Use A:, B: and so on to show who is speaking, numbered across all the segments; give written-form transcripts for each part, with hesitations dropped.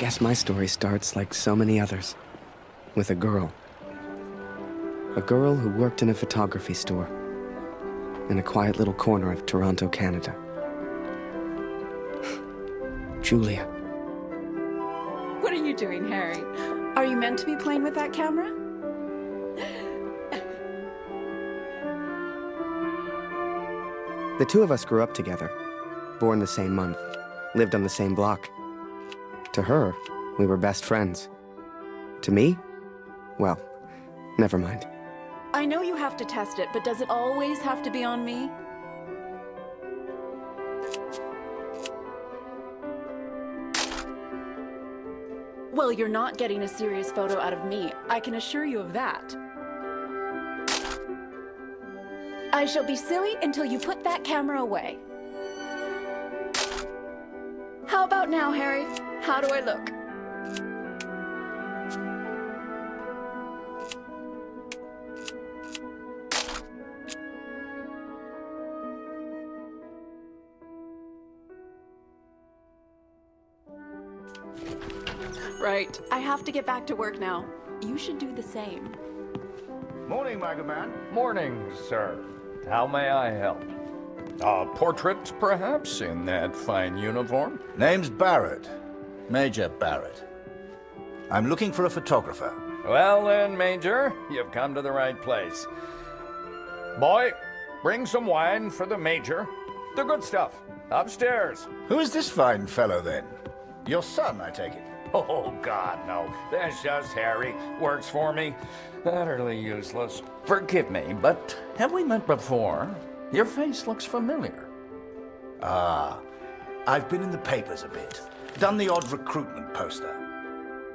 A: guess my story starts like so many others, with a girl. A girl who worked in a photography store in a quiet little corner of Toronto, Canada. Julia.
B: What are you doing, Harry? Are you meant to be playing with that camera?
A: The two of us grew up together, born the same month, lived on the same block. To her, we were best friends. To me, well, never mind.
B: I know you have to test it, but does it always have to be on me? Well, you're not getting a serious photo out of me. I can assure you of that. I shall be silly until you put that camera away. How about now, Harry? How do I look? Right. I have to get back to work now. You should do the same.
C: Morning, Magaman.
D: Morning, sir. How may I help? A portrait, perhaps, in that fine uniform?
C: Name's Barrett. Major Barrett. I'm looking for a photographer.
D: Well then, Major, you've come to the right place. Boy, bring some wine for the Major. The good stuff. Upstairs.
C: Who is this fine fellow, then? Your son, I take it.
D: Oh, God, no. That's just Harry. Works for me. Utterly useless. Forgive me, but have we met before? Your face looks familiar.
C: Ah, I've been in the papers a bit. Done the odd recruitment poster.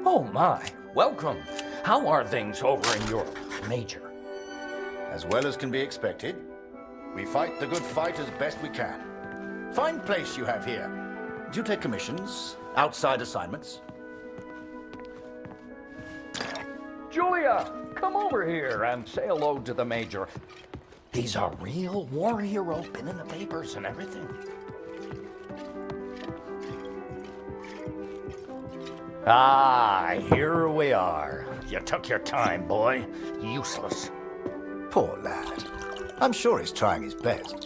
D: Oh, my. Welcome. How are things over in Europe, Major?
C: As well as can be expected. We fight the good fight as best we can. Fine place you have here. Do you take commissions? Outside assignments?
D: Julia, come over here and say hello to the Major. He's a real war hero, been in the papers and everything. Ah, here we are. You took your time, boy. Useless.
C: Poor lad. I'm sure he's trying his best.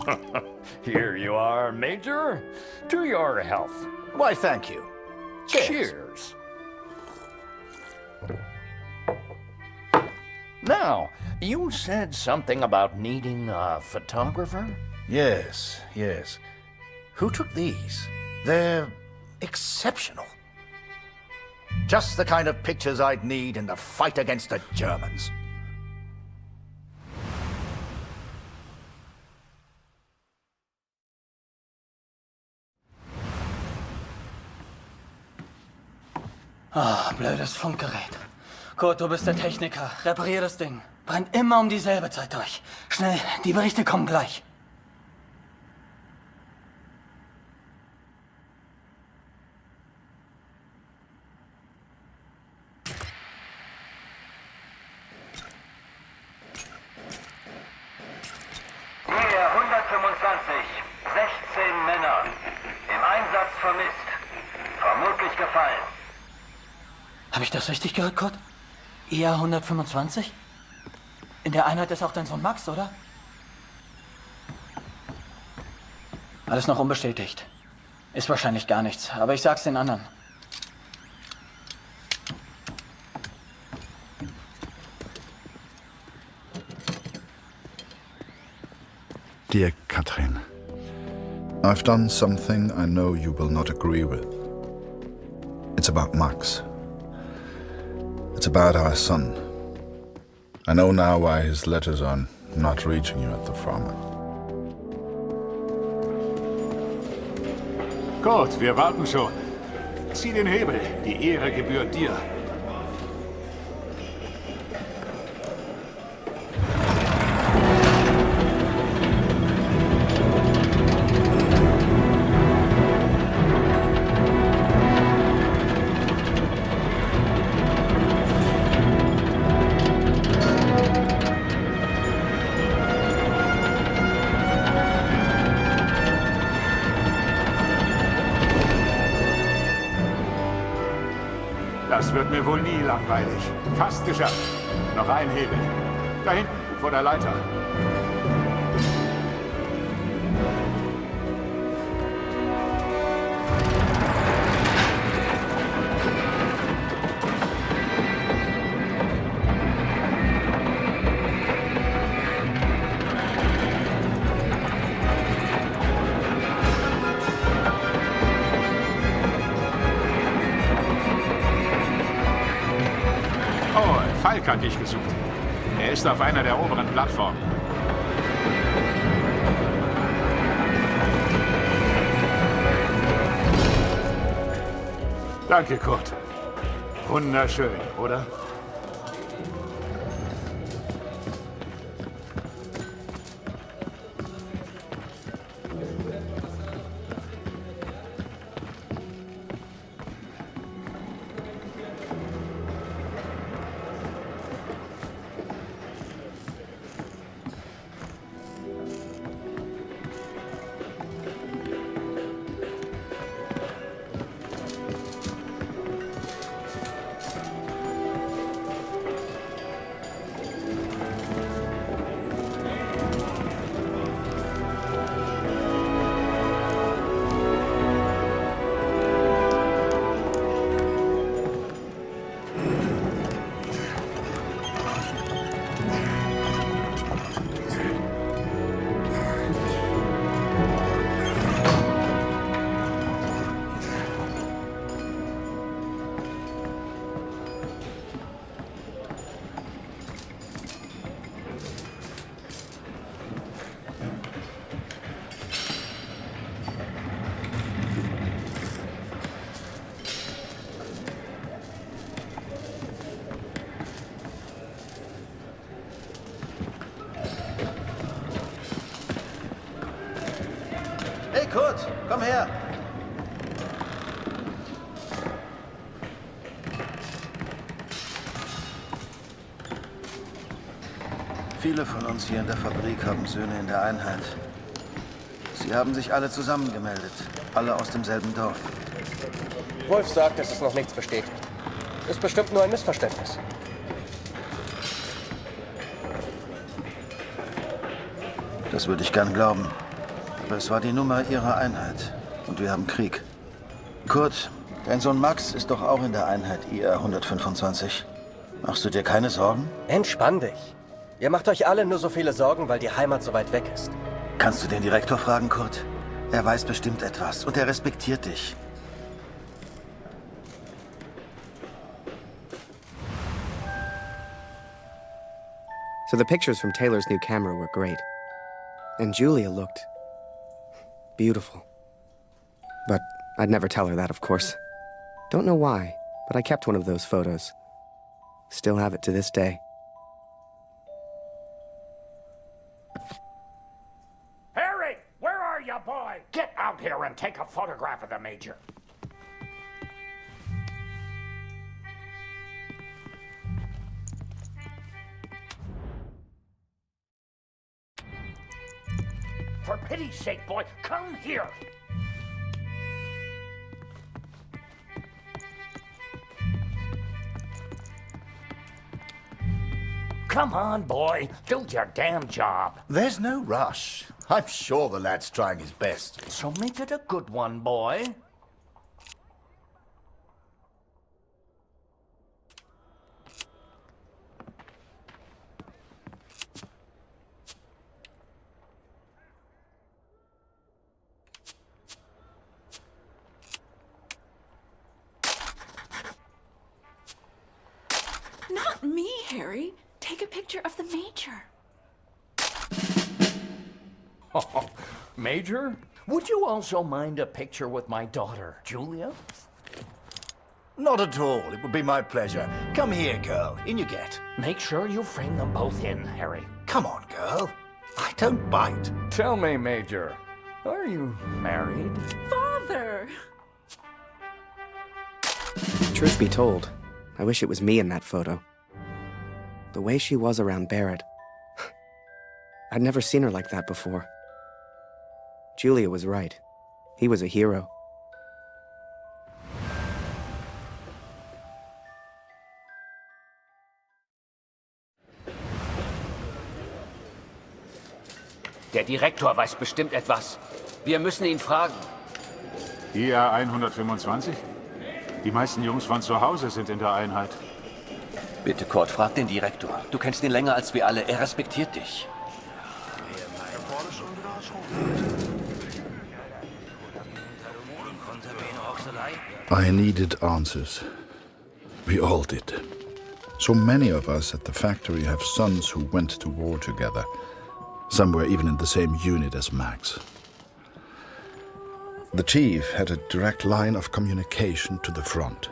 D: Here you are, Major. To your health.
C: Why, thank you.
D: Cheers. Now, you said something about needing a photographer?
C: Yes. Who took these? They're exceptional. Just the kind of pictures I'd need in the fight against the Germans.
E: Ah, blödes Funkgerät. Kurt, du bist der Techniker. Reparier das Ding. Brennt immer um dieselbe Zeit durch. Schnell, die Berichte kommen gleich.
F: Hier 125, 16 Männer. Im Einsatz vermisst. Vermutlich gefallen.
E: Habe ich das richtig gehört, Kurt? Eher 125? In der Einheit ist auch dein Sohn Max, oder? Alles noch unbestätigt. Ist wahrscheinlich gar nichts, aber ich sag's den anderen.
G: Dear Katrin, I've done something I know you will not agree with. It's about Max. It's about our son. I know now why his letters are not reaching you at the farm.
H: Kurt, wir warten schon. Zieh den Hebel. Die Ehre gebührt dir. Das wird mir wohl nie langweilig. Fast geschafft. Noch ein Hebel. Da hinten, vor der Leiter. Falk hat dich gesucht. Er ist auf einer der oberen Plattformen. Danke, Kurt. Wunderschön, oder?
I: Hey Kurt, komm her! Viele von uns hier in der Fabrik haben Söhne in der Einheit. Sie haben sich alle zusammengemeldet. Alle aus demselben Dorf.
J: Wolf sagt, dass es noch nichts besteht. Ist bestimmt nur ein Missverständnis.
I: Das würde ich gern glauben. Aber es war die Nummer ihrer Einheit. Und wir haben Krieg. Kurt, dein Sohn Max ist doch auch in der Einheit IR 125. Machst du dir keine Sorgen?
J: Entspann dich. Ihr macht euch alle nur so viele Sorgen, weil die Heimat so weit weg ist.
I: Kannst du den Direktor fragen, Kurt? Er weiß bestimmt etwas und er respektiert dich.
A: So the pictures from Taylor's new camera were great. And Julia looked beautiful. But I'd never tell her that, of course. Don't know why, but I kept one of those photos. Still have it to this day.
D: Harry, where are you, boy? Get out here and take a photograph of the Major. For pity's sake, boy, come here. Come on, boy. Do your damn job.
C: There's no rush. I'm sure the lad's trying his best.
D: So make it a good one, boy.
B: Not me, Harry. Take a picture of the Major.
D: Oh, Major, would you also mind a picture with my daughter, Julia?
C: Not at all. It would be my pleasure. Come here, girl. In you get.
D: Make sure you frame them both in, Harry.
C: Come on, girl. I don't bite.
D: Tell me, Major, are you married?
B: Father!
A: Truth be told, I wish it was me in that photo. The way she was around Barrett. I'd never seen her like that before. Julia was right. He was a hero.
K: Der Direktor weiß bestimmt etwas. Wir müssen ihn fragen.
H: IA 125? Die meisten Jungs von zu Hause sind in der Einheit.
K: Bitte, Kurt, frag den Direktor. Du kennst ihn länger als wir alle. Er respektiert dich.
G: I needed answers. We all did. So many of us at the factory have sons who went to war together. Some were even in the same unit as Max. The chief had a direct line of communication to the front.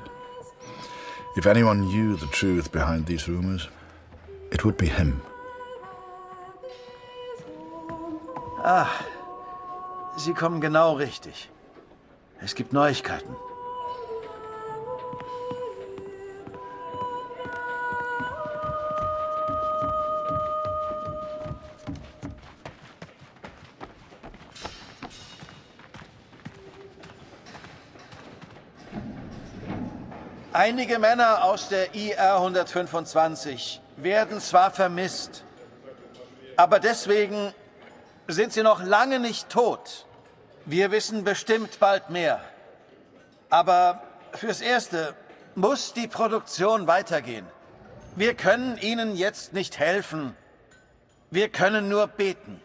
G: If anyone knew the truth behind these rumors, it would be him.
I: Ah, Sie kommen genau richtig. Es gibt Neuigkeiten. Einige Männer aus der IR 125 werden zwar vermisst, aber deswegen sind sie noch lange nicht tot. Wir wissen bestimmt bald mehr. Aber fürs Erste muss die Produktion weitergehen. Wir können ihnen jetzt nicht helfen. Wir können nur beten.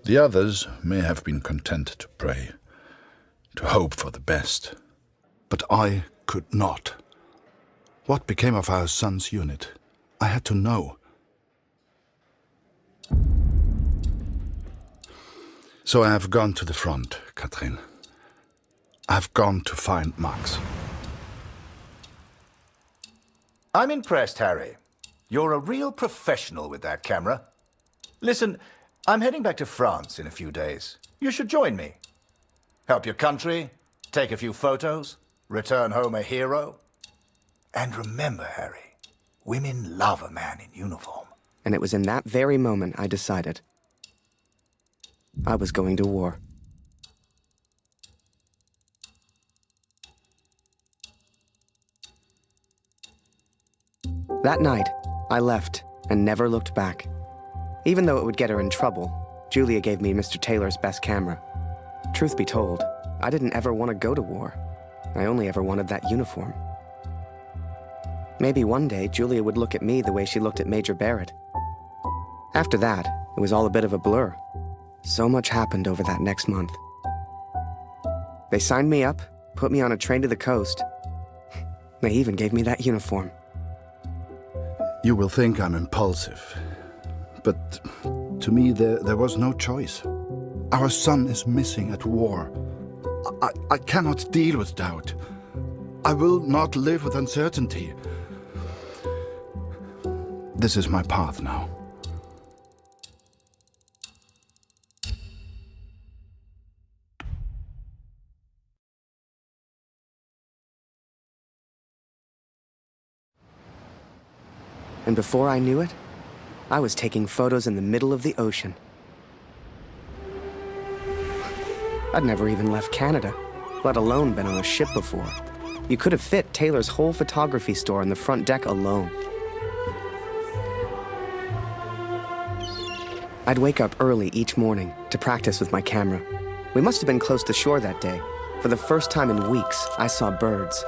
G: The others may have been content to pray, to hope for the best. But I could not. What became of our son's unit? I had to know. So I have gone to the front, Katrin. I have gone to find Max.
C: I'm impressed, Harry. You're a real professional with that camera. Listen, I'm heading back to France in a few days. You should join me. Help your country, take a few photos, return home a hero. And remember, Harry, women love a man in uniform.
A: And it was in that very moment I decided I was going to war. That night, I left and never looked back. Even though it would get her in trouble, Julia gave me Mr. Taylor's best camera. Truth be told, I didn't ever want to go to war. I only ever wanted that uniform. Maybe one day Julia would look at me the way she looked at Major Barrett. After that, it was all a bit of a blur. So much happened over that next month. They signed me up, put me on a train to the coast. They even gave me that uniform.
G: You will think I'm impulsive, but to me there was no choice. Our son is missing at war. I cannot deal with doubt. I will not live with uncertainty. This is my path now.
A: And before I knew it, I was taking photos in the middle of the ocean. I'd never even left Canada, let alone been on a ship before. You could have fit Taylor's whole photography store on the front deck alone. I'd wake up early each morning to practice with my camera. We must have been close to shore that day. For the first time in weeks, I saw birds.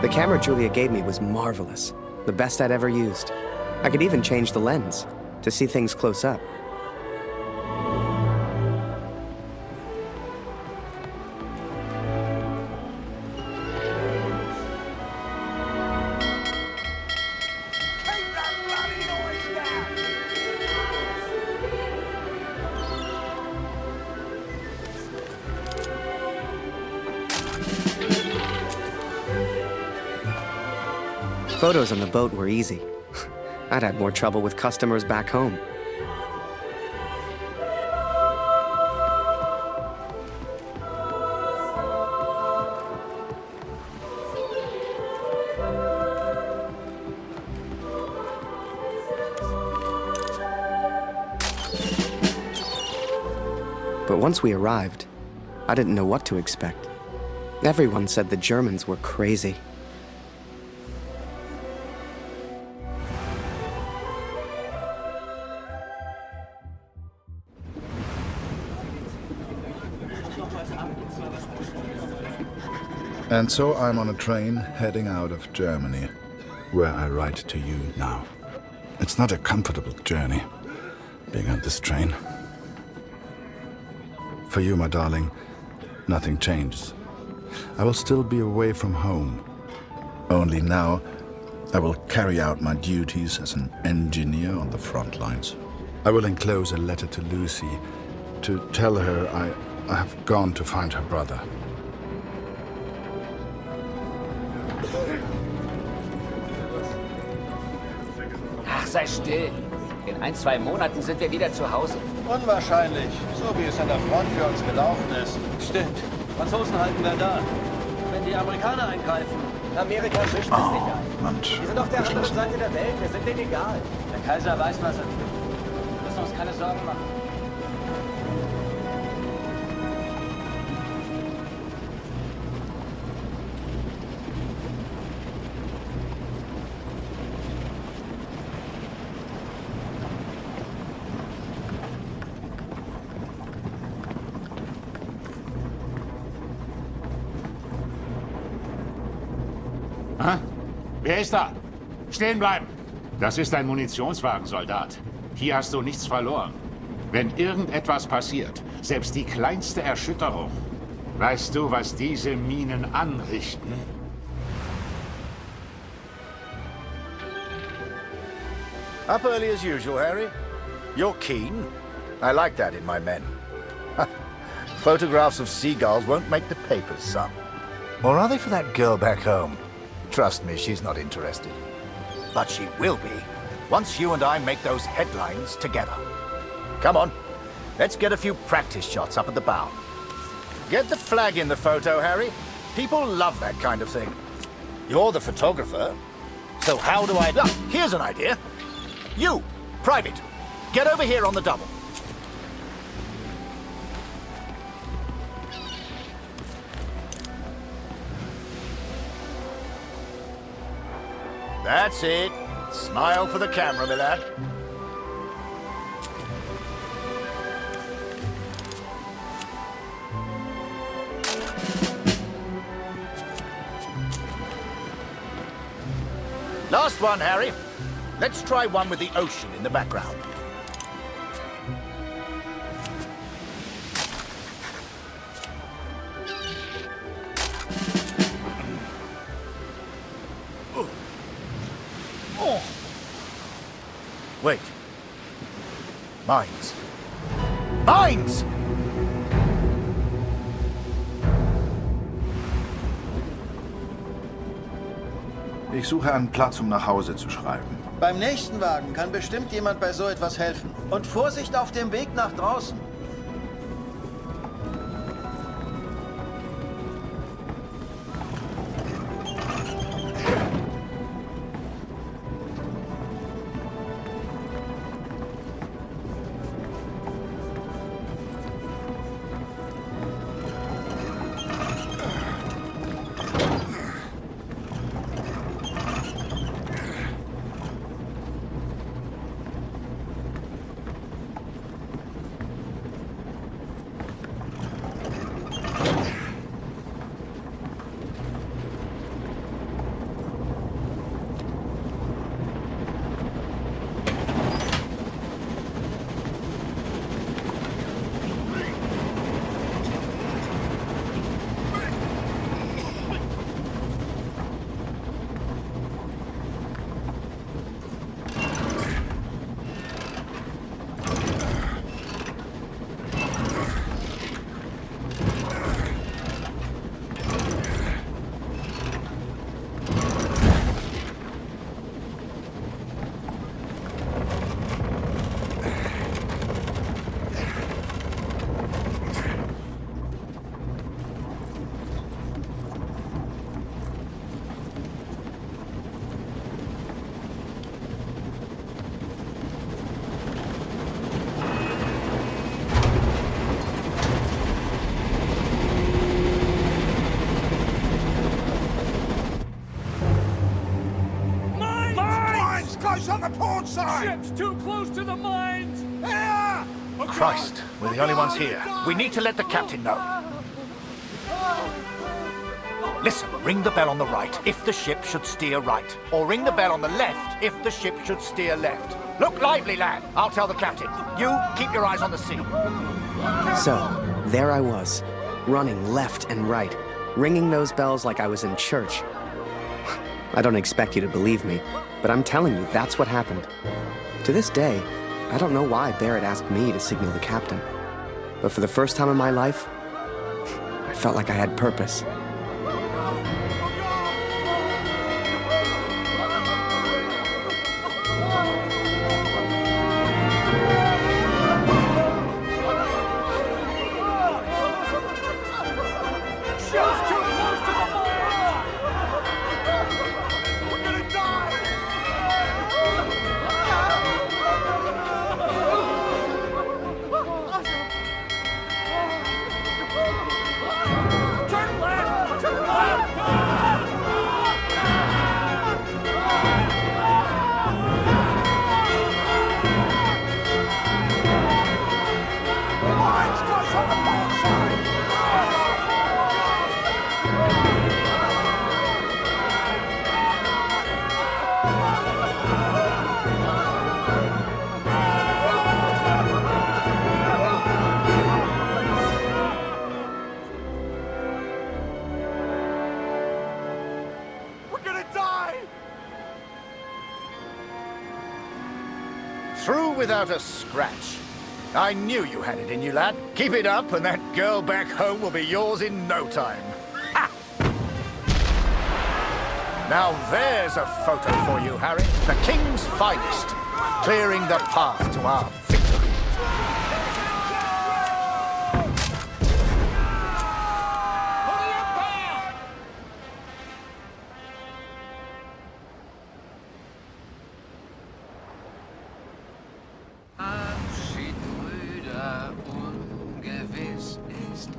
A: The camera Julia gave me was marvelous, the best I'd ever used. I could even change the lens to see things close up. Photos on the boat were easy. I'd had more trouble with customers back home. But once we arrived, I didn't know what to expect. Everyone said the Germans were crazy.
G: And so I'm on a train heading out of Germany, where I write to you now. It's not a comfortable journey, being on this train. For you, my darling, nothing changes. I will still be away from home. Only now, I will carry out my duties as an engineer on the front lines. I will enclose a letter to Lucy to tell her I have gone to find her brother.
L: Ach, sei still. In 1-2 Monaten sind wir wieder zu Hause.
I: Unwahrscheinlich, so wie es an der Front für uns gelaufen ist.
E: Stimmt. Franzosen halten Verdun. Wenn die Amerikaner eingreifen.
J: Amerika mischt sich nicht ein.
G: Mensch.
J: Wir sind auf der anderen Seite der Welt. Wir sind denen egal.
E: Der Kaiser weiß, was er tut. Wir müssen uns keine Sorgen machen.
H: Wer ist da? Stehen bleiben! Das ist ein Munitionswagen, Soldat. Hier hast du nichts verloren. Wenn irgendetwas passiert, selbst die kleinste Erschütterung, weißt du, was diese Minen anrichten?
C: Up early as usual, Harry. You're keen. I like that in my men. Photographs of seagulls won't make the papers, son. Or are they for that girl back home? Trust me, she's not interested. But she will be, once you and I make those headlines together. Come on, let's get a few practice shots up at the bow. Get the flag in the photo, Harry. People love that kind of thing. You're the photographer, so how do I... Ah, here's an idea. You, Private, get over here on the double. That's it. Smile for the camera, my lad. Last one, Harry. Let's try one with the ocean in the background. Wait. Mines. Mines!
G: Ich suche einen Platz, um nach Hause zu schreiben.
I: Beim nächsten Wagen kann bestimmt jemand bei so etwas helfen. Und Vorsicht auf dem Weg nach draußen.
H: the port side!
D: Ship's too close to the mines!
H: Here!
C: Christ, we're the only ones here. We need to let the captain know. Listen, ring the bell on the right if the ship should steer right. Or ring the bell on the left if the ship should steer left. Look lively, lad. I'll tell the captain. You, keep your eyes on the sea.
A: So, there I was, running left and right, ringing those bells like I was in church. I don't expect you to believe me, but I'm telling you, that's what happened. To this day, I don't know why Barrett asked me to signal the captain. But for the first time in my life, I felt like I had purpose.
C: Through without a scratch. I knew you had it in you, lad. Keep it up and that girl back home will be yours in no time. Ha! Now there's a photo for you, Harry. The King's finest. Clearing the path to our victory.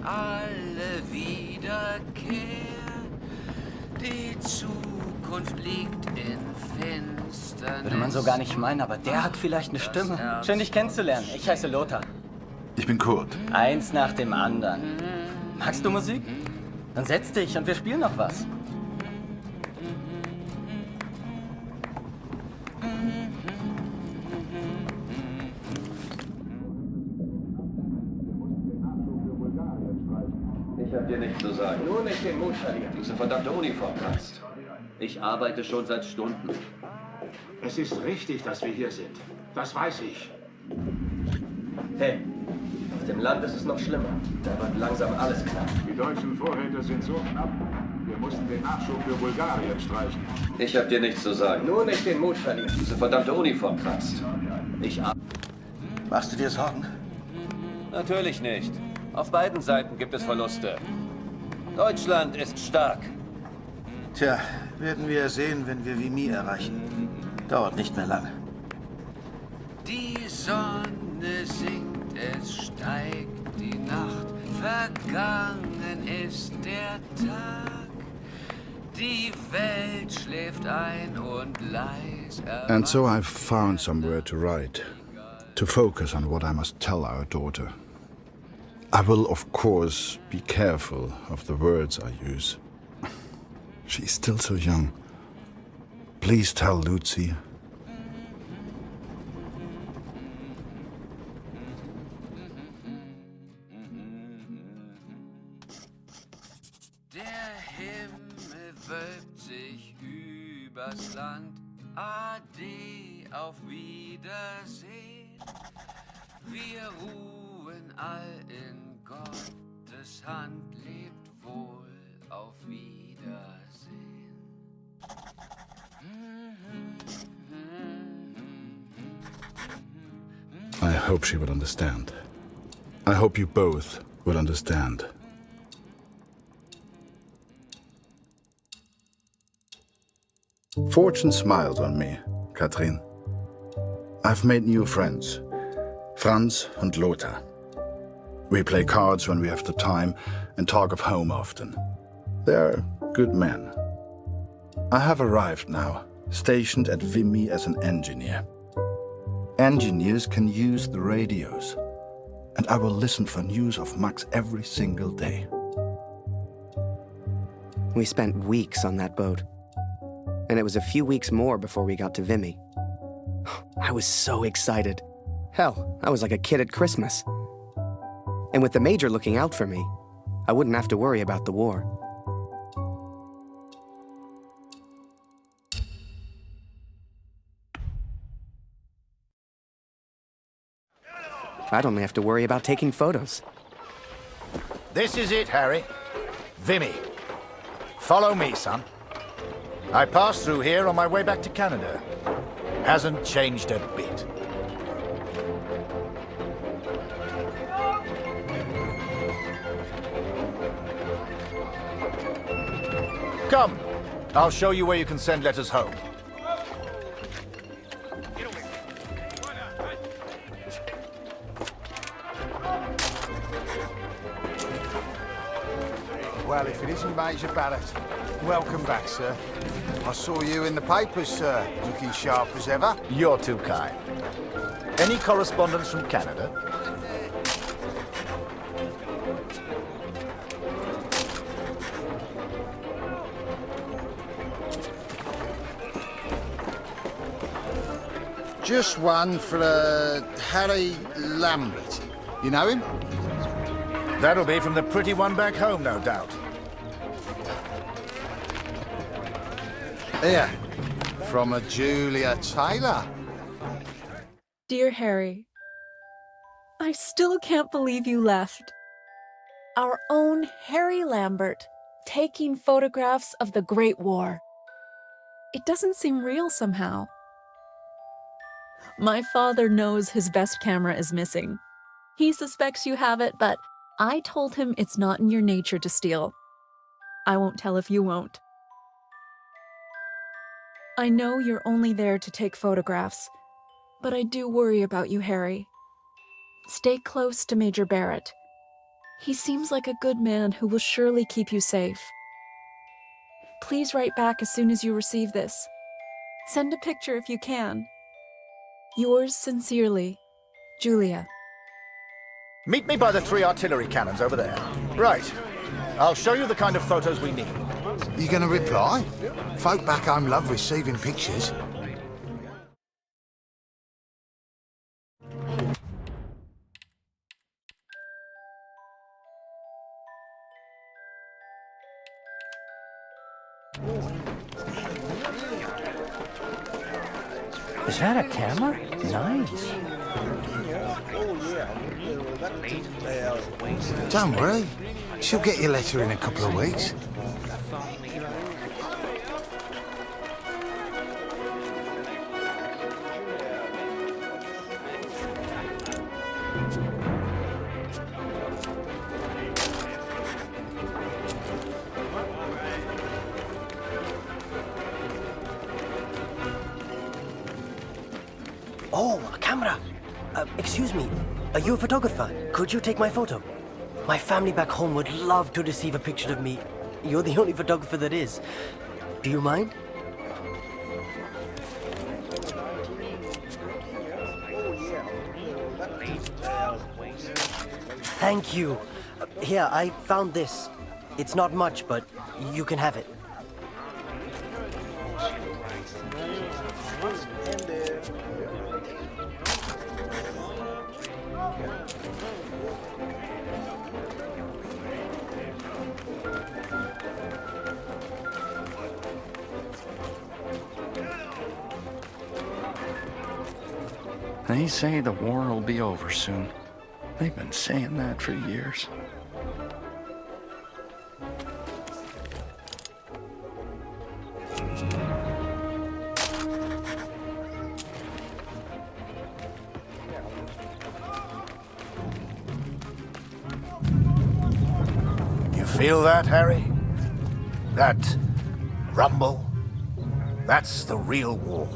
M: Alle Wiederkehr, die Zukunft liegt in Finsternis.
E: Würde man so gar nicht meinen, aber der hat vielleicht eine Stimme. Schön, dich kennenzulernen. Ich heiße Lothar.
G: Ich bin Kurt.
E: Eins nach dem anderen. Magst du Musik? Dann setz dich und wir spielen noch was.
K: Ich hab dir nichts zu sagen.
J: Nur nicht den Mut verlieren.
K: Diese verdammte Uniform kratzt. Ich arbeite schon seit Stunden.
H: Es ist richtig, dass wir hier sind. Das weiß ich.
J: Hey, auf dem Land ist es noch schlimmer. Da wird langsam alles knapp.
H: Die deutschen Vorräte sind so knapp. Wir mussten den Nachschub für Bulgarien streichen.
K: Ich hab dir nichts zu sagen.
J: Nur nicht den Mut verlieren.
K: Diese verdammte Uniform kratzt.
I: Machst du dir Sorgen?
K: Natürlich nicht. Auf beiden Seiten gibt es Verluste. Deutschland ist stark.
I: Tja, werden wir sehen, wenn wir Vimy erreichen. Dauert nicht mehr lang.
M: Die Sonne sinkt, es steigt die Nacht. Vergangen ist der Tag. Die Welt schläft ein und leis.
G: And so I've found somewhere to write, to focus on what I must tell our daughter. I will, of course, be careful of the words I use. She's still so young. Please tell Lucy.
M: Der Himmel wölbt sich übers Land. Ade, auf Wiedersehen. Wir ruhen all in Gottes Hand, lebt wohl, auf Wiedersehen.
G: I hope she will understand. I hope you both will understand. Fortune smiled on me, Katrin. I've made new friends. Franz and Lothar. We play cards when we have the time and talk of home often. They're good men. I have arrived now, stationed at Vimy as an engineer. Engineers can use the radios, and I will listen for news of Max every single day.
A: We spent weeks on that boat, and it was a few weeks more before we got to Vimy. I was so excited. Hell, I was like a kid at Christmas. And with the Major looking out for me, I wouldn't have to worry about the war. I'd only have to worry about taking photos.
C: This is it, Harry. Vimy. Follow me, son. I passed through here on my way back to Canada. Hasn't changed a bit. Come, I'll show you where you can send letters home.
N: Well, if it isn't Major Barrett, welcome back, sir. I saw you in the papers, sir, looking sharp as ever.
C: You're too kind. Any correspondence from Canada?
N: Just one for Harry Lambert. You know him?
C: That'll be from the pretty one back home, no doubt.
N: Here, from a Julia Taylor.
B: Dear Harry, I still can't believe you left. Our own Harry Lambert, taking photographs of the Great War. It doesn't seem real somehow. My father knows his best camera is missing. He suspects you have it, but I told him it's not in your nature to steal. I won't tell if you won't. I know you're only there to take photographs, but I do worry about you, Harry. Stay close to Major Barrett. He seems like a good man who will surely keep you safe. Please write back as soon as you receive this. Send a picture if you can. Yours sincerely, Julia.
C: Meet me by the 3 artillery cannons over there. Right. I'll show you the kind of photos we need.
N: You gonna reply? Folk back home love receiving pictures.
O: Is that a camera? Nice.
N: Don't worry. She'll get your letter in a couple of weeks.
O: Oh, a camera. Excuse me, are you a photographer? Could you take my photo? My family back home would love to receive a picture of me. You're the only photographer that is. Do you mind? Thank you. Here, I found this. It's not much, but you can have it.
D: They say the war will be over soon. They've been saying that for years.
C: You feel that, Harry? That rumble? That's the real war.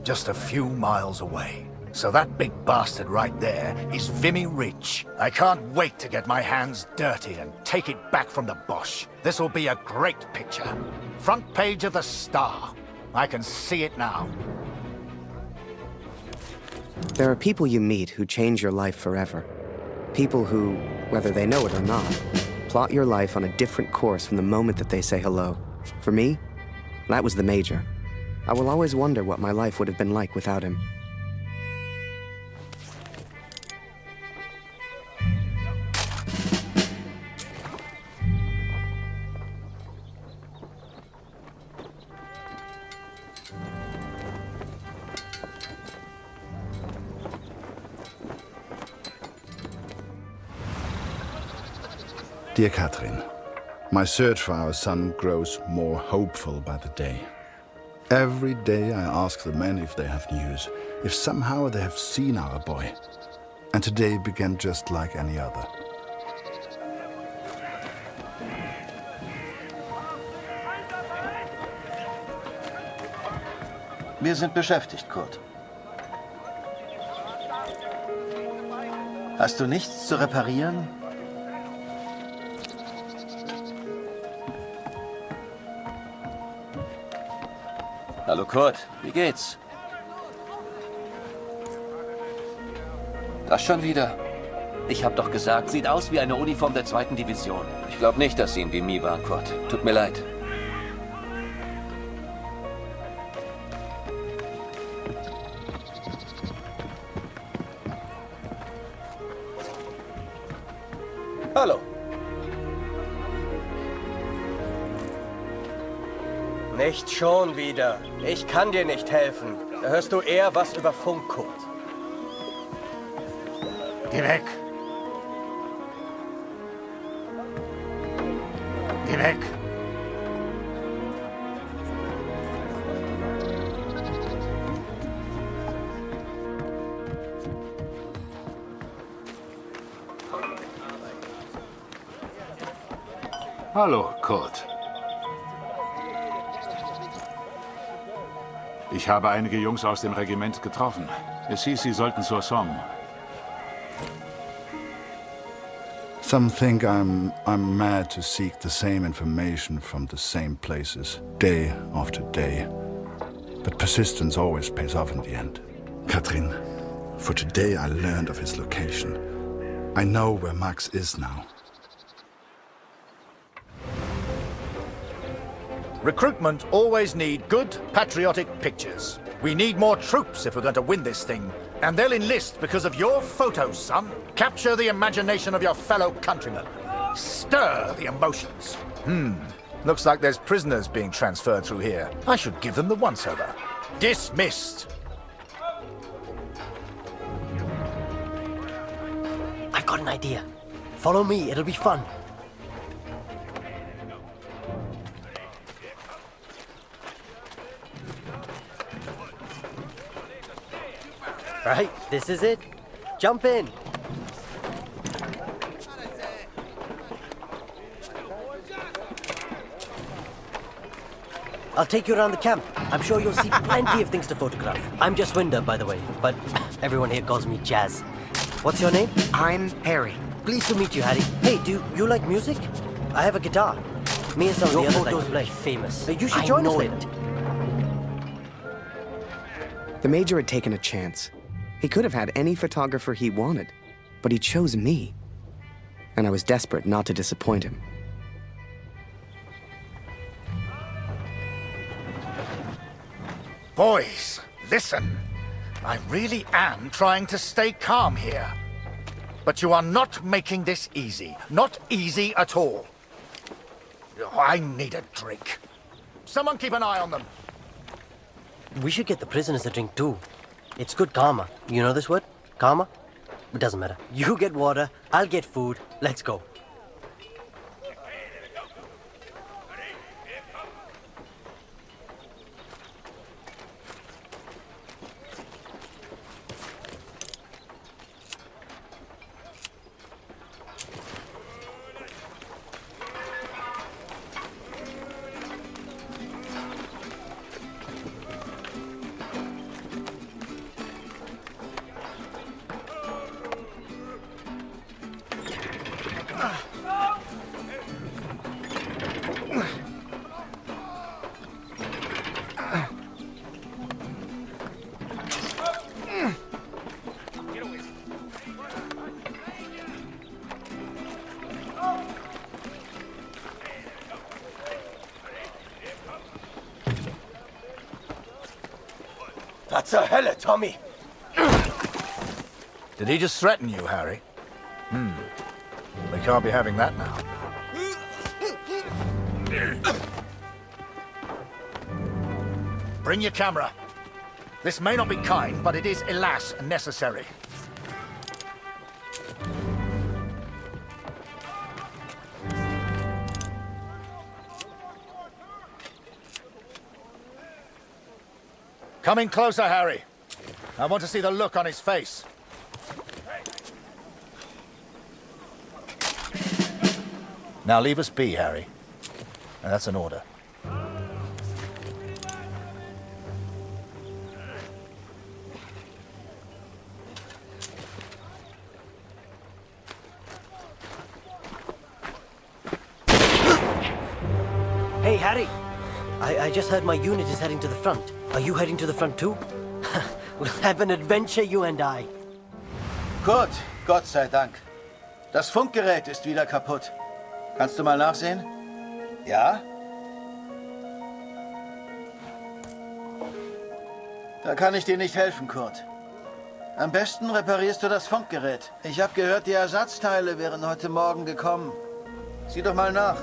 C: Just a few miles away. So that big bastard right there is Vimy Ridge. I can't wait to get my hands dirty and take it back from the Boche. This'll be a great picture. Front page of the Star. I can see it now.
A: There are people you meet who change your life forever. People who, whether they know it or not, plot your life on a different course from the moment that they say hello. For me, that was the Major. I will always wonder what my life would have been like without him.
G: Dear Catherine, my search for our son grows more hopeful by the day. Every day I ask the men if they have news, if somehow they have seen our boy. And today began just like any other.
I: Wir sind beschäftigt, Kurt. Hast du nichts zu reparieren?
K: Hallo Kurt, wie geht's? Das schon wieder? Ich hab doch gesagt, sieht aus wie eine Uniform der 2. Division. Ich glaube nicht, dass Sie in Vimy waren, Kurt. Tut mir leid. Hallo.
O: Nicht schon wieder. Ich kann dir nicht helfen. Da hörst du eher was über Funk, Kurt.
N: Geh weg. Geh weg.
H: Hallo, Kurt. Ich habe einige Jungs aus dem Regiment getroffen. Es hieß, sie sollten zur Somme.
G: Some think I'm mad to seek the same information from the same places, day after day. But persistence always pays off in the end. Catherine, for today I learned of his location. I know where Max is now.
C: Recruitment always need good, patriotic pictures. We need more troops if we're going to win this thing. And they'll enlist because of your photos, son. Capture the imagination of your fellow countrymen. Stir the emotions. Looks like there's prisoners being transferred through here. I should give them the once-over. Dismissed.
O: I've got an idea. Follow me, it'll be fun. Right, this is it. Jump in. I'll take you around the camp. I'm sure you'll see plenty of things to photograph. I'm just Winder, by the way, but everyone here calls me Jazz. What's your name?
A: I'm Harry.
O: Pleased to meet you, Harry. Hey, do you like music? I have a guitar. Me and some of the others like to play. Famous. You should join us later.
A: The Major had taken a chance. He could have had any photographer he wanted, but he chose me. And I was desperate not to disappoint him.
C: Boys, listen. I really am trying to stay calm here. But you are not making this easy. Not easy at all. I need a drink. Someone keep an eye on them.
O: We should get the prisoners a drink too. It's good karma. You know this word? Karma? It doesn't matter. You get water, I'll get food. Let's go. Was zur Hölle, Tommy?
C: Did he just threaten you, Harry? We can't be having that now. Bring your camera. This may not be kind, but it is, alas, necessary. Come in closer, Harry. I want to see the look on his face. Now leave us be, Harry. And that's an order.
O: Hey, Harry. I just heard my unit is heading to the front. Are you heading to the front too? We'll have an adventure, you and I.
I: Kurt, Gott sei Dank. Das Funkgerät ist wieder kaputt. Kannst du mal nachsehen? Ja? Da kann ich dir nicht helfen, Kurt. Am besten reparierst du das Funkgerät. Ich habe gehört, die Ersatzteile wären heute Morgen gekommen. Sieh doch mal nach.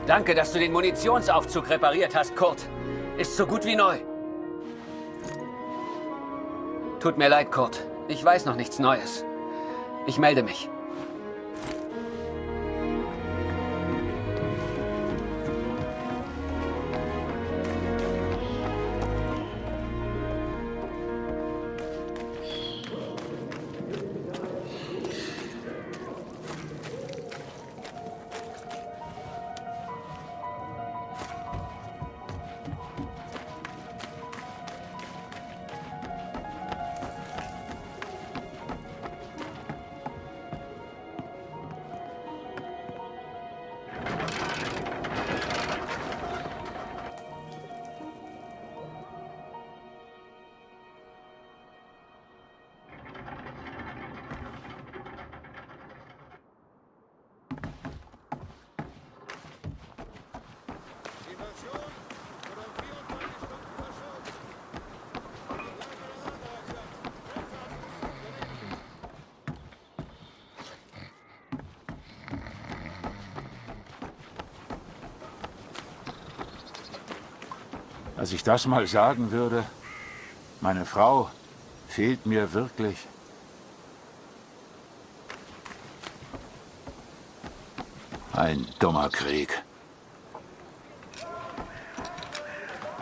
L: Danke, dass du den Munitionsaufzug repariert hast, Kurt. Ist so gut wie neu. Tut mir leid, Kurt. Ich weiß noch nichts Neues. Ich melde mich.
H: Als ich das mal sagen würde, meine Frau fehlt mir wirklich. Ein dummer Krieg.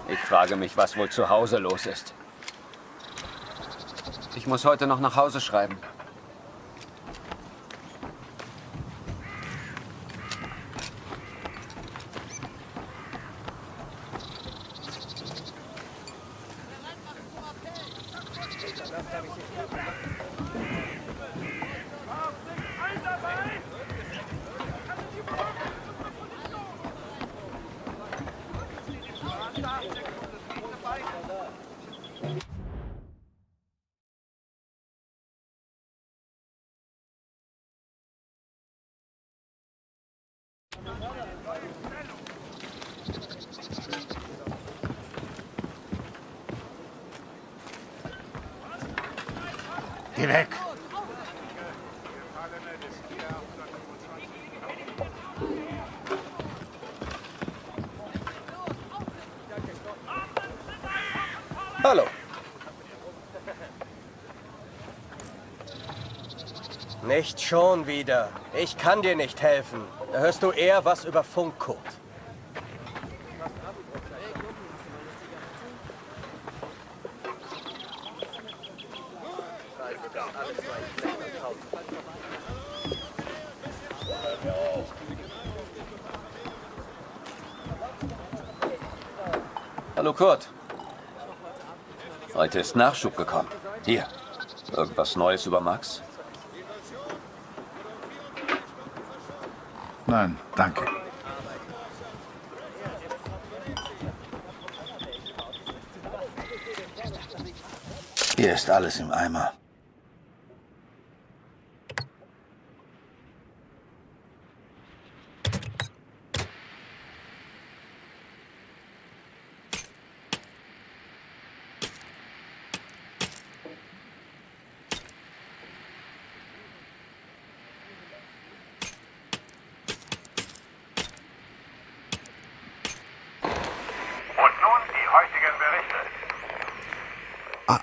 L: Ich frage mich, was wohl zu Hause los ist. Ich muss heute noch nach Hause schreiben.
H: Geh weg!
O: Hallo. Nicht schon wieder. Ich kann dir nicht helfen. Da hörst du eher was über Funk, Kurt.
K: Hallo Kurt. Heute ist Nachschub gekommen. Hier. Irgendwas Neues über Max?
G: Nein, danke.
I: Hier ist alles im Eimer.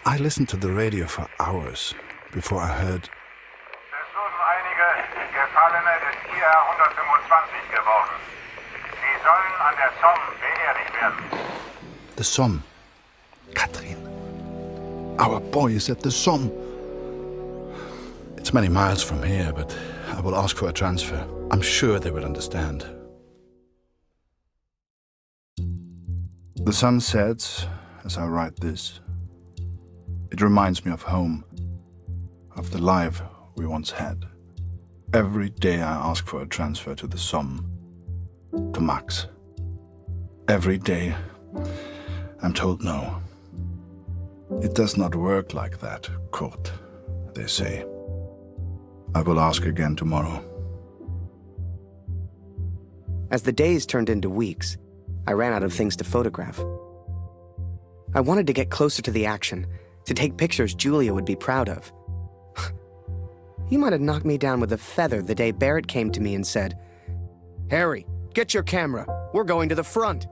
G: I listened to the radio for hours before I heard.
P: Es wurden einige Gefallene des IR 125 geworden. Sie sollen an der Somme beerdigt werden.
G: The Somme. Katrin. Our boy is at the Somme. It's many miles from here, but I will ask for a transfer. I'm sure they will understand. The sun sets as I write this. It reminds me of home, of the life we once had. Every day I ask for a transfer to the Somme, to Max. Every day I'm told no. It does not work like that, Kurt, they say. I will ask again tomorrow.
A: As the days turned into weeks, I ran out of things to photograph. I wanted to get closer to the action, to take pictures Julia would be proud of. You might have knocked me down with a feather the day Barrett came to me and said, "Harry, get your camera. We're going to the front."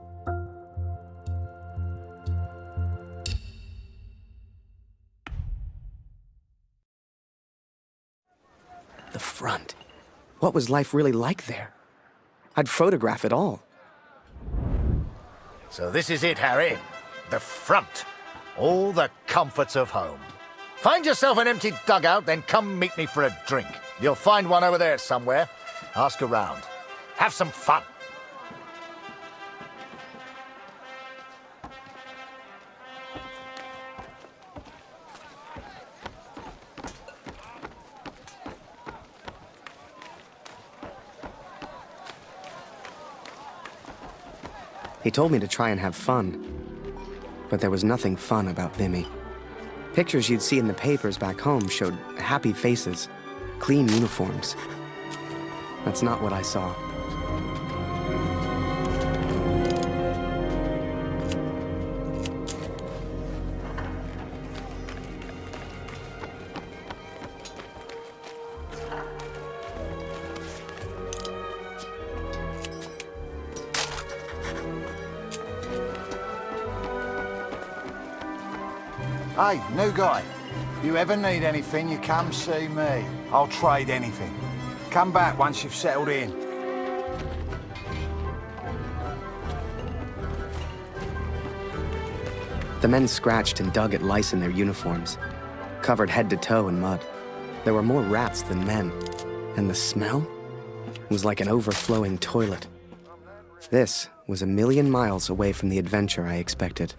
A: The front. What was life really like there? I'd photograph it all.
C: So this is it, Harry. The front. All the comforts of home. Find yourself an empty dugout, then come meet me for a drink. You'll find one over there somewhere. Ask around. Have some fun.
A: He told me to try and have fun. But there was nothing fun about Vimy. Pictures you'd see in the papers back home showed happy faces, clean uniforms. That's not what I saw.
N: Hey, new guy. You ever need anything, you come see me. I'll trade anything. Come back once you've settled in.
A: The men scratched and dug at lice in their uniforms, covered head to toe in mud. There were more rats than men, and the smell was like an overflowing toilet. This was a million miles away from the adventure I expected.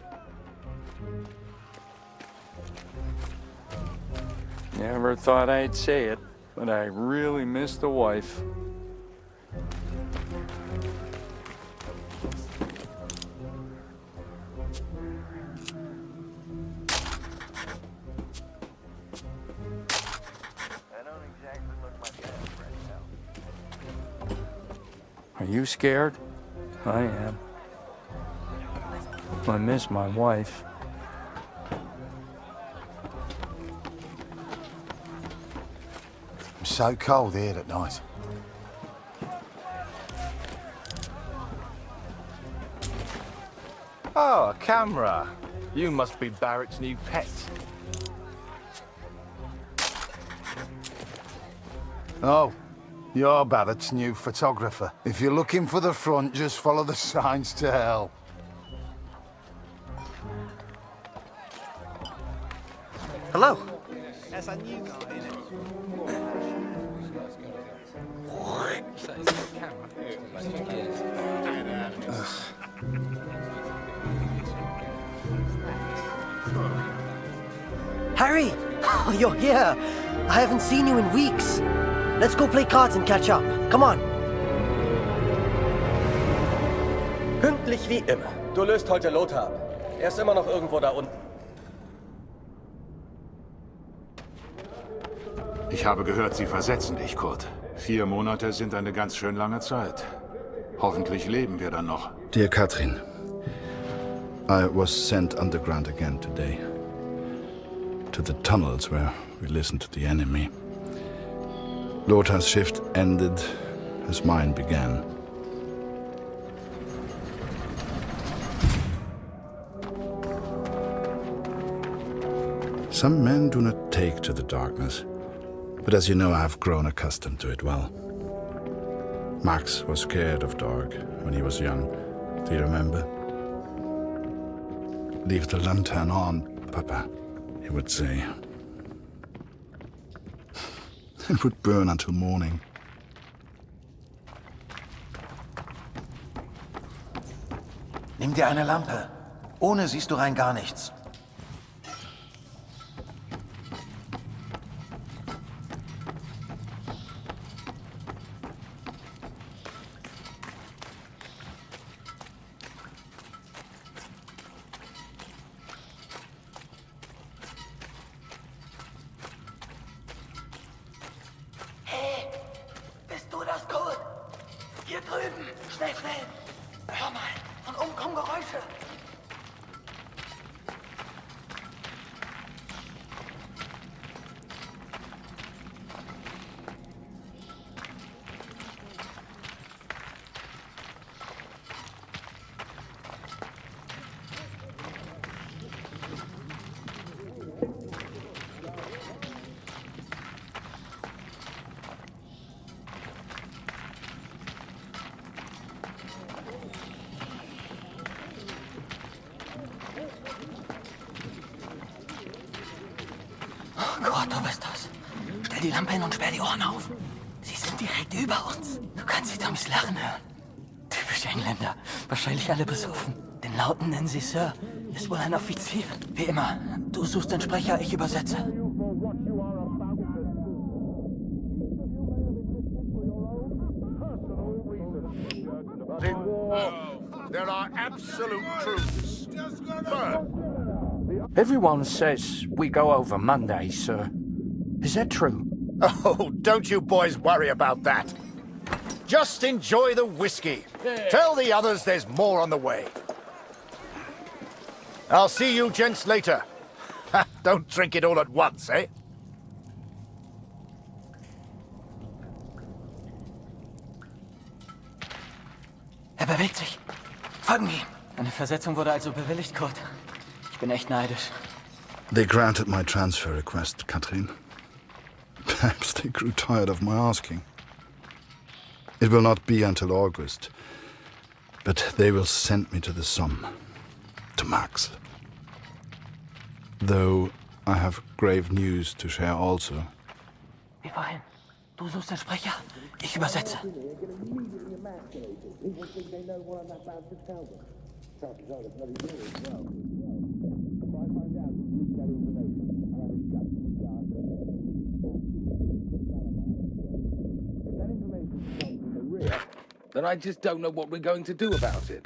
D: Never thought I'd say it, but I really miss the wife. Are you scared? I am. I miss my wife.
N: It's so cold here at night.
J: Oh, a camera. You must be Barrett's new pet.
N: Oh, you're Barrett's new photographer. If you're looking for the front, just follow the signs to hell.
O: Hello.
Q: That's a new guy, isn't it?
O: Harry! Oh, you're here! I haven't seen you in weeks. Let's go play cards and catch up. Come on.
J: Pünktlich wie immer. Du löst heute Lothar ab. Er ist immer noch irgendwo da unten.
H: Ich habe gehört, Sie versetzen dich, Kurt. 4 Monate sind eine ganz schön lange Zeit. Hoffentlich leben wir dann noch.
G: Dear Katrin, I was sent underground again today. To the tunnels where we listened to the enemy. Lothar's shift ended as mine began. Some men do not take to the darkness, but as you know, I have grown accustomed to it well. Max was scared of dark when he was young. Do you remember? Leave the lantern on, Papa, he would say. It would burn until morning.
I: Nimm dir eine Lampe. Ohne siehst du rein gar nichts.
E: Hey, bist du das, Kurt? Hier drüben. Schnell, schnell. Hör mal, von oben kommen Geräusche. Gott, du bist das. Stell die Lampe hin und sperr die Ohren auf. Sie sind direkt über uns. Du kannst sie Toms Lachen hören. Typisch Engländer. Wahrscheinlich alle besoffen. Den Lauten nennen sie Sir. Ist wohl ein Offizier. Wie immer. Du suchst den Sprecher, ich übersetze.
C: In war, there are absolute truths. First,
D: Everyone says we go over Monday, sir. Is that true?
C: oh, don't you boys worry about that. Just enjoy the whiskey. Tell the others there's more on the way. I'll see you gents later. Don't drink it all at once, eh?
E: Er bewegt sich. Folgen wir ihm. Eine Versetzung wurde also bewilligt, Kurt. Ich bin echt neidisch.
G: They granted my transfer request, Katrin. Perhaps they grew tired of my asking. It will not be until August, but they will send me to the Somme, to Max. Though I have grave news to share also.
E: Wie vorhin. Du suchst den Sprecher, ich übersetze.
R: Then I just don't know what we're going to do about it.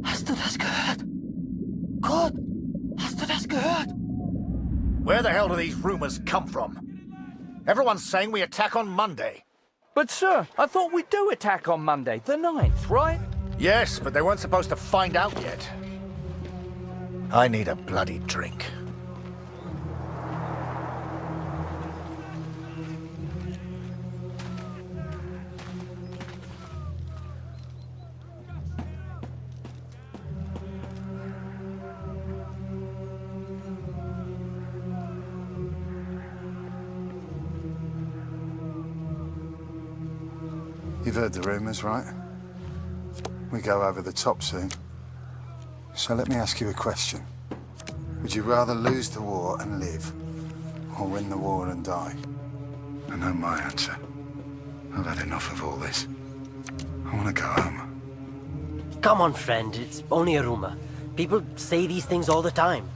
E: Hast du das gehört? Kurt, hast du das gehört?
C: Where the hell do these rumors come from? Everyone's saying we attack on Monday.
D: But, sir, I thought we do attack on Monday, the 9th, right?
C: Yes, but they weren't supposed to find out yet. I need a bloody drink.
N: You've heard the rumors, right? We go over the top soon. So let me ask you a question. Would you rather lose the war and live, or win the war and die?
G: I know my answer. I've had enough of all this. I want to go home.
O: Come on, friend. It's only a rumor. People say these things all the time.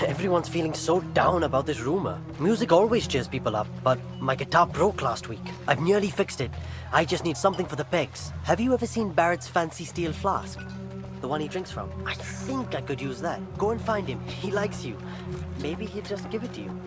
O: Everyone's feeling so down about this rumor. Music always cheers people up, but my guitar broke last week. I've nearly fixed it. I just need something for the pegs. Have you ever seen Barrett's fancy steel flask? The one he drinks from? I think I could use that. Go and find him. He likes you. Maybe he'll just give it to you.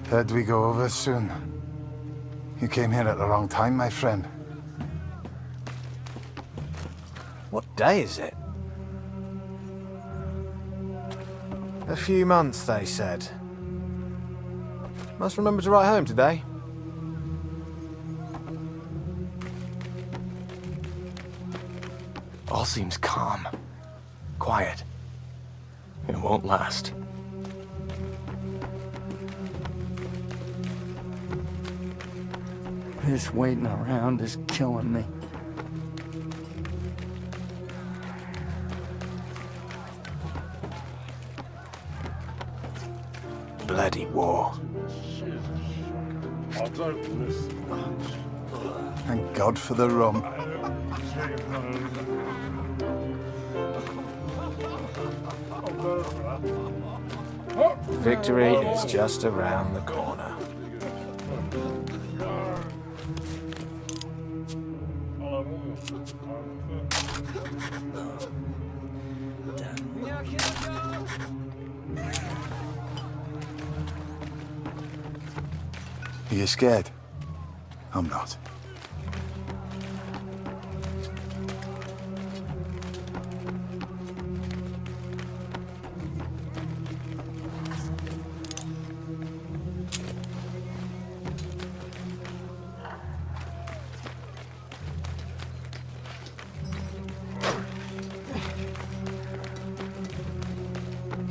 N: Heard we go over soon. You came here at the wrong time, my friend.
S: What day is it? A few months, they said. Must remember to write home today.
T: All seems calm. Quiet. It won't last.
U: This waiting around is killing me.
S: Bloody war.
N: Thank God for the rum.
S: Victory is just around the corner.
N: Are you scared? I'm not.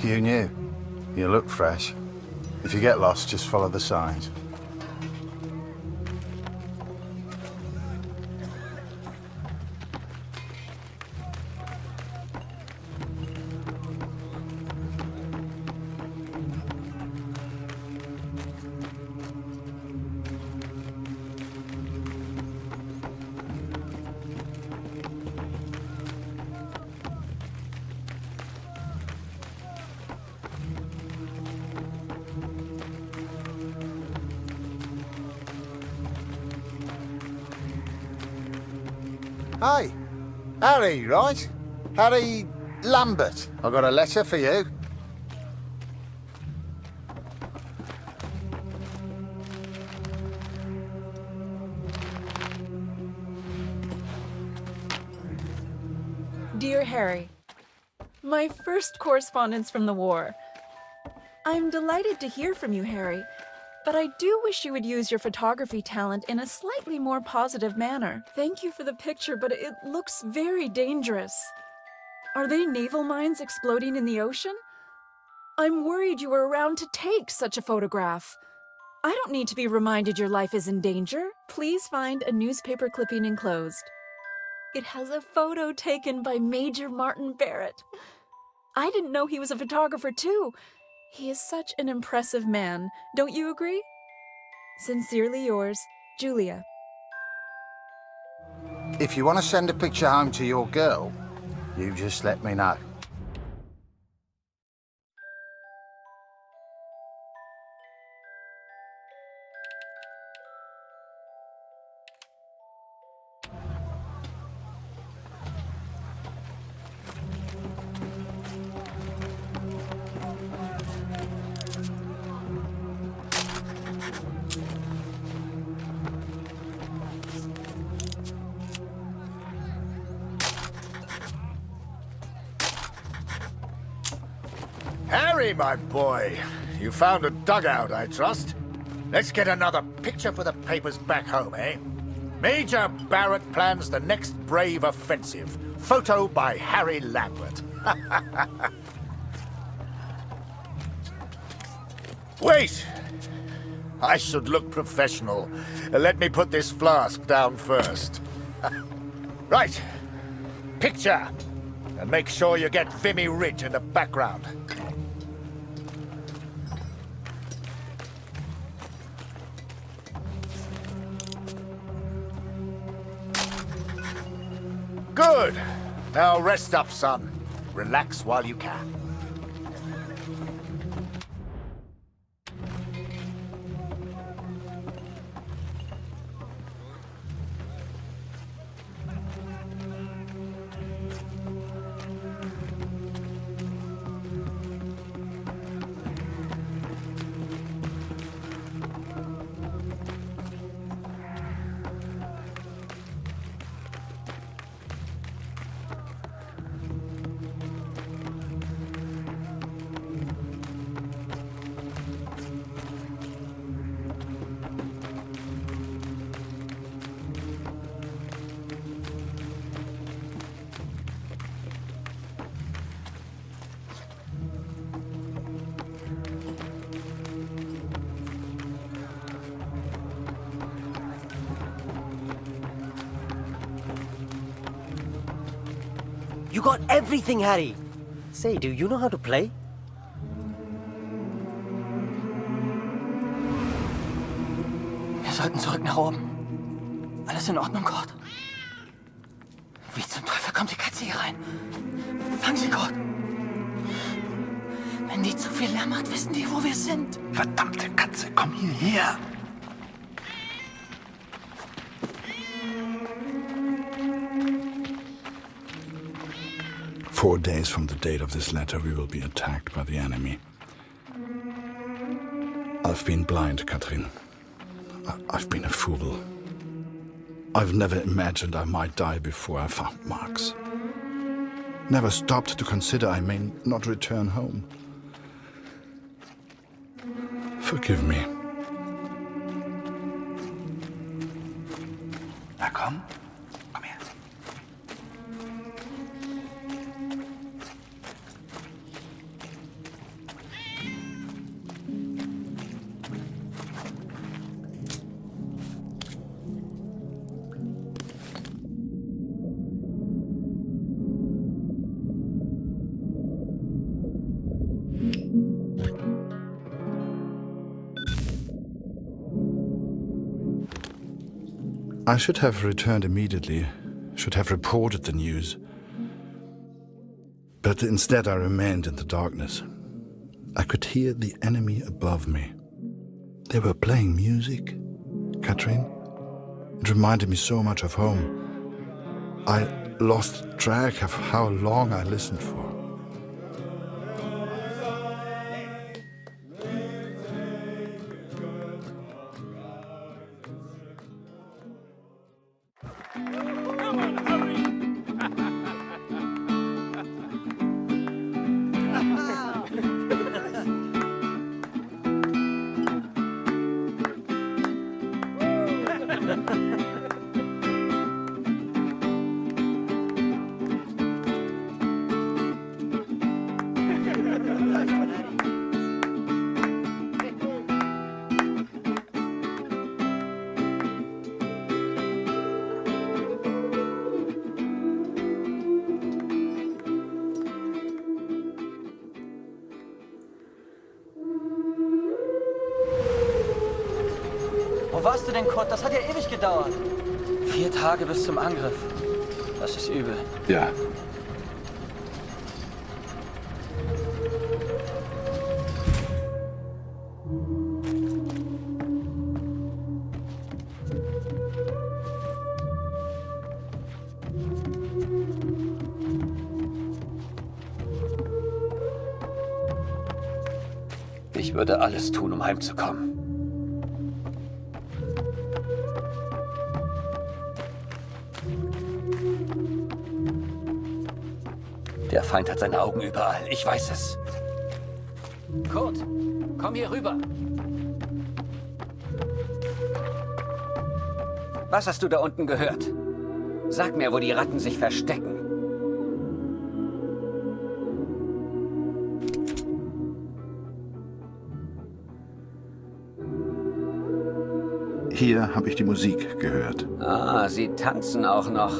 N: You new. You look fresh. If you get lost, just follow the signs.
V: Hey, Harry, right? Harry Lambert. I got a letter for you.
B: Dear Harry, my first correspondence from the war. I'm delighted to hear from you, Harry, but I do wish you would use your photography talent in a slightly more positive manner. Thank you for the picture, but it looks very dangerous. Are they naval mines exploding in the ocean? I'm worried you were around to take such a photograph. I don't need to be reminded your life is in danger. Please find a newspaper clipping enclosed. It has a photo taken by Major Martin Barrett. I didn't know he was a photographer too. He is such an impressive man, don't you agree? Sincerely yours, Julia.
V: If you want to send a picture home to your girl, you just let me know.
C: Harry, my boy. You found a dugout, I trust. Let's get another picture for the papers back home, eh? Major Barrett plans the next brave offensive. Photo by Harry Lambert. Wait! I should look professional. Let me put this flask down first. Right. Picture. And make sure you get Vimy Ridge in the background. Good. Now rest up, son. Relax while you can.
O: You got everything, Harry. Say, do you know how to play?
E: Wir sollten zurück nach oben. Alles in Ordnung, Kurt? Wie zum Teufel kommt die Katze hier rein? Fang sie, Kurt. Wenn die zu viel Lärm macht, wissen die, wo wir sind.
G: Verdammte Katze, komm hierher. 4 days from the date of this letter, we will be attacked by the enemy. I've been blind, Katrin. I've been a fool. I've never imagined I might die before I found Max. Never stopped to consider I may not return home. Forgive me.
I: Na komm, komm her.
G: I should have returned immediately, should have reported the news. But instead I remained in the darkness. I could hear the enemy above me. They were playing music, Katrin. It reminded me so much of home. I lost track of how long I listened for.
E: Wo warst du denn, Kurt? Das hat ja ewig gedauert. 4 Tage bis zum Angriff. Das ist übel.
G: Ja.
K: Ich würde alles tun, um heimzukommen. Der Feind hat seine Augen überall. Ich weiß es.
L: Kurt, komm hier rüber. Was hast du da unten gehört? Sag mir, wo die Ratten sich verstecken.
G: Hier habe ich die Musik gehört.
L: Ah, sie tanzen auch noch.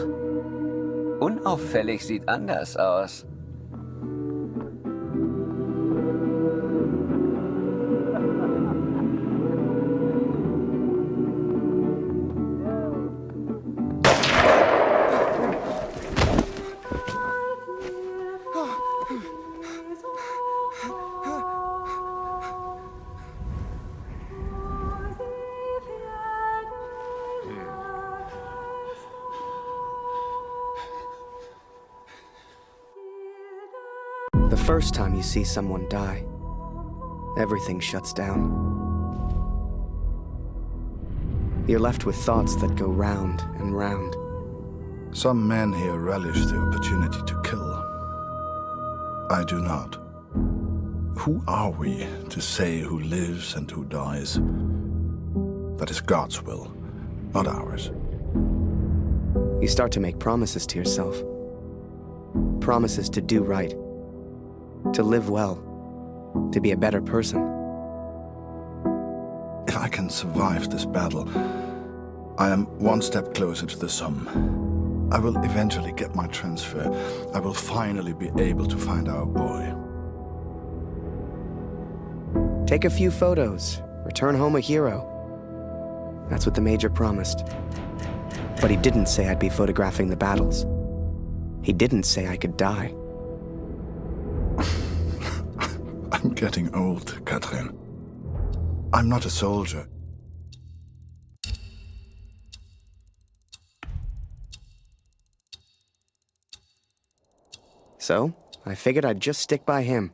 L: Unauffällig sieht anders aus.
A: The first time you see someone die, everything shuts down. You're left with thoughts that go round and round.
G: Some men here relish the opportunity to kill. I do not. Who are we to say who lives and who dies? That is God's will, not ours.
A: You start to make promises to yourself. Promises to do right. To live well. To be a better person.
G: If I can survive this battle, I am one step closer to the Somme. I will eventually get my transfer. I will finally be able to find our boy.
A: Take a few photos. Return home a hero. That's what the Major promised. But he didn't say I'd be photographing the battles. He didn't say I could die.
G: I'm getting old, Catherine. I'm not a soldier.
A: So, I figured I'd just stick by him.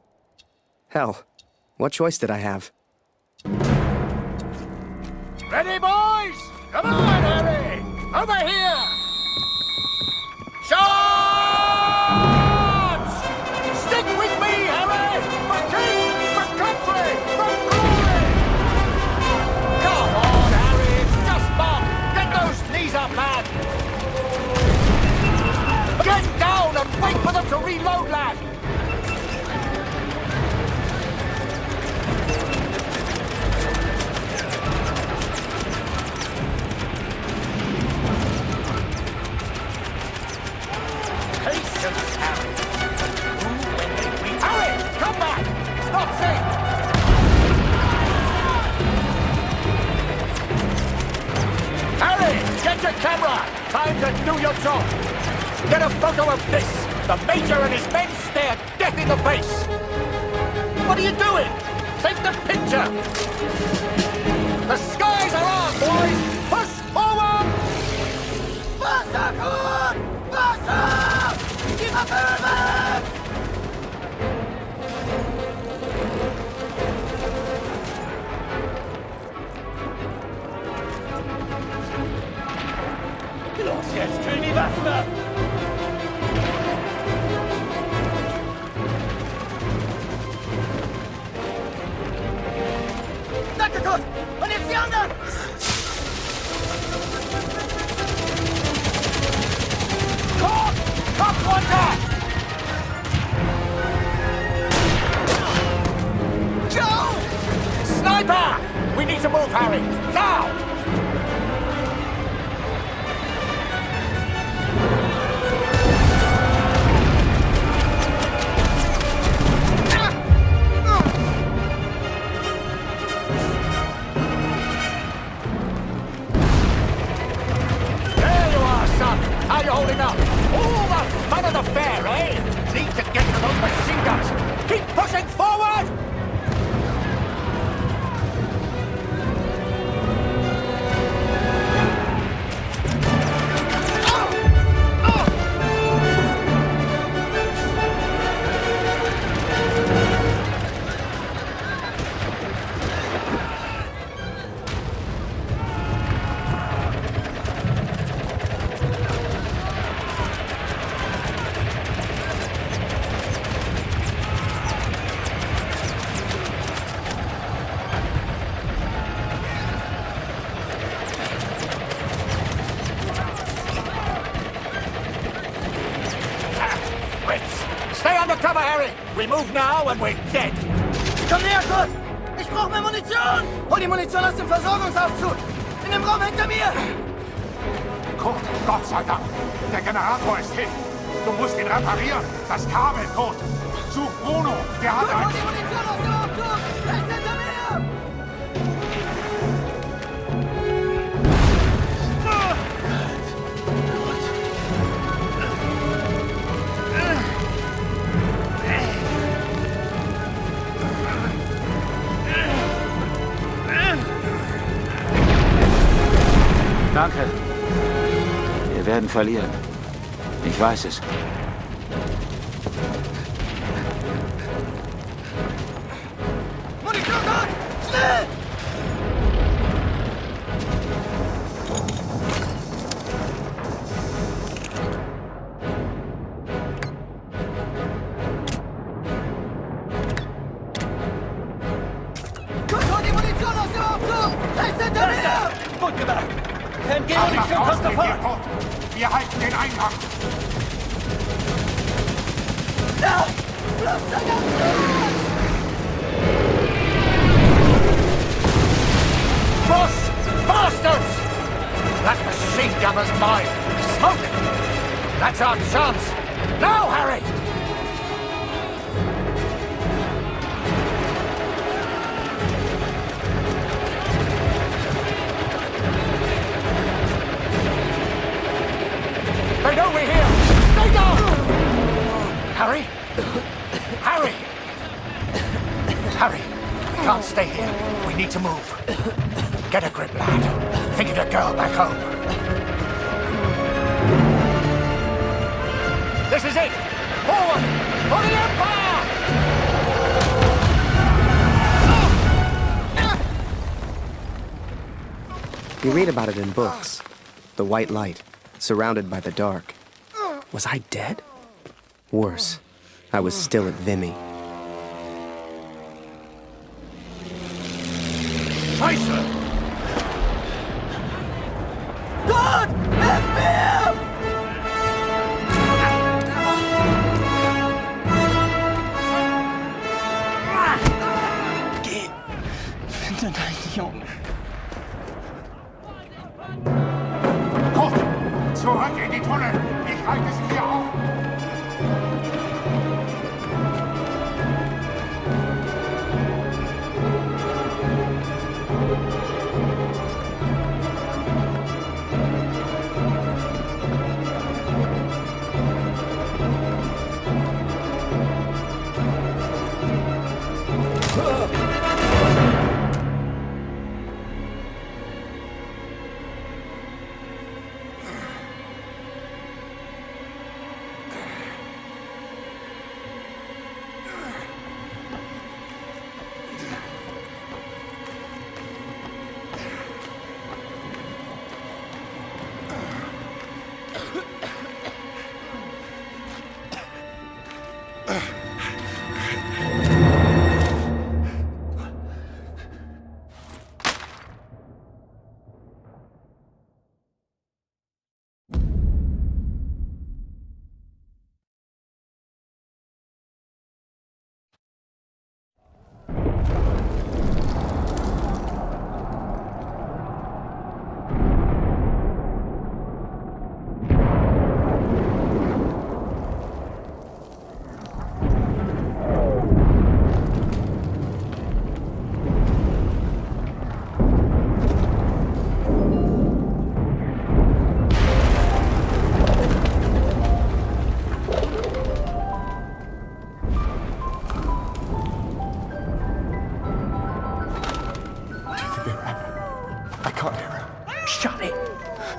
A: Hell, what choice did I have?
F: Ready, boys? Come on, Harry! Over here! Charge! Stick with me, Harry! For king, for country, for glory! Come on, Harry, it's just fun! Get those knees up, lad! Get down and wait for them to reload, lad! Patience, Harry. Harry, come back! It's not safe! Harry, get your camera! Time to do your job! Get a photo of this! The Major and his men stare death in the face! What are you doing? Take the picture! The skies are ours, boys! Push forward! Wasser, Kurt! Wasser! Die Waffe! Los jetzt, kühl die Waffen ab! Danke, Kurt! Und jetzt die anderen! Kurt! Kopf runter! Joe! Sniper! We need to move, Harry! Now! How you holding up? All the fun of the fair, eh? Need to get to those machine guns. Keep pushing forward! Harry, we move now and we're dead.
E: Komm näher, Kurt! Ich brauche mehr Munition! Hol die Munition aus dem Versorgungsaufzug! In dem Raum hinter mir!
H: Kurt, Gott sei Dank. Der Generator ist hin. Du musst ihn reparieren. Das Kabel, Kurt. Such Bruno. Der hat
E: Hol die Munition aus dem Aufzug! Er ist hinter mir!
M: Danke. Wir werden verlieren. Ich weiß es.
E: Munition, Kurt! Schnell! Kurt, hol die Munition aus dem Aufzug! Er ist hinter mir!
F: Gut gemacht.
H: Geh Munition, kommt sofort! Wir halten den Eingang.
E: Da! Flugzeug am
F: Bastards! That machine gunner's mine. Smoke! That's our chance. Now, Harry! They know we're here! Stay down! Harry? Harry! Harry, we can't stay here. We need to move. Get a grip, lad. Think of the girl back home. This is it! Forward! For the Empire!
A: You read about it in books. The white light, surrounded by the dark. Was I dead? Worse, I was still at Vimy.
F: Scheiße!
E: Gott! Hilf mir!
U: Geh! Finde deinen Jungen.
H: Kurt, zurück in die Tunnel. Ich halte sie hier auf.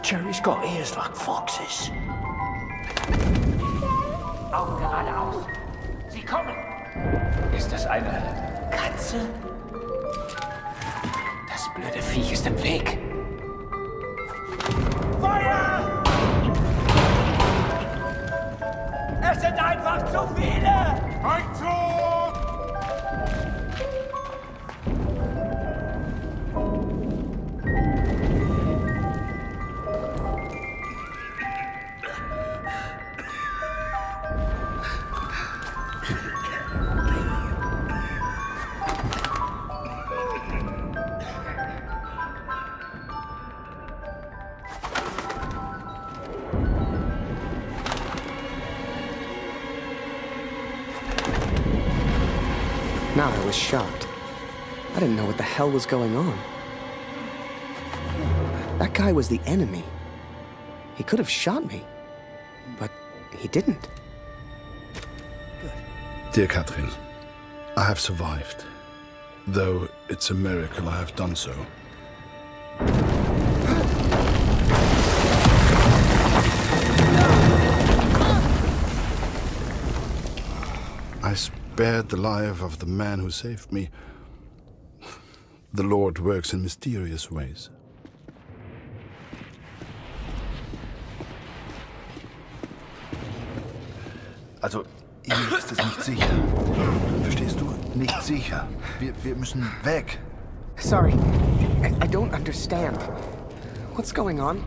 U: Jerry's got ears like foxes.
D: Augen geradeaus. Sie kommen. Ist das eine Katze? Das blöde Viech ist im Weg.
E: Feuer! Es sind einfach zu viele!
H: Rückzug!
A: Now I was shocked. I didn't know what the hell was going on. That guy was the enemy. He could have shot me, but he didn't.
G: Dear Catherine, I have survived. Though it's a miracle I have done so. I spared the life of the man who saved me. The Lord works in mysterious ways.
I: Also, hier ist es nicht sicher. Verstehst du? Nicht sicher. Wir müssen weg.
A: Sorry, I don't understand. What's going on?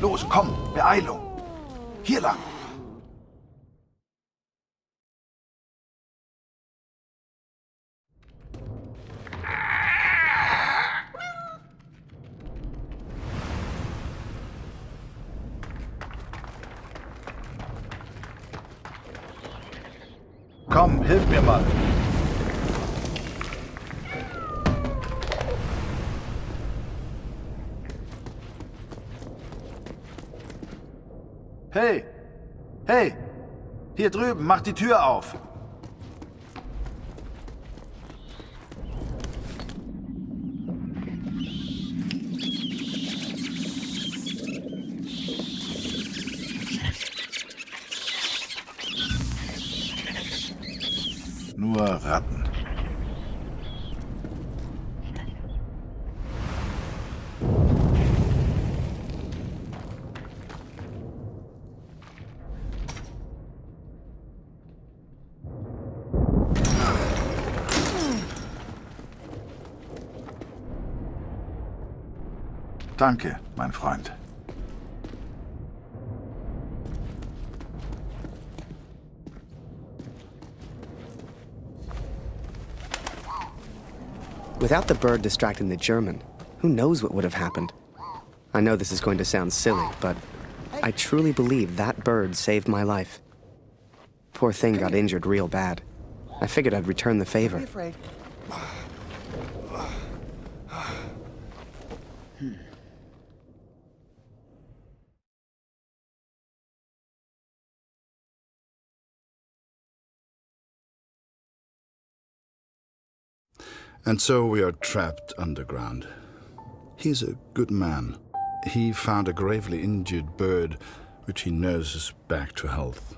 I: Los, komm, Beeilung. Hier lang. Komm, hilf mir mal. Hey! Hey! Hier drüben, mach die Tür auf! Nur Ratten. Danke, mein Freund.
A: Without the bird distracting the German, who knows what would have happened? I know this is going to sound silly, but I truly believe that bird saved my life. Poor thing got injured real bad. I figured I'd return the favor.
G: And so we are trapped underground. He's a good man. He found a gravely injured bird, which he nurses back to health.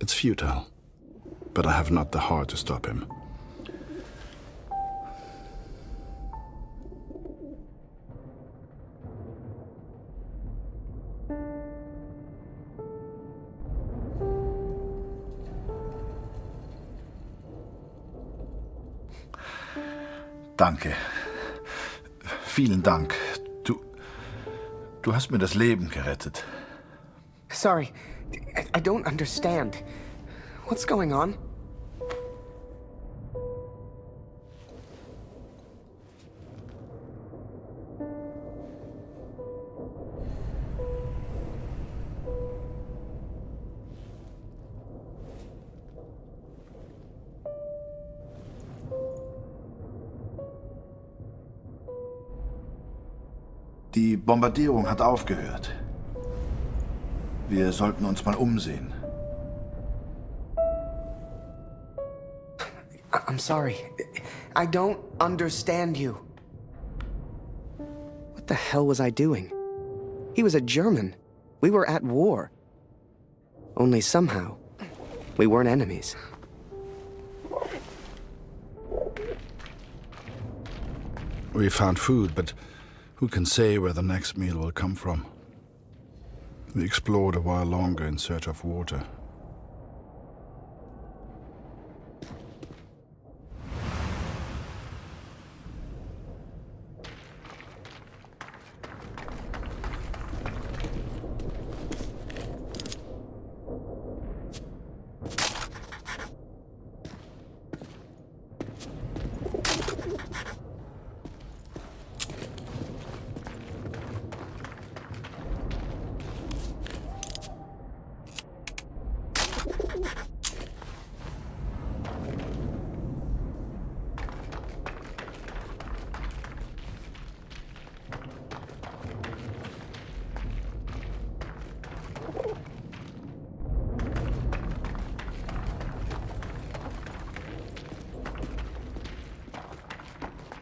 G: It's futile, but I have not the heart to stop him. Danke. Vielen Dank. Du hast mir das Leben gerettet.
A: Sorry, I don't understand. What's going on?
G: Die Bombardierung hat aufgehört. Wir sollten uns mal umsehen.
A: I'm sorry. I don't understand you. What the hell was I doing? He was a German. We were at war. Only somehow, we weren't enemies.
G: We found food, but who can say where the next meal will come from? We explored a while longer in search of water.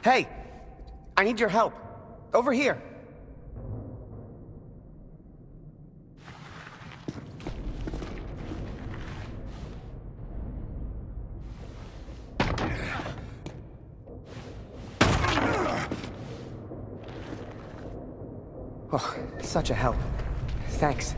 A: Hey! I need your help. Over here. Oh, such a help. Thanks.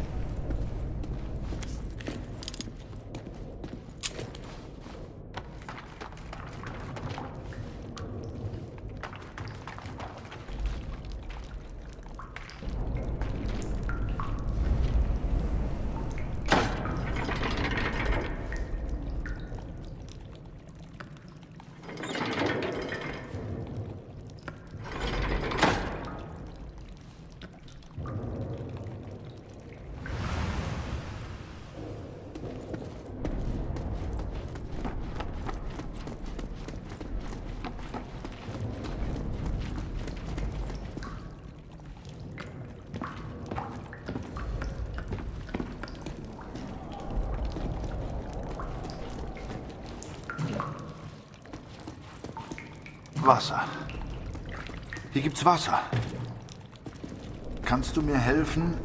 G: Wasser. Hier gibt's Wasser. Kannst du mir helfen,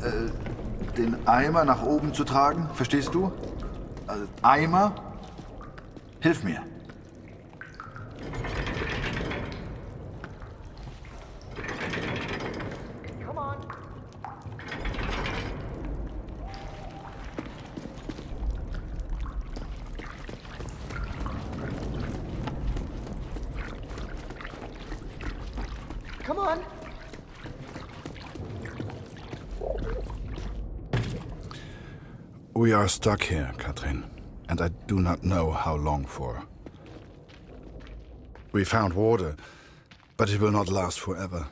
G: den Eimer nach oben zu tragen? Verstehst du? Eimer? Hilf mir.
A: Come on.
G: We are stuck here, Katrin, and I do not know how long for. We found water, but it will not last forever.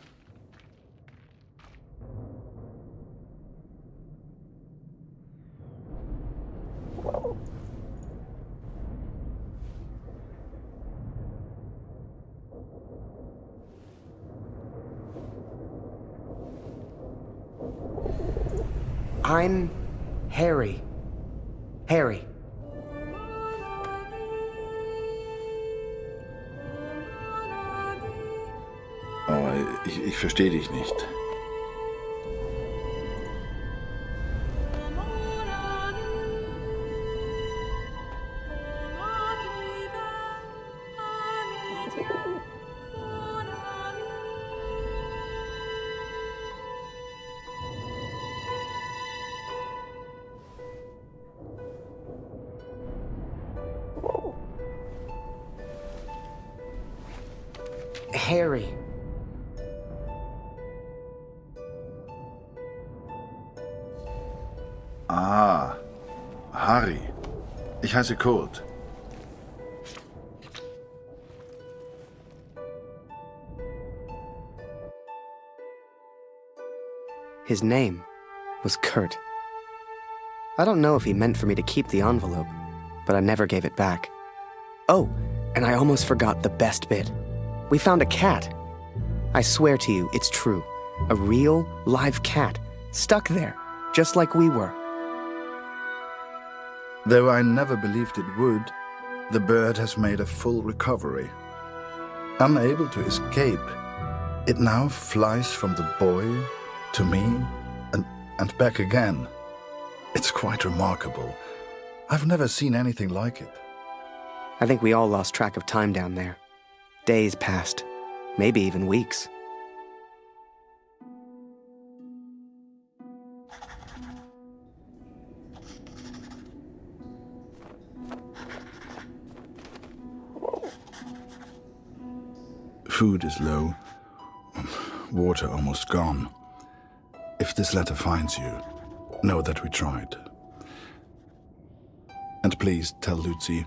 A: I'm Harry. Harry.
G: Ich verstehe dich nicht.
A: Harry.
G: Ah, Harry. Ich heiße Kurt.
A: His name was Kurt. I don't know if he meant for me to keep the envelope, but I never gave it back. Oh, and I almost forgot the best bit. We found a cat. I swear to you, it's true. A real, live cat, stuck there, just like we were.
G: Though I never believed it would, the bird has made a full recovery. Unable to escape, it now flies from the boy to me and back again. It's quite remarkable. I've never seen anything like it.
A: I think we all lost track of time down there. Days passed, maybe even weeks.
G: Food is low, water almost gone. If this letter finds you, know that we tried. And please tell Lucy.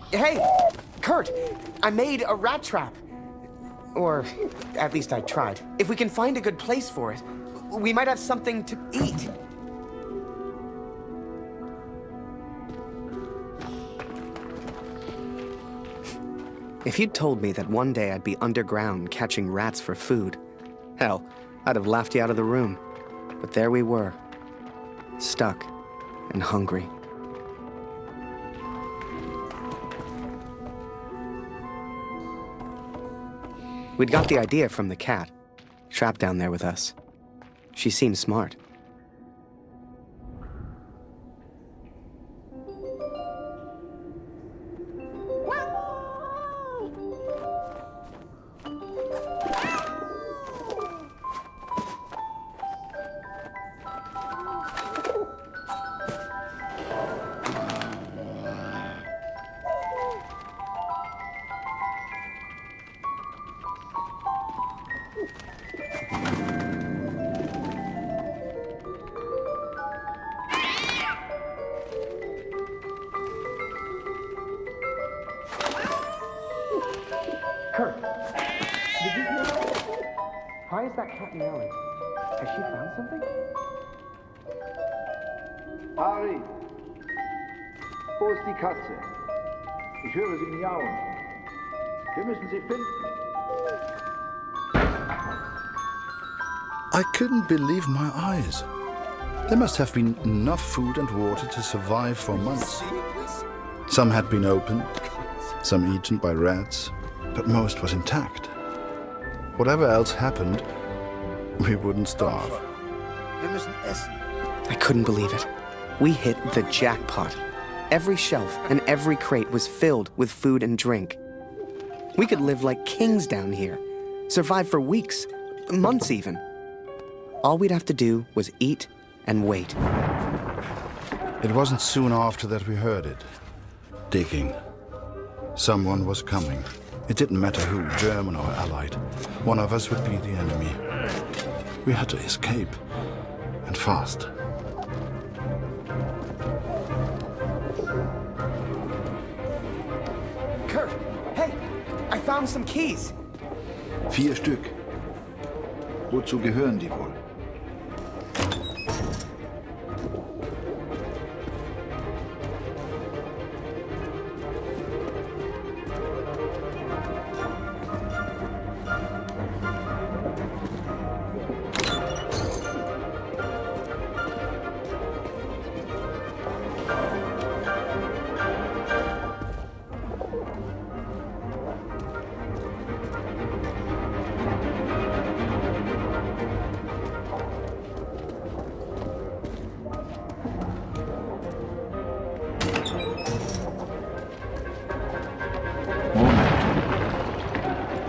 A: Hey, Kurt, I made a rat trap. Or, at least I tried. If we can find a good place for it, we might have something to eat. If you'd told me that one day I'd be underground catching rats for food, hell, I'd have laughed you out of the room. But there we were, stuck and hungry. We'd got the idea from the cat, trapped down there with us. She seemed smart. Kurt, did you hear that? Why is that cat meowing? Has she found something?
P: Harry, wo ist die Katze? Ich höre sie miauen. Wir müssen sie finden.
G: I couldn't believe my eyes. There must have been enough food and water to survive for months. Some had been opened, some eaten by rats, but most was intact. Whatever else happened, we wouldn't starve.
V: Wir müssen essen.
A: I couldn't believe it. We hit the jackpot. Every shelf and every crate was filled with food and drink. We could live like kings down here, survive for weeks, months even. All we'd have to do was eat and wait.
G: It wasn't soon after that we heard it. Digging. Someone was coming. It didn't matter who, German or Allied. One of us would be the enemy. We had to escape. And fast.
A: Hey, I found some keys.
G: 4 Stück. Wozu gehören die wohl?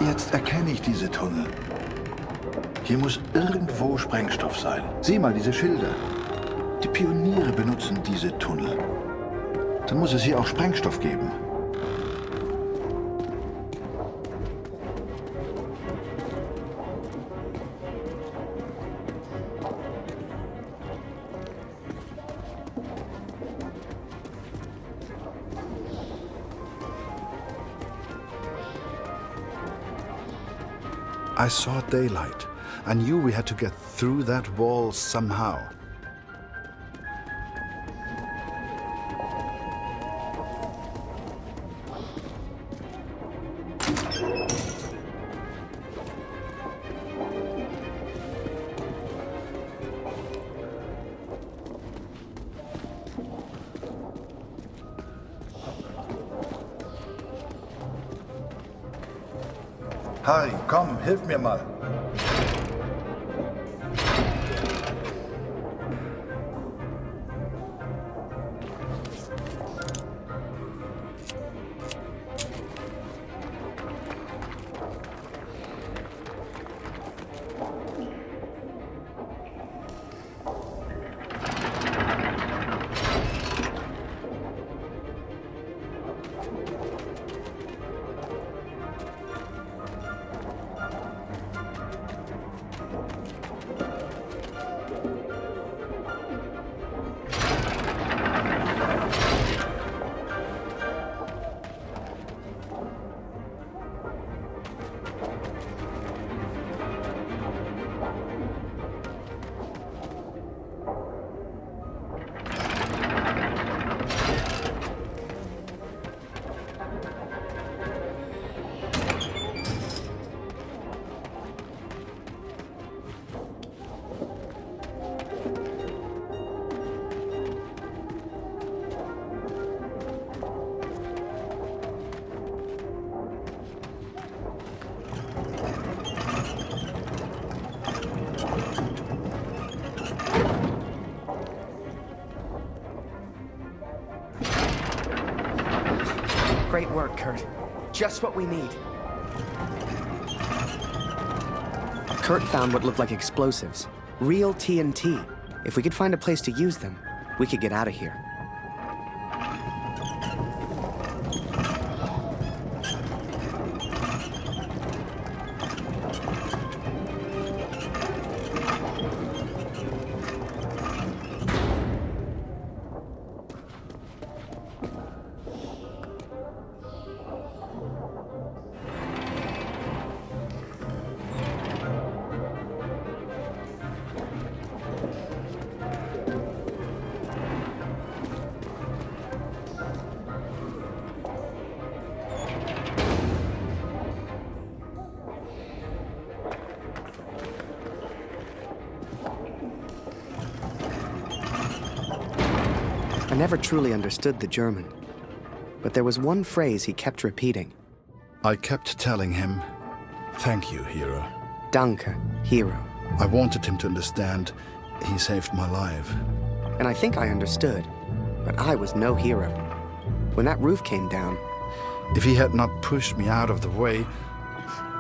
G: Jetzt erkenne ich diese Tunnel. Hier muss irgendwo Sprengstoff sein. Sieh mal diese Schilder. Die Pioniere benutzen diese Tunnel. Dann muss es hier auch Sprengstoff geben. I saw daylight. I knew we had to get through that wall somehow. Harry, komm, hilf mir mal.
A: Great work, Kurt. Just what we need. Kurt found what looked like explosives. Real TNT. If we could find a place to use them, we could get out of here. I never truly understood the German, but there was one phrase he kept repeating.
G: I kept telling him, "Thank you, hero."
A: Danke, hero.
G: I wanted him to understand he saved my life.
A: And I think I understood, but I was no hero. When that roof came down...
G: If he had not pushed me out of the way...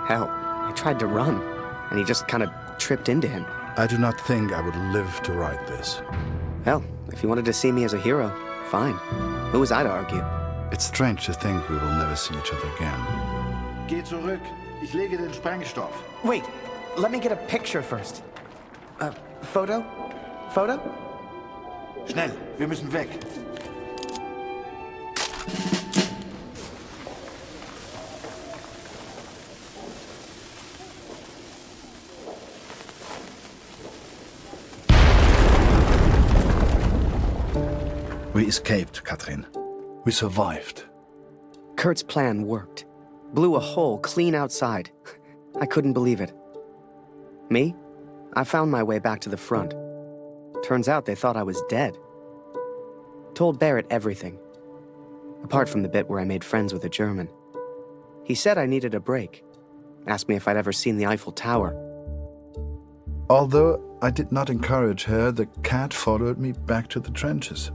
A: Hell, I tried to run, and he just kind of tripped into him.
G: I do not think I would live to write this.
A: Hell, if you wanted to see me as a hero, fine. Who was I to argue?
G: It's strange to think we will never see each other again.
I: Geh zurück. Ich lege den Sprengstoff.
A: Wait, let me get a picture first. Photo? Photo?
I: Schnell, wir müssen weg.
G: escaped, Katrin. We survived.
A: Kurt's plan worked. Blew a hole clean outside. I couldn't believe it. Me? I found my way back to the front. Turns out they thought I was dead. Told Barrett everything. Apart from the bit where I made friends with a German. He said I needed a break. Asked me if I'd ever seen the Eiffel Tower.
G: Although I did not encourage her, the cat followed me back to the trenches.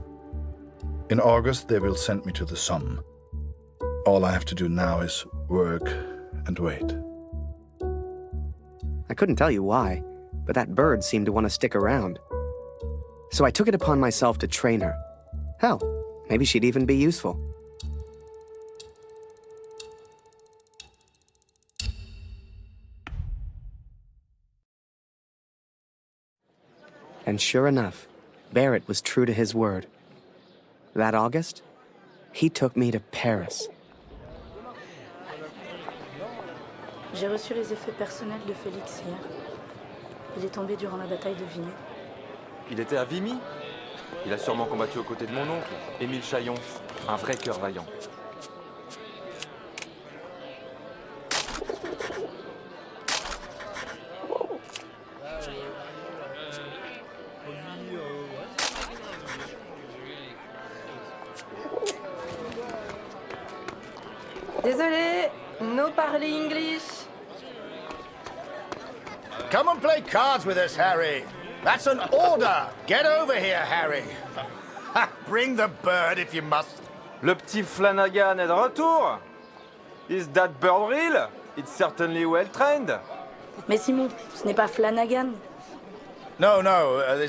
G: In August, they will send me to the Somme. All I have to do now is work and wait.
A: I couldn't tell you why, but that bird seemed to want to stick around. So I took it upon myself to train her. Hell, maybe she'd even be useful. And sure enough, Barrett was true to his word. That August, he took me to Paris.
J: J'ai reçu les effets personnels de Félix hier. Il est tombé durant la bataille de Vimy.
Q: Il était à Vimy? Il a sûrement combattu aux côtés de mon oncle, Émile Chaillon, un vrai cœur vaillant.
W: Désolé, no parler English.
C: Come and play cards with us, Harry. That's an order. Get over here, Harry. Bring the bird if you must.
Q: Le petit Flanagan est de retour. Is that bird real? It's certainly well trained.
J: Mais Simon, ce n'est pas Flanagan.
C: No,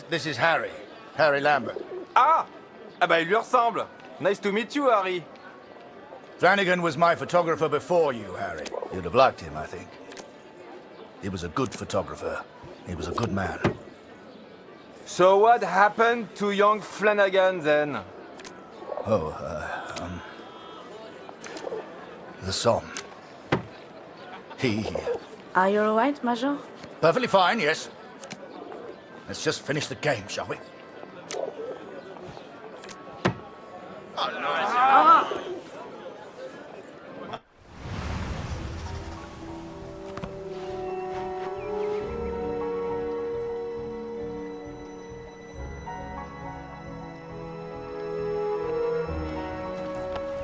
C: this is Harry. Harry Lambert.
Q: Ah! Ah bah il lui ressemble. Nice to meet you, Harry.
C: Flanagan was my photographer before you, Harry. You'd have liked him, I think. He was a good photographer. He was a good man.
Q: So what happened to young Flanagan then?
C: The Somme. He...
J: Are you alright, Major?
C: Perfectly fine, yes. Let's just finish the game, shall we?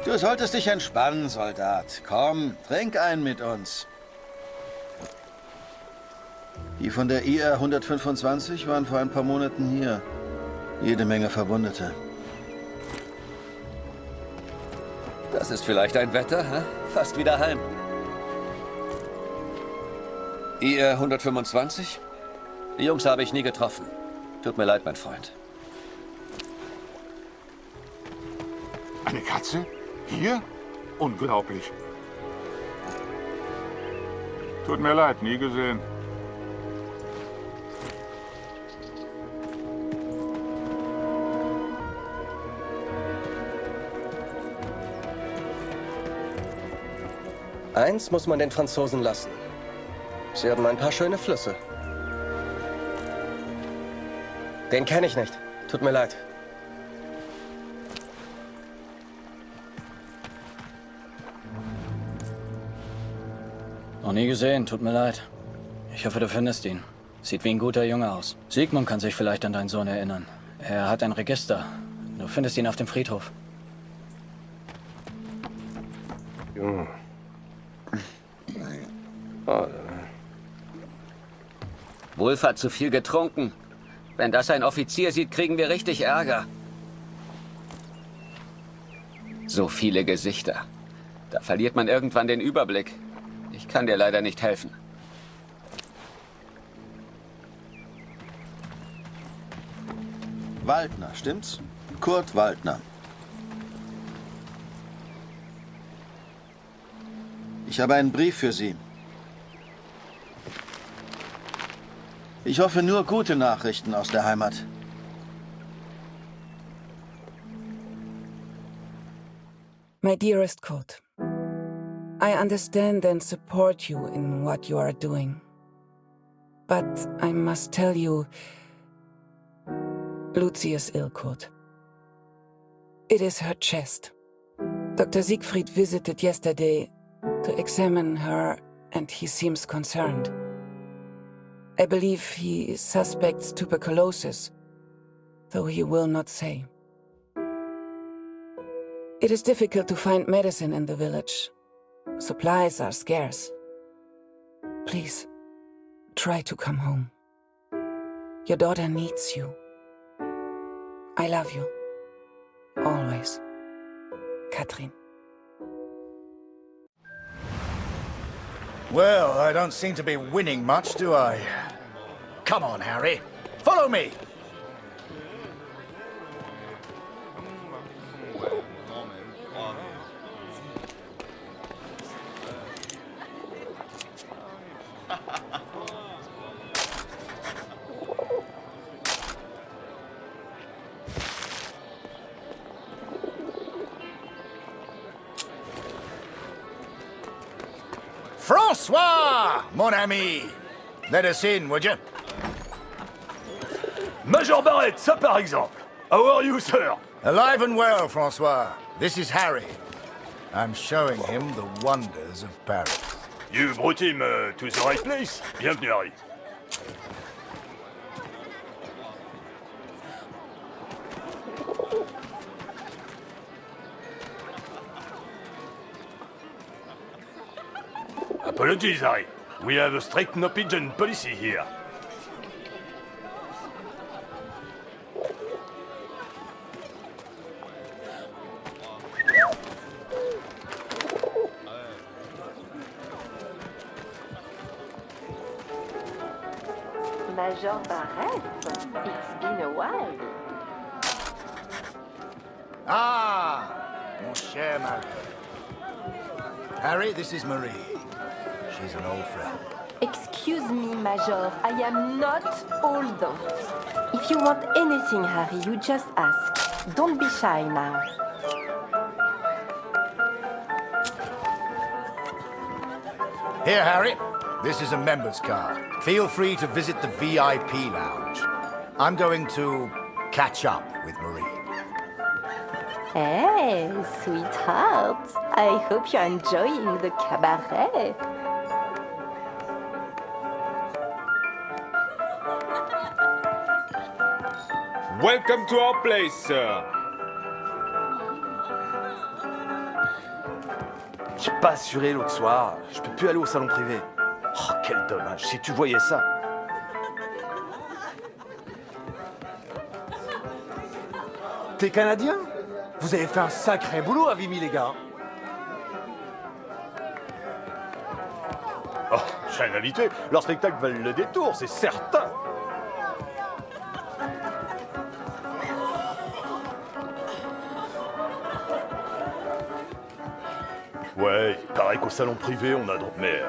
I: Du solltest dich entspannen, Soldat. Komm, trink einen mit uns. Die von der IR 125 waren vor ein paar Monaten hier. Jede Menge Verwundete.
K: Das ist vielleicht ein Wetter, hä? Fast wieder heim. IR 125? Die Jungs habe ich nie getroffen. Tut mir leid, mein Freund.
H: Eine Katze? Hier? Unglaublich. Tut mir leid, nie gesehen.
O: Eins muss man den Franzosen lassen. Sie haben ein paar schöne Flüsse. Den kenne ich nicht. Tut mir leid.
X: Noch nie gesehen, tut mir leid. Ich hoffe, du findest ihn. Sieht wie ein guter Junge aus. Sigmund kann sich vielleicht an deinen Sohn erinnern. Er hat ein Register. Du findest ihn auf dem Friedhof.
K: Junge. Oh. Wulf hat zu viel getrunken. Wenn das ein Offizier sieht, kriegen wir richtig Ärger. So viele Gesichter. Da verliert man irgendwann den Überblick. Ich kann dir leider nicht helfen.
I: Waldner, stimmt's? Kurt Waldner. Ich habe einen Brief für Sie. Ich hoffe nur gute Nachrichten aus der Heimat.
Y: My dearest Kurt, I understand and support you in what you are doing. But I must tell you, Lucy is ill, Kurt. It is her chest. Dr. Siegfried visited yesterday to examine her, and he seems concerned. I believe he suspects tuberculosis, though he will not say. It is difficult to find medicine in the village. Supplies are scarce. Please, try to come home. Your daughter needs you. I love you. Always. Katrin.
C: Well, I don't seem to be winning much, do I? Come on, Harry. Follow me! François, mon ami! Let us in, would you?
F: Major Barrett, ça par exemple. How are you, sir?
C: Alive and well, François. This is Harry. I'm showing him the wonders of Paris.
F: You brought him to the right place. Bienvenue, Harry. Apologies, Harry. We have a strict no-pigeon policy here.
W: Major Barrett, it's been a while.
C: Ah, mon cher Marie. Harry, this is Marie. She's an old friend.
W: Excuse me, Major, I am not old. If you want anything, Harry, you just ask. Don't be shy now.
C: Here, Harry. This is a member's card. Feel free to visit the VIP lounge. I'm going to catch up with Marie.
W: Hey, sweetheart. I hope you're enjoying the cabaret.
Q: Welcome to our place, sir.
B: J'ai pas assuré l'autre soir. Je peux plus aller au salon privé. Oh, quel dommage. Si tu voyais ça. T'es canadien? Vous avez fait un sacré boulot à Vimy, les gars.
F: Oh, j'ai un habitué. Leur spectacle valent le détour, c'est certain. Ouais, il paraît qu'au salon privé, on a droit. Mais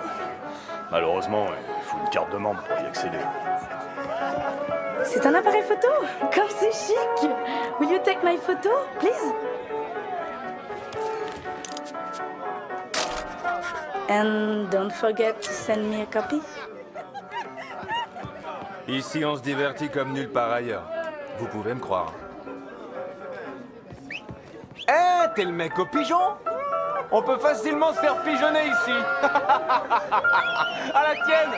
F: malheureusement, il faut une carte de membre pour y accéder.
J: C'est un appareil photo? Comme c'est chic! Will you take my photo, please? And don't forget to send me a copy.
B: Ici, on se divertit comme nulle part ailleurs. Vous pouvez me croire.
Q: Eh, t'es le mec au pigeon? On peut facilement se faire pigeonner ici. À la tienne.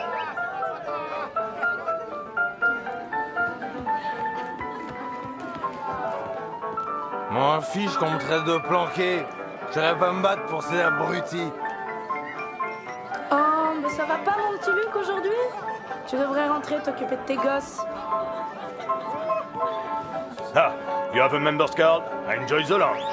B: M'en fiche qu'on me traite de planqué. J'irai pas me battre pour ces abrutis.
J: Oh, mais ça va pas mon petit Luc aujourd'hui? Tu devrais rentrer t'occuper de tes gosses.
F: Ah, you have a member's card? Enjoy the lounge.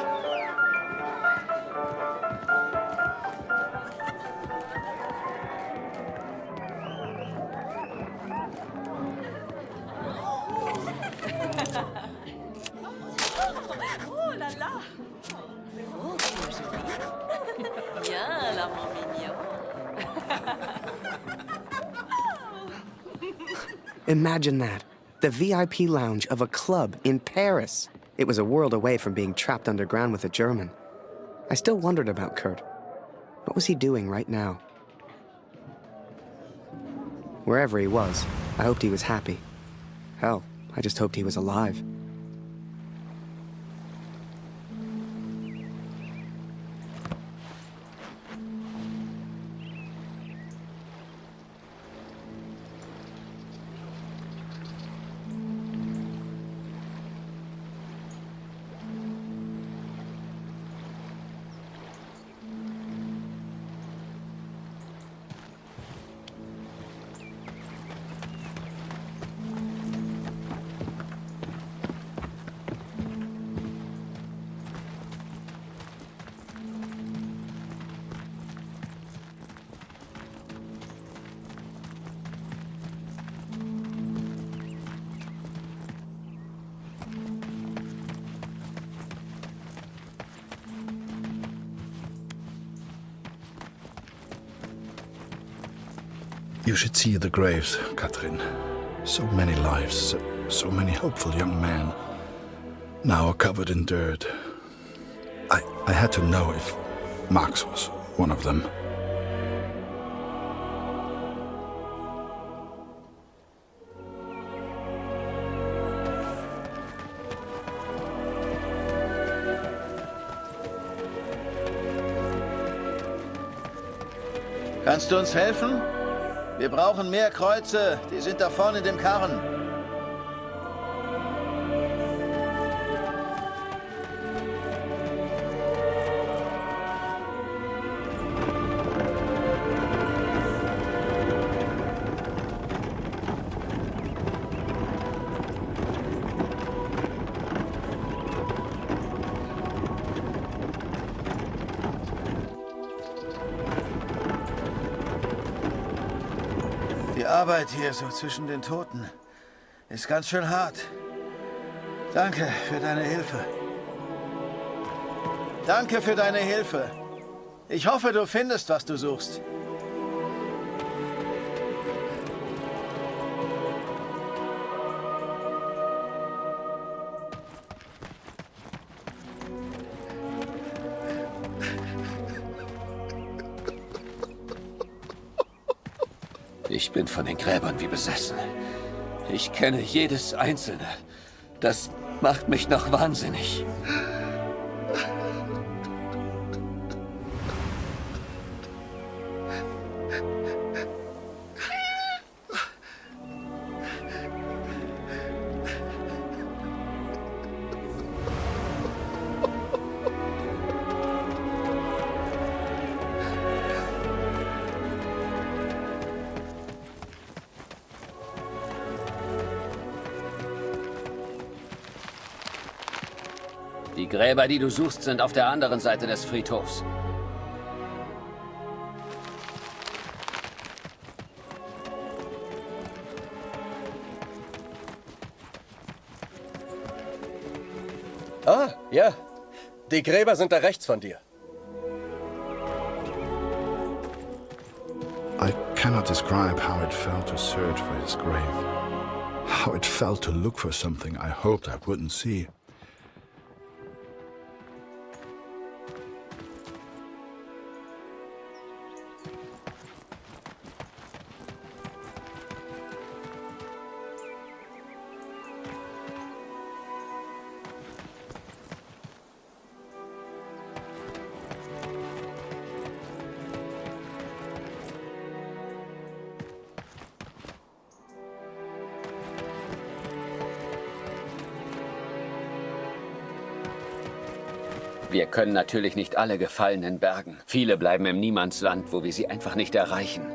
W: Oh là là! Oh, que joli! Bien, là, mon mignon.
A: Imagine that. The VIP lounge of a club in Paris. It was a world away from being trapped underground with a German. I still wondered about Kurt. What was he doing right now? Wherever he was, I hoped he was happy. Hell, I just hoped he was alive.
G: You should see the graves, Katrin. So many lives, so many hopeful young men, now covered in dirt. I had to know if Max was one of them.
I: Kannst du uns helfen? Wir brauchen mehr Kreuze. Die sind da vorne in dem Karren. Die Arbeit hier so zwischen den Toten ist ganz schön hart. Danke für deine Hilfe. Danke für deine Hilfe. Ich hoffe, du findest, was du suchst.
K: Ich bin von den Gräbern wie besessen. Ich kenne jedes einzelne. Das macht mich noch wahnsinnig. Die Gräber, die du suchst, sind auf der anderen Seite des Friedhofs.
L: Ah, ja. Die Gräber sind da rechts von dir.
G: I cannot describe how it felt to search for his grave. How it felt to look for something I hoped I wouldn't see.
K: Wir können natürlich nicht alle Gefallenen bergen. Viele bleiben im Niemandsland, wo wir sie einfach nicht erreichen.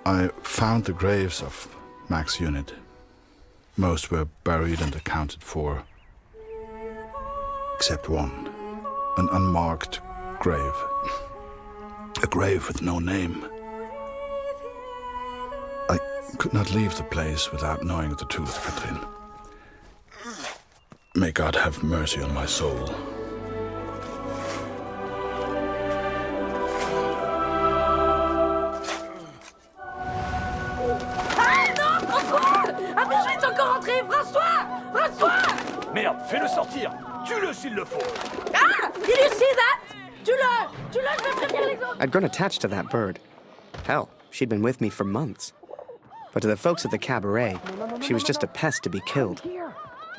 G: I found the graves of Mac's unit. Most were buried and accounted for, except one, an unmarked grave. A grave with no name. I could not leave the place without knowing the truth, Katrin. May God have mercy on my soul.
M: Ah non, François! Amie est encore entré! François! François!
F: Merde, fais-le sortir. Tue-le s'il le faut.
M: Ah! Did you see that? Tue-le! Tue-le, je vais prévenir les autres!
A: I'd grown attached to that bird. Hell, she'd been with me for months. But to the folks at the cabaret, she was just a pest to be killed.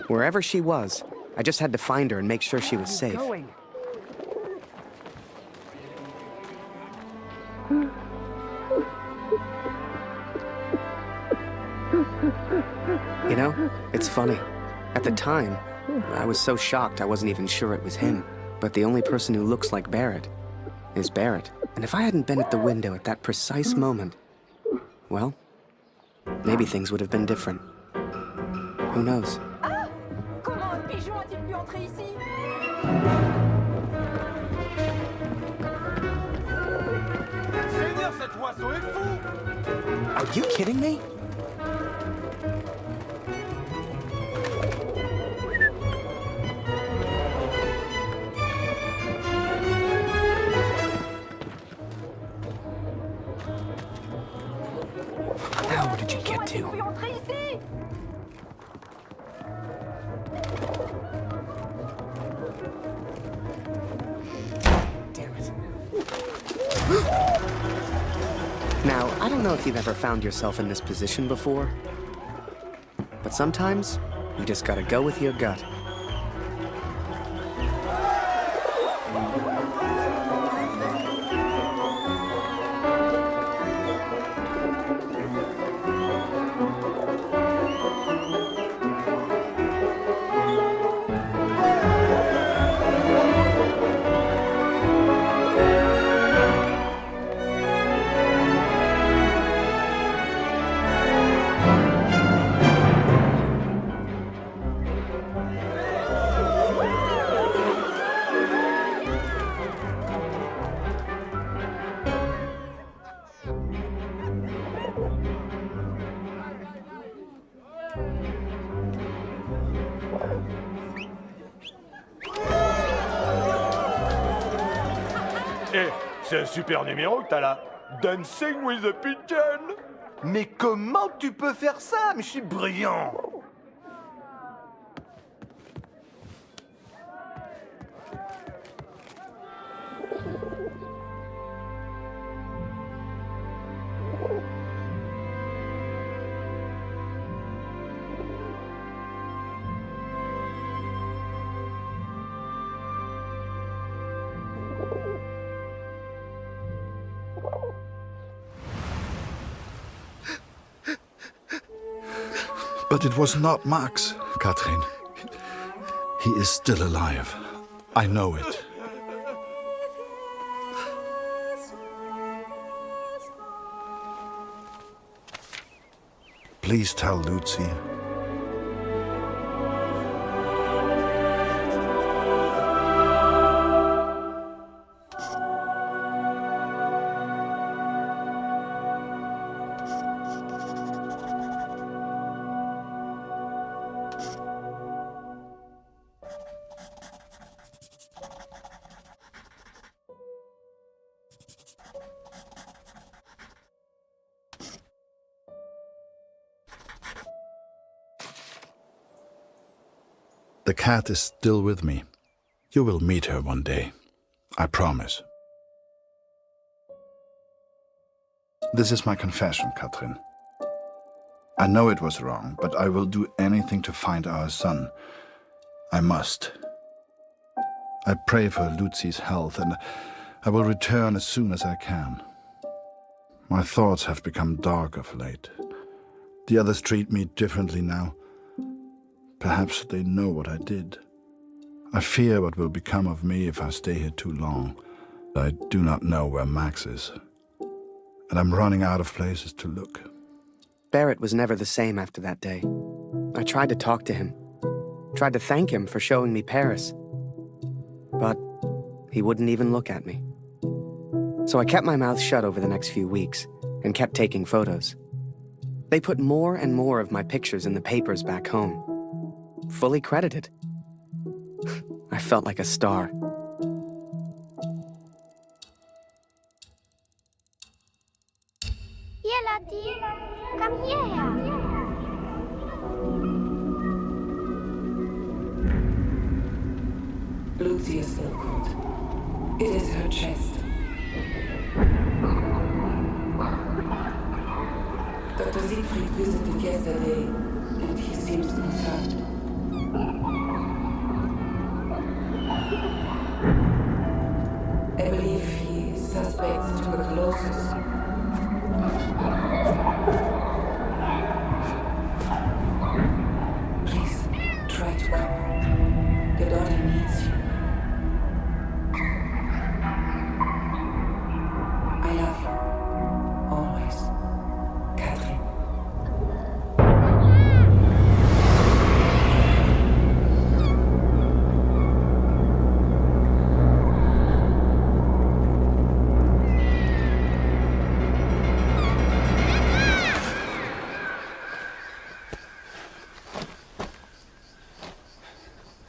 A: Wherever she was, I just had to find her and make sure she was safe. You know, it's funny. At the time, I was so shocked I wasn't even sure it was him. But the only person who looks like Barrett is Barrett. And if I hadn't been at the window at that precise moment, well, maybe things would have been different. Who knows?
W: Ah! Comment un pigeon a-t-il pu entrer ici?
F: Seigneur, cet oiseau est fou!
A: Are you kidding me? How did you get to? Damn it. Now, I don't know if you've ever found yourself in this position before, but sometimes you just gotta go with your gut.
F: Eh, c'est un super numéro que t'as là. Dancing with a Pigeon. Mais comment tu peux faire ça? Mais je suis brillant.
G: But it was not Max, Katrin. He is still alive. I know it. Please tell Lucy. The cat is still with me. You will meet her one day. I promise. This is my confession, Katrin. I know it was wrong, but I will do anything to find our son. I must. I pray for Lucy's health, and I will return as soon as I can. My thoughts have become dark of late. The others treat me differently now. Perhaps they know what I did. I fear what will become of me if I stay here too long. I do not know where Max is, and I'm running out of places to look.
A: Barrett was never the same after that day. I tried to talk to him, tried to thank him for showing me Paris, but he wouldn't even look at me. So I kept my mouth shut over the next few weeks and kept taking photos. They put more and more of my pictures in the papers back home. Fully credited. I felt like a star.
N: Hier, Lottie. Komm hierher.
Y: Lucy is still cold. It is her chest. Dr. Siegfried visited yesterday, and he seems concerned. I believe he suspects tuberculosis. Please, try to come home. Your daughter needs you. I love you. Always. Catherine.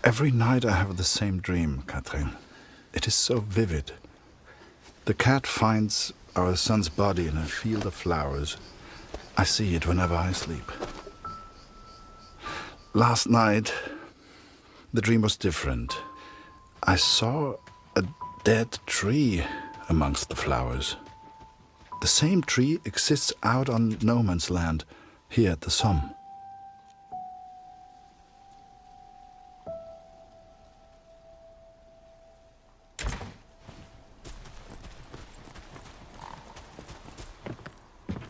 G: Every night I have the same dream, Catherine. It is so vivid. The cat finds our son's body in a field of flowers. I see it whenever I sleep. Last night, the dream was different. I saw a dead tree amongst the flowers. The same tree exists out on no man's land, here at the Somme.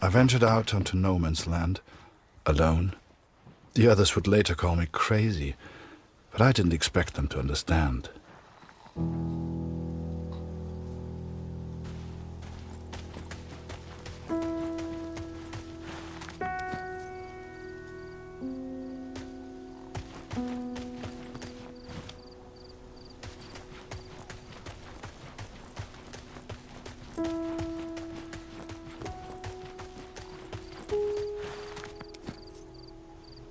G: I ventured out onto no man's land, alone. The others would later call me crazy, but I didn't expect them to understand.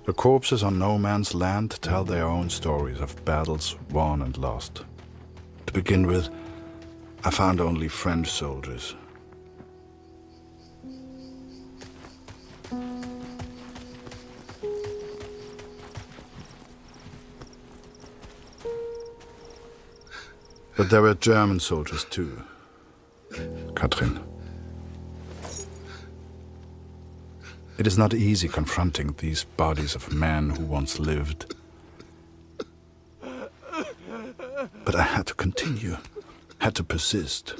G: The corpses on no man's land tell their own stories of battles won and lost. To begin with, I found only French soldiers. But there were German soldiers too, Catherine. It is not easy confronting these bodies of men who once lived. But I had to continue, had to persist.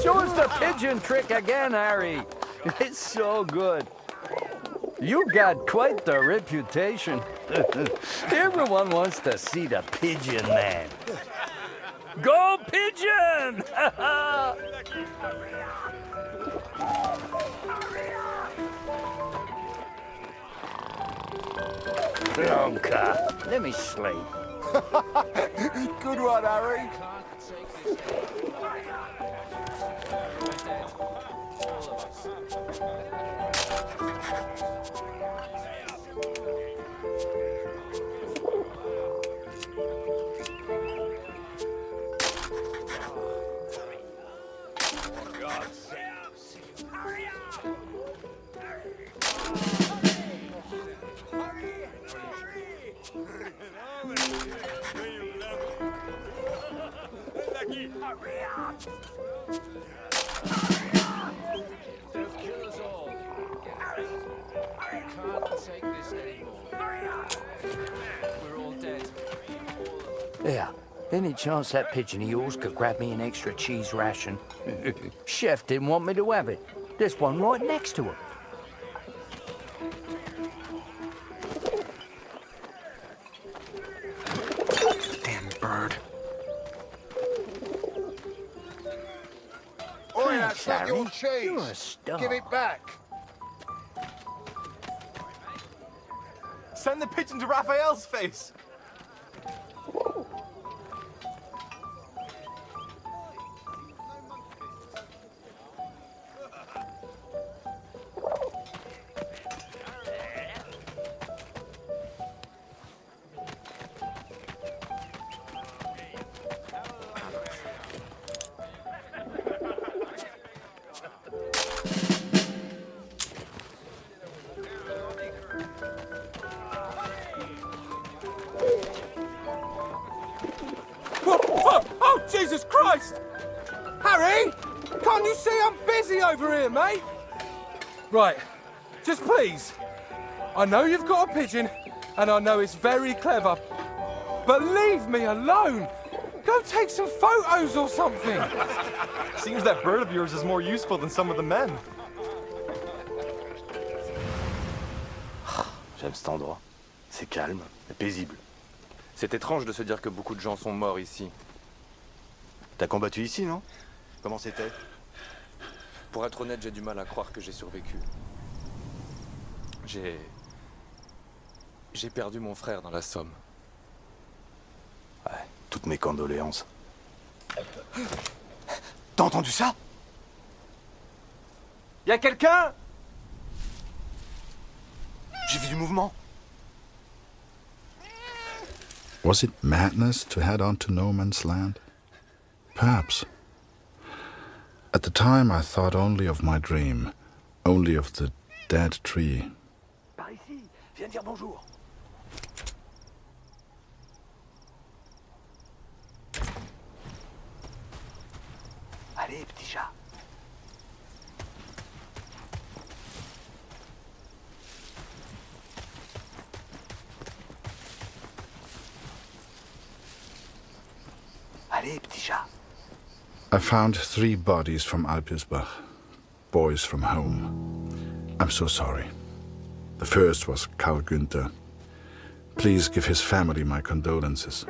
D: Show us the pigeon trick again, Harry. It's so good. You got quite the reputation. Everyone wants to see the pigeon man. Go pigeon! Bronca, let me sleep.
V: Good one, Harry.
D: Yeah, any chance that pigeon of yours could grab me an extra cheese ration? Chef didn't want me to have it. There's one right next to him.
A: Damn bird.
V: Oi, that's not your
D: Harry,
V: cheese.
D: you're a star.
V: Give it back.
Q: Send the pigeon to Raphael's face.
E: Jesus Christ! Harry! Can't you see I'm busy over here, mate? Right, just please. I know you've got a pigeon, and I know it's very clever, but leave me alone! Go take some photos or something!
Q: Seems that bird of yours is more useful than some of the men.
R: J'aime cet endroit. C'est calme et paisible.
Q: C'est étrange de se dire que beaucoup de gens sont morts ici.
R: T'as combattu ici, non? Comment c'était?
Q: Pour être honnête, j'ai du mal à croire que j'ai survécu. J'ai perdu mon frère dans la Somme.
R: Ouais, toutes mes condoléances. T'as entendu ça?
Q: Y a quelqu'un?
R: J'ai vu du mouvement.
G: Was it madness to head on to no man's land? Perhaps. At the time I thought only of my dream, only of the dead tree.
F: Par ici, viens dire bonjour. Allez, petit chat. Allez, petit chat.
G: I found 3 bodies from Alpirsbach, boys from home. I'm so sorry. The first was Karl Günther. Please give his family my condolences.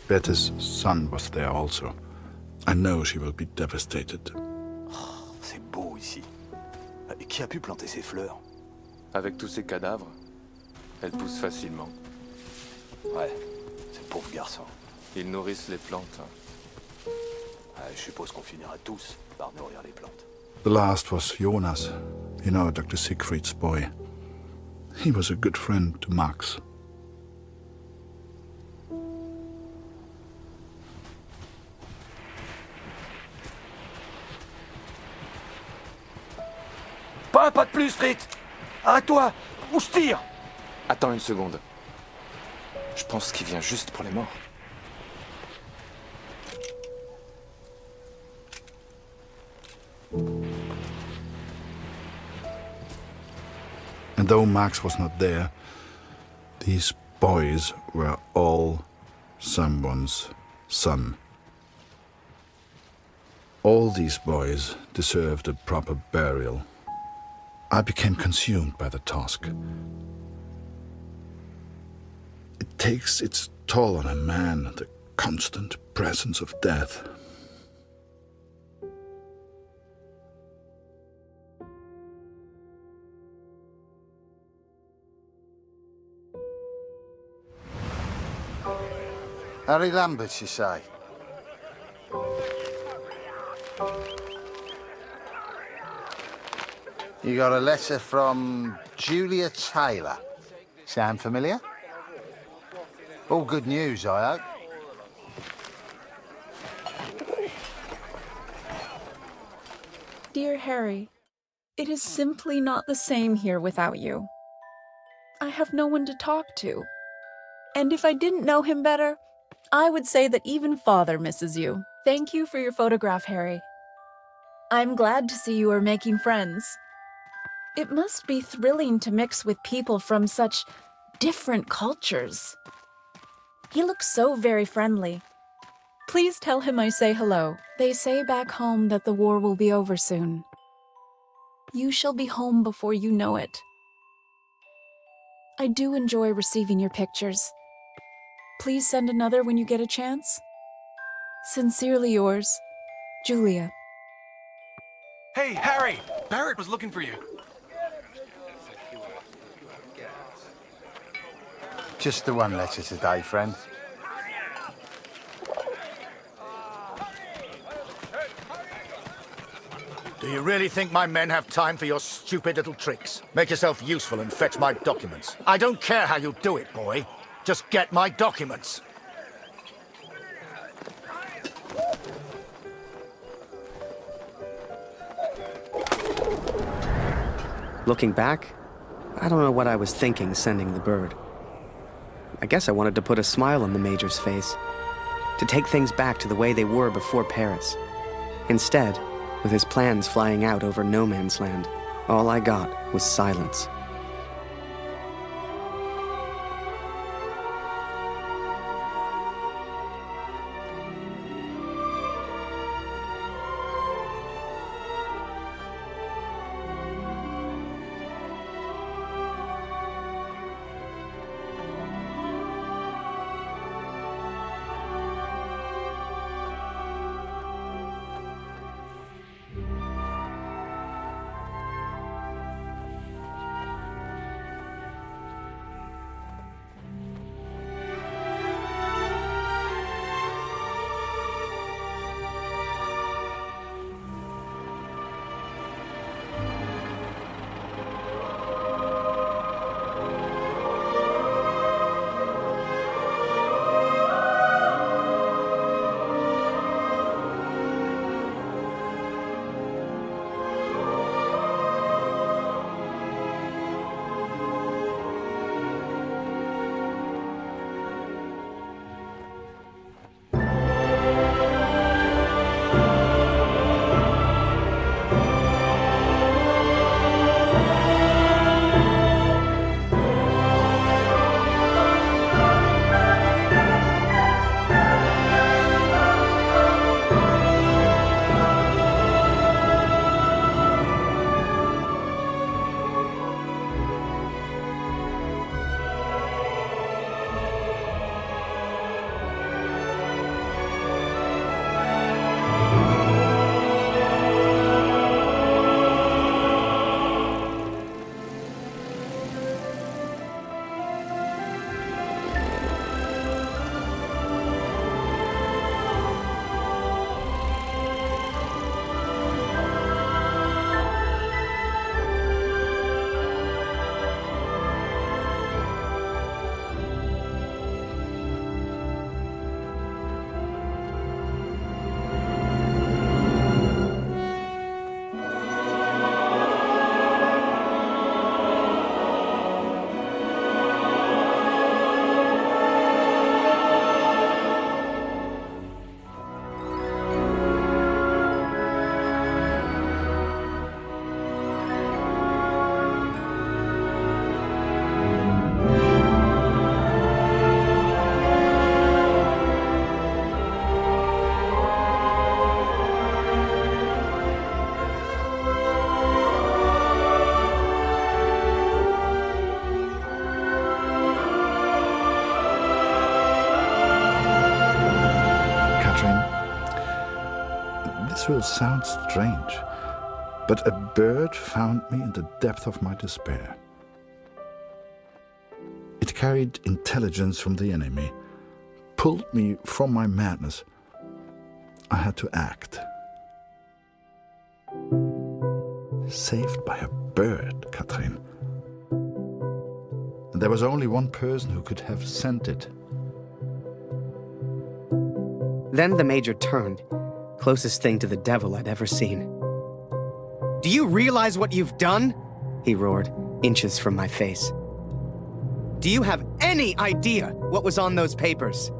G: Bette's son was there also. I know she will be devastated.
R: Oh, c'est beau ici. Et qui a pu planter ces fleurs?
Q: Avec tous ces cadavres, elles poussent facilement.
R: Ouais, c'est pauvre garçon.
Q: Ils nourrissent les plantes.
R: Ouais, je suppose qu'on finira tous par nourrir les plantes.
G: The last was Jonas, you know, Dr. Siegfried's boy. He was a good friend to Max.
F: Pas un pas de plus, Fritz! Arrête-toi! Ou je tire!
Q: Attends une seconde. Je pense qu'il vient juste pour les morts.
G: And though Max was not there, these boys were all someone's son. All these boys deserved a proper burial. I became consumed by the task. It takes its toll on a man, the constant presence of death.
V: Harry Lambert, you say? You got a letter from Julia Taylor. Sound familiar? All good news, I hope.
S: Dear Harry, it is simply not the same here without you. I have no one to talk to. And if I didn't know him better, I would say that even Father misses you. Thank you for your photograph, Harry. I'm glad to see you are making friends. It must be thrilling to mix with people from such different cultures. He looks so very friendly. Please tell him I say hello. They say back home that the war will be over soon. You shall be home before you know it. I do enjoy receiving your pictures. Please send another when you get a chance. Sincerely yours, Julia.
E: Hey, Harry! Barrett was looking for you.
V: Just the one letter today, friend.
C: Do you really think my men have time for your stupid little tricks? Make yourself useful and fetch my documents. I don't care how you do it, boy. Just get my documents.
A: Looking back, I don't know what I was thinking sending the bird. I guess I wanted to put a smile on the Major's face, to take things back to the way they were before Paris. Instead, with his plans flying out over no man's land, all I got was silence.
G: This will sound strange, but a bird found me in the depth of my despair. It carried intelligence from the enemy, pulled me from my madness. I had to act. Saved by a bird, Katrin. And there was only one person who could have sent it.
A: Then the Major turned, closest thing to the devil I'd ever seen. "Do you realize what you've done?" he roared, inches from my face. "Do you have any idea what was on those papers?"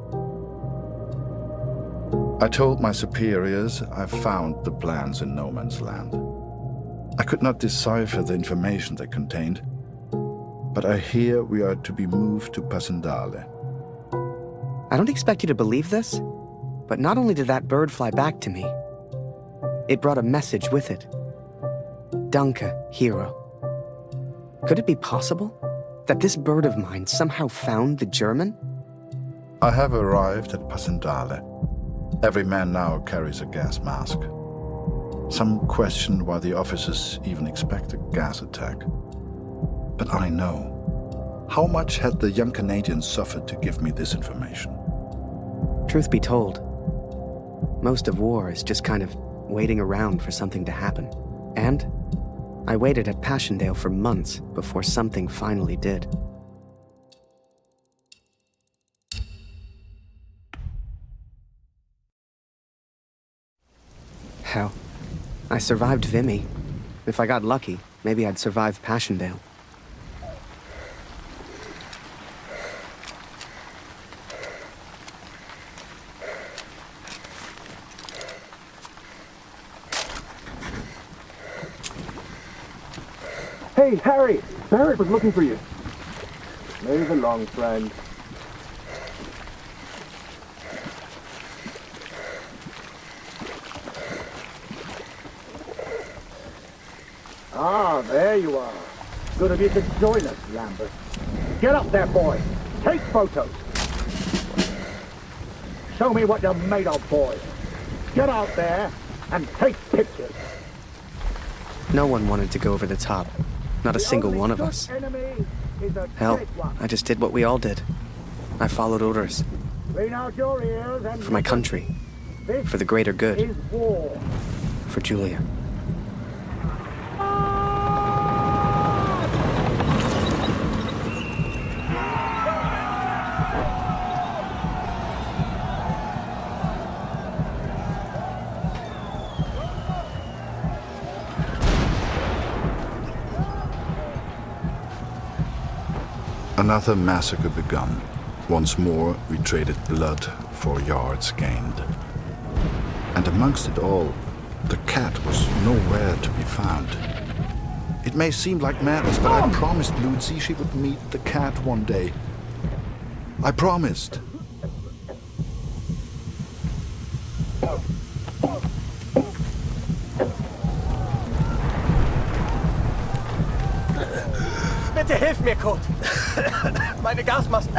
G: I told my superiors I found the plans in no man's land. I could not decipher the information they contained, but I hear we are to be moved to Passendale.
A: I don't expect you to believe this, but not only did that bird fly back to me, it brought a message with it. Danke, hero. Could it be possible that this bird of mine somehow found the German?
G: I have arrived at Passendale. Every man now carries a gas mask. Some question why the officers even expect a gas attack. But I know. How much had the young Canadian suffered to give me this information?
A: Truth be told, most of war is just kind of waiting around for something to happen. And I waited at Passchendaele for months before something finally did. Hell, I survived Vimy. If I got lucky, maybe I'd survive Passchendaele.
F: Hey, Harry! Barrett was looking for you. Move along, friend. Ah, there you are. Good of you to join us, Lambert. Get up there, boy. Take photos. Show me what you're made of, boy. Get out there and take pictures.
A: No one wanted to go over the top. Not a single one of us. Hell, I just did what we all did. I followed orders. For my country. For the greater good. For Julia.
G: Another massacre begun. Once more, we traded blood for yards gained. And amongst it all, the cat was nowhere to be found. It may seem like madness, but I promised Lucy she would meet the cat one day. I promised.
L: Bitte hilf mir, Kurt! Meine Gasmasken!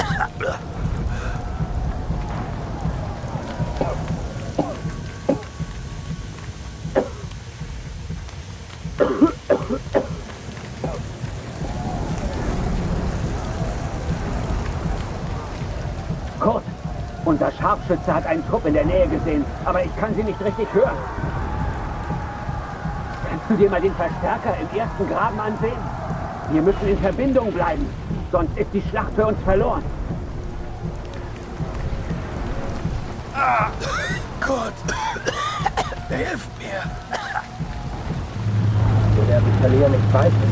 F: Kurt, unser Scharfschütze hat einen Trupp in der Nähe gesehen, aber ich kann sie nicht richtig hören. Kannst du dir mal den Verstärker im ersten Graben ansehen? Wir müssen in Verbindung bleiben, sonst ist die Schlacht für uns verloren.
I: Ah, Gott, hilf mir.
F: Wir werden verlieren, ich weiß es.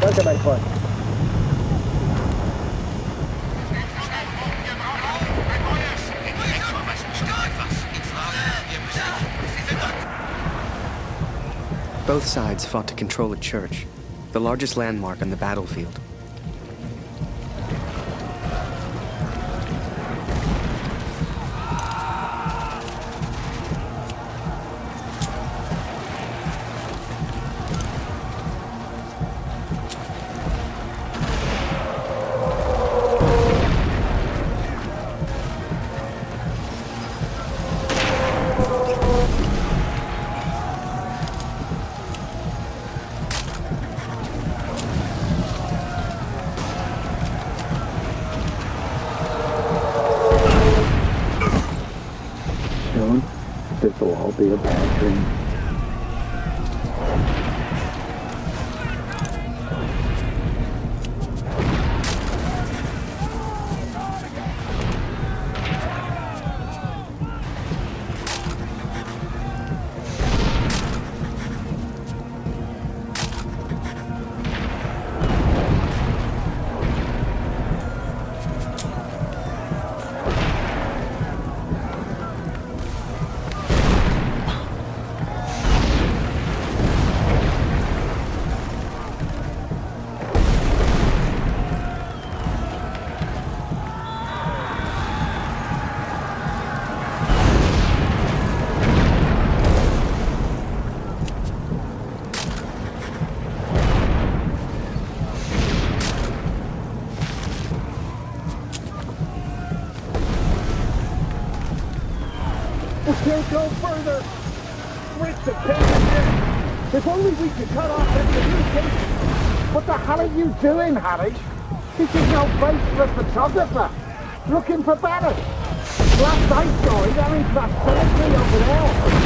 F: Danke, mein Freund.
A: Both sides fought to control a church, the largest landmark on the battlefield.
F: This will all be a bad dream. Can't go further! Rick the canadien! If only we could cut off that communication! What the hell are you doing, Harry? This is no place for a photographer! Looking for Barrett! Last I saw him, they're into that cemetery over there!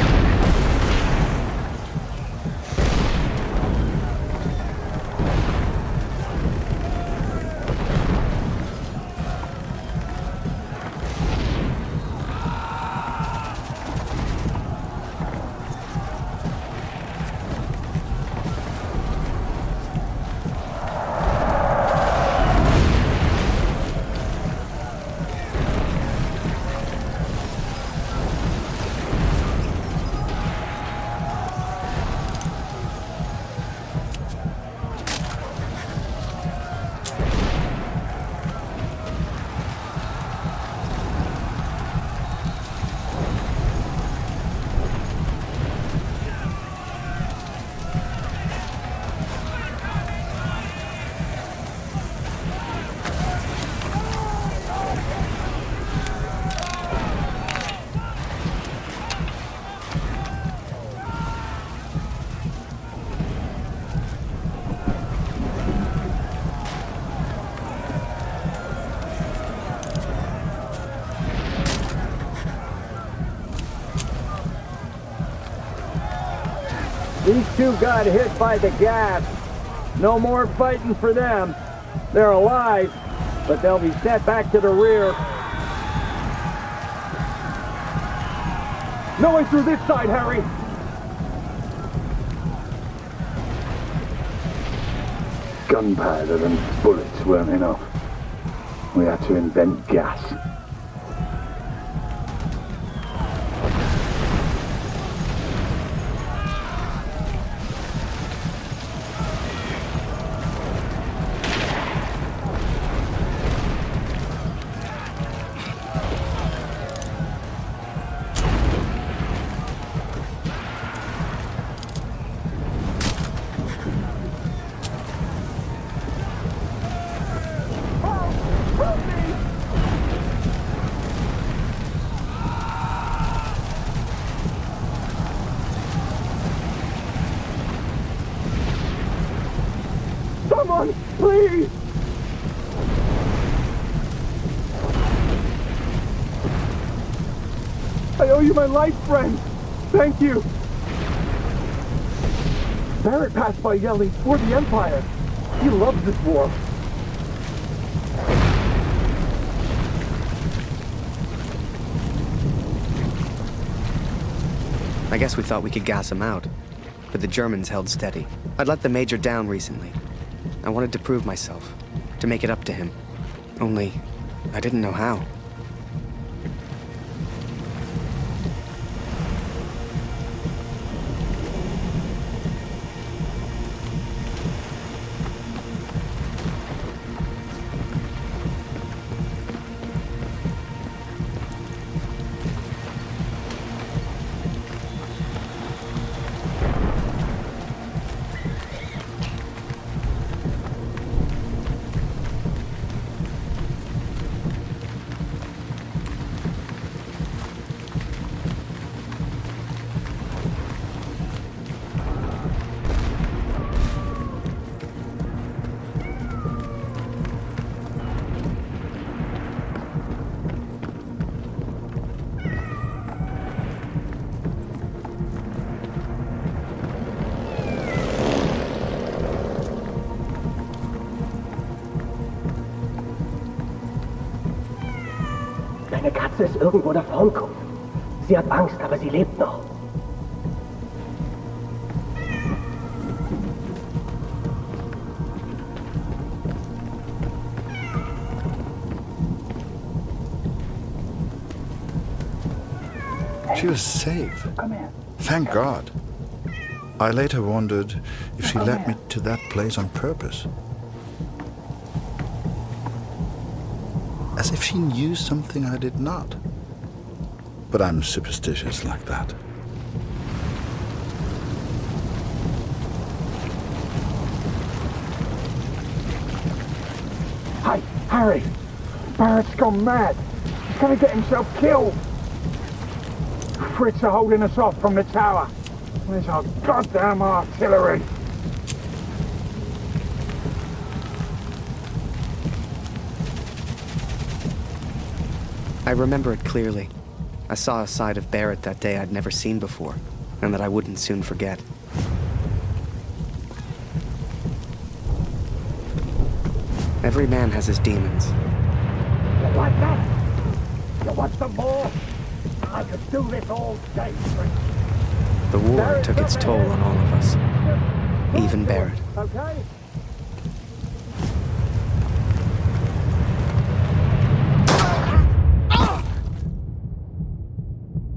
D: These two got hit by the gas. No more fighting for them. They're alive, but they'll be sent back to the rear.
E: No way through this side, Harry!
H: Gunpowder and bullets weren't enough. We had to invent gas.
E: Someone, please! I owe you my life, friend. Thank you. Barrett passed by yelling, "For the Empire." He loves this war.
A: I guess we thought we could gas him out, but the Germans held steady. I'd let the Major down recently. I wanted to prove myself, to make it up to him. Only, I didn't know how.
H: Deine Katze ist irgendwo da vorn, kommt. Sie hat Angst, aber sie lebt noch.
G: She was safe. Thank God. I later wondered if she led me to that place on purpose. As if she knew something I did not. But I'm superstitious like that.
E: Hey, Harry! Barrett's gone mad. He's gonna get himself killed. Fritz are holding us off from the tower. Where's our goddamn artillery?
A: I remember it clearly. I saw a side of Barrett that day I'd never seen before, and that I wouldn't soon forget. Every man has his demons.
H: You like that? You want some more? I could do this all day, Fritz.
A: The war took its toll on all of us, even Barrett.
E: Okay?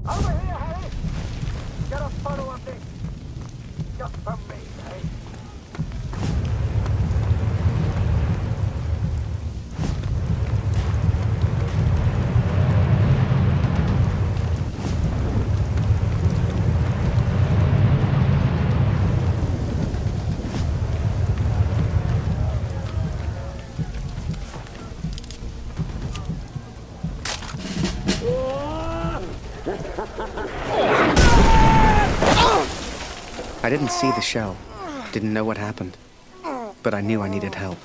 H: Over here, Harry! Get a photo of this. Just for me, eh?
A: I didn't see the shell, didn't know what happened, but I knew I needed help.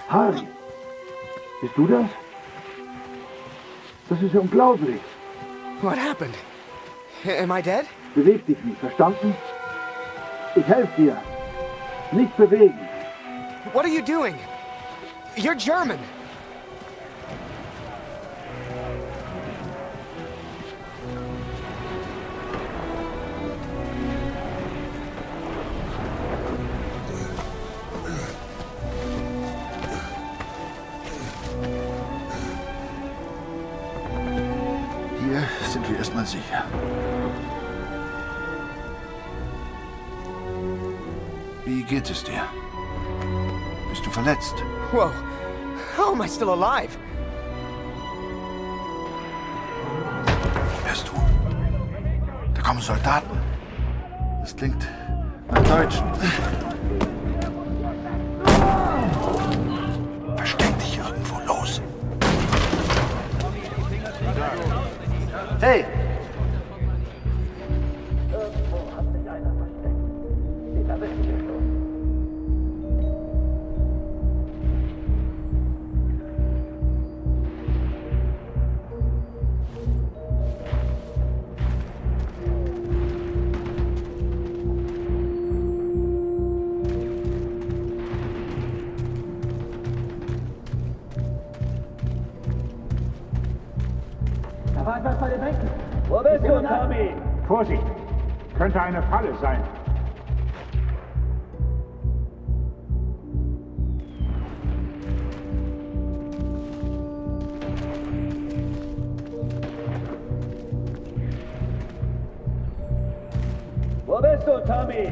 H: Harry, Bist du das? Das ist unglaublich.
A: What happened? Am I dead?
H: Beweg dich nicht, verstanden? Ich helfe dir. Nicht bewegen.
A: What are you doing? You're German.
G: Hier sind wir erstmal sicher. Wie geht es dir? Bist du verletzt?
A: Whoa. How am I still alive?
G: Hörst du? Da kommen Soldaten. Das klingt nach Deutschen. Versteck dich irgendwo, los. Hey!
H: Da war etwas bei den Bänken. Wo bist du, Tommy?
O: Vorsicht! Könnte eine Falle sein.
H: Wo bist du, Tommy?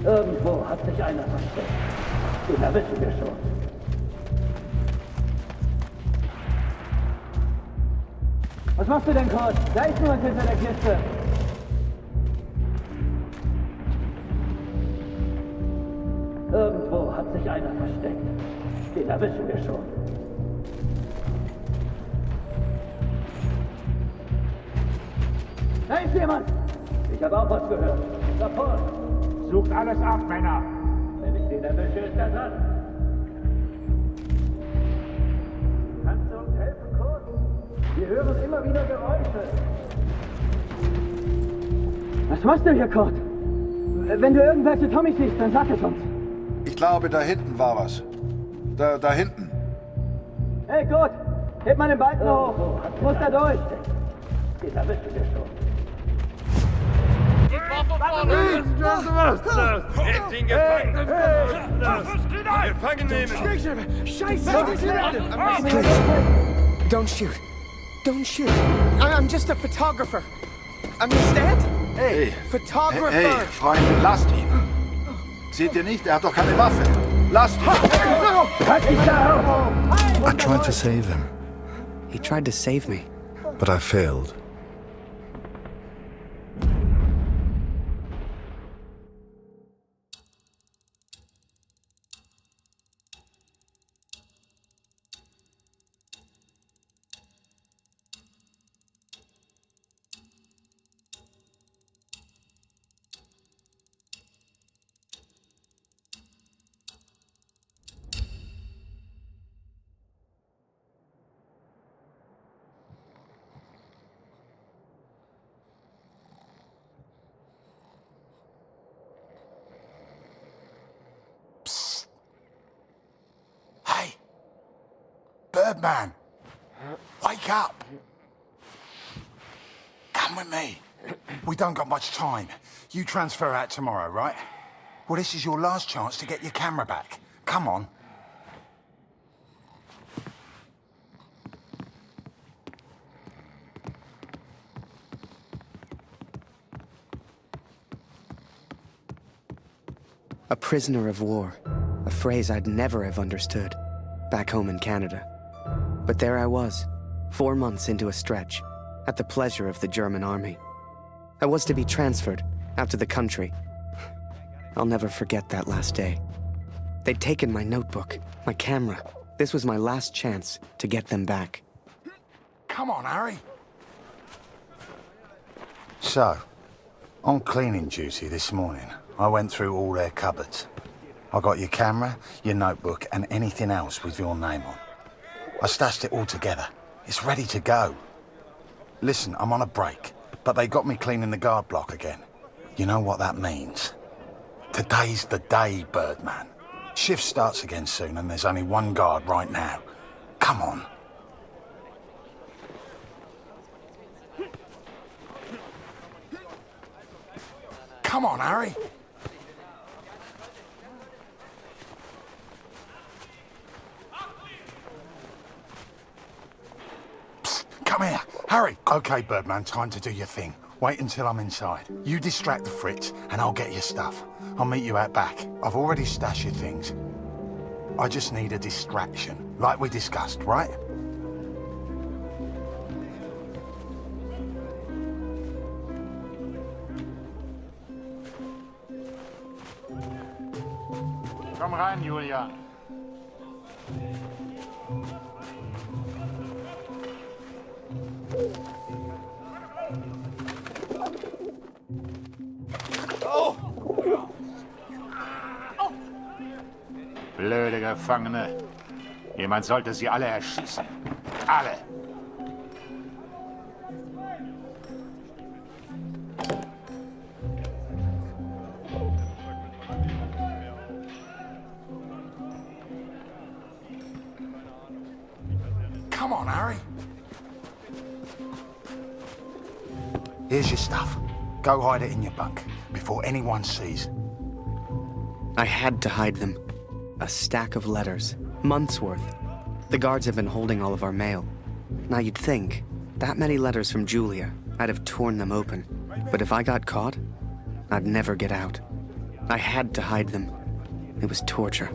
H: Irgendwo hat sich einer versteckt. Den erwischen wir schon. Was machst du denn, Kurt? Da ist jemand hinter der Kiste. Irgendwo hat sich einer versteckt. Den erwischen wir schon. Da ist jemand! Ich habe auch was gehört. Sofort!
O: Sucht alles ab, Männer.
H: Wenn ich den erwische, ist er dran. Kannst du uns helfen, Kurt? Wir hören immer wieder Geräusche. Was machst du hier, Kurt? Wenn du irgendwelche Tommys siehst, dann sag es uns.
G: Ich glaube, da hinten war was. Da hinten.
H: Hey, Kurt! Heb mal den Balken hoch! Muss da durch! Den erwischen wir schon.
A: Please, don't shoot. Don't shoot. I'm just a photographer. Understand?
G: Hey.
A: Photographer.
G: Hey, Freunde, lasst ihn. Seht ihr nicht? Er hat doch keine Waffe. Lasst ihn. I tried to save him.
A: He tried to save me.
G: But I failed.
F: Birdman, wake up. Come with me. We don't got much time. You transfer out tomorrow, right? Well, this is your last chance to get your camera back. Come on.
A: A prisoner of war, a phrase I'd never have understood back home in Canada. But there I was, 4 months into a stretch, at the pleasure of the German army. I was to be transferred out to the country. I'll never forget that last day. They'd taken my notebook, my camera. This was my last chance to get them back.
V: Come on, Harry. So, on cleaning duty this morning, I went through all their cupboards. I got your camera, your notebook, and anything else with your name on. I stashed it all together. It's ready to go. Listen, I'm on a break, but they got me cleaning the guard block again. You know what that means? Today's the day, Birdman. Shift starts again soon, and there's only one guard right now. Come on. Come on, Harry. Psst, come here. Harry. Okay, Birdman, time to do your thing. Wait until I'm inside. You distract the Fritz, and I'll get your stuff. I'll meet you out back. I've already stashed your things. I just need a distraction, like we discussed, right?
O: Komm rein, Julia. Blöde Gefangene. Jemand sollte sie alle erschießen. Alle.
V: Come on, Harry. Here's your stuff. Go hide it in your bunk before anyone sees.
A: I had to hide them. A stack of letters, months worth. The guards have been holding all of our mail. Now you'd think, that many letters from Julia, I'd have torn them open. But if I got caught, I'd never get out. I had to hide them. It was torture.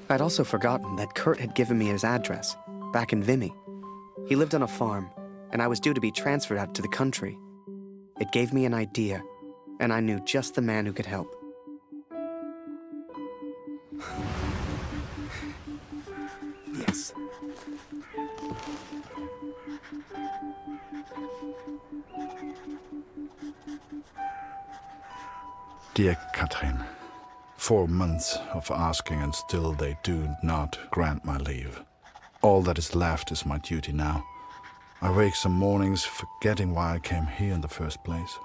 A: I'd also forgotten that Kurt had given me his address, back in Vimy. He lived on a farm, and I was due to be transferred out to the country. It gave me an idea, and I knew just the man who could help. Yes.
G: Dear Catherine, 4 months of asking and still they do not grant my leave. All that is left is my duty now. I wake some mornings forgetting why I came here in the first place.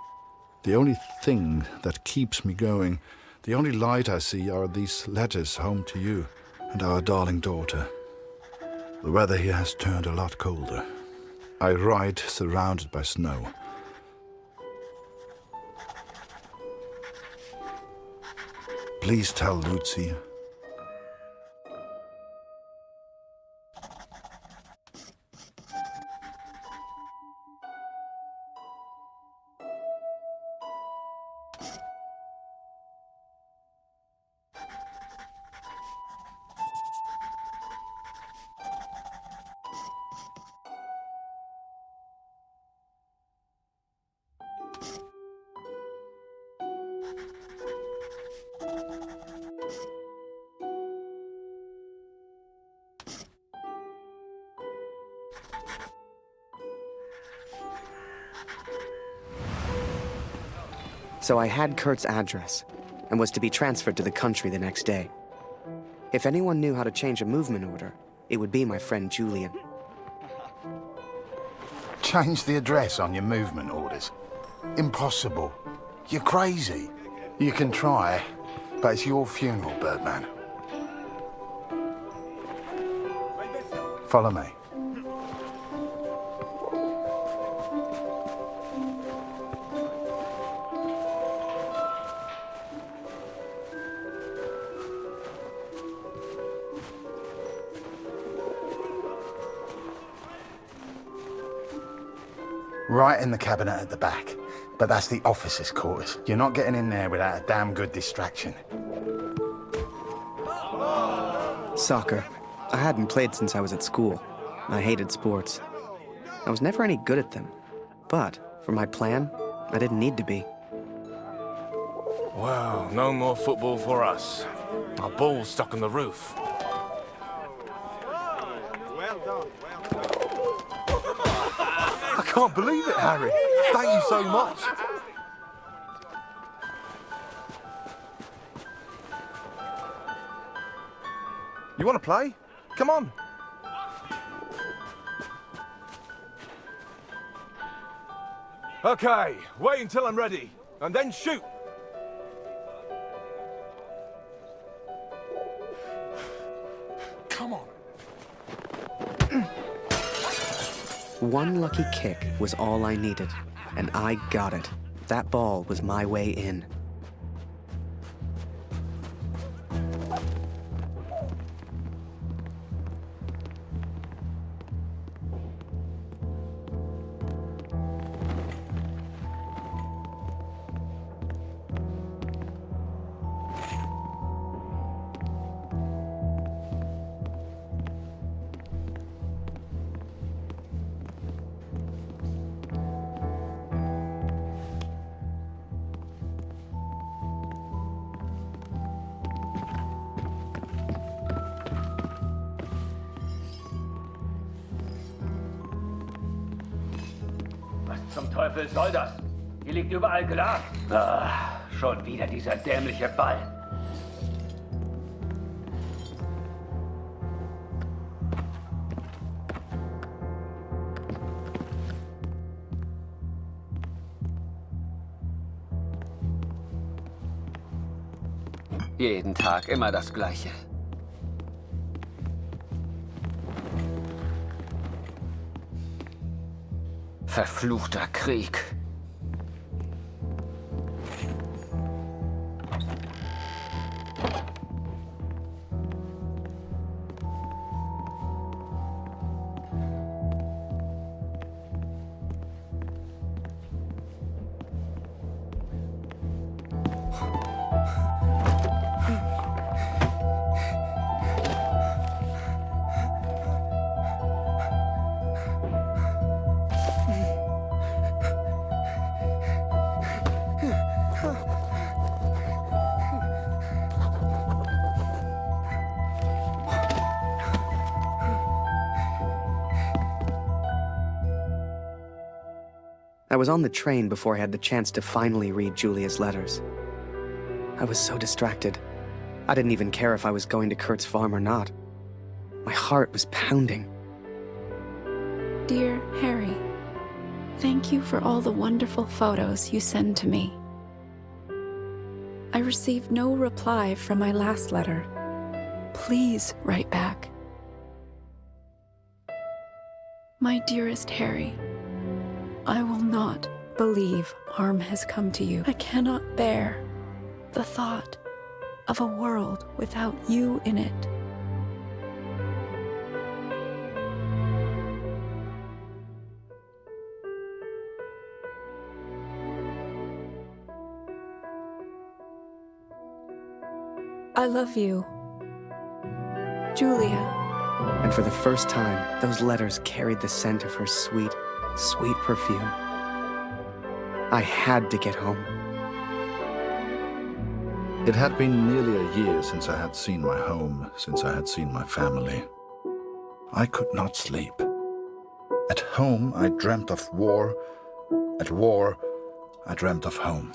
G: The only thing that keeps me going, the only light I see are these letters home to you and our darling daughter. The weather here has turned a lot colder. I ride surrounded by snow. Please tell Lucy.
A: So I had Kurt's address and was to be transferred to the country the next day. If anyone knew how to change a movement order, it would be my friend Julian.
V: Change the address on your movement orders? Impossible. You're crazy. You can try, but it's your funeral, Birdman. Follow me. Right in the cabinet at the back. But that's the officers' quarters. You're not getting in there without a damn good distraction.
A: Soccer. I hadn't played since I was at school. I hated sports. I was never any good at them. But, for my plan, I didn't need to be.
E: Well, no more football for us. Our ball's stuck on the roof. I can't believe it, Harry. Thank you so much. You want to play? Come on. Okay, wait until I'm ready, and then shoot. Come on.
A: One lucky kick was all I needed, and I got it. That ball was my way in.
H: Zum Teufel soll das? Hier liegt überall Glas. Ah, schon wieder dieser dämliche Ball.
K: Jeden Tag immer das Gleiche. Verfluchter Krieg.
A: I was on the train before I had the chance to finally read Julia's letters. I was so distracted. I didn't even care if I was going to Kurt's farm or not. My heart was pounding.
S: Dear Harry, thank you for all the wonderful photos you send to me. I received no reply from my last letter. Please write back. My dearest Harry, I will not believe harm has come to you. I cannot bear the thought of a world without you in it. I love you, Julia.
A: And for the first time, those letters carried the scent of her sweet, sweet perfume. I had to get home.
G: It had been nearly a year since I had seen my home, since I had seen my family. I could not sleep. At home, I dreamt of war. At war, I dreamt of home.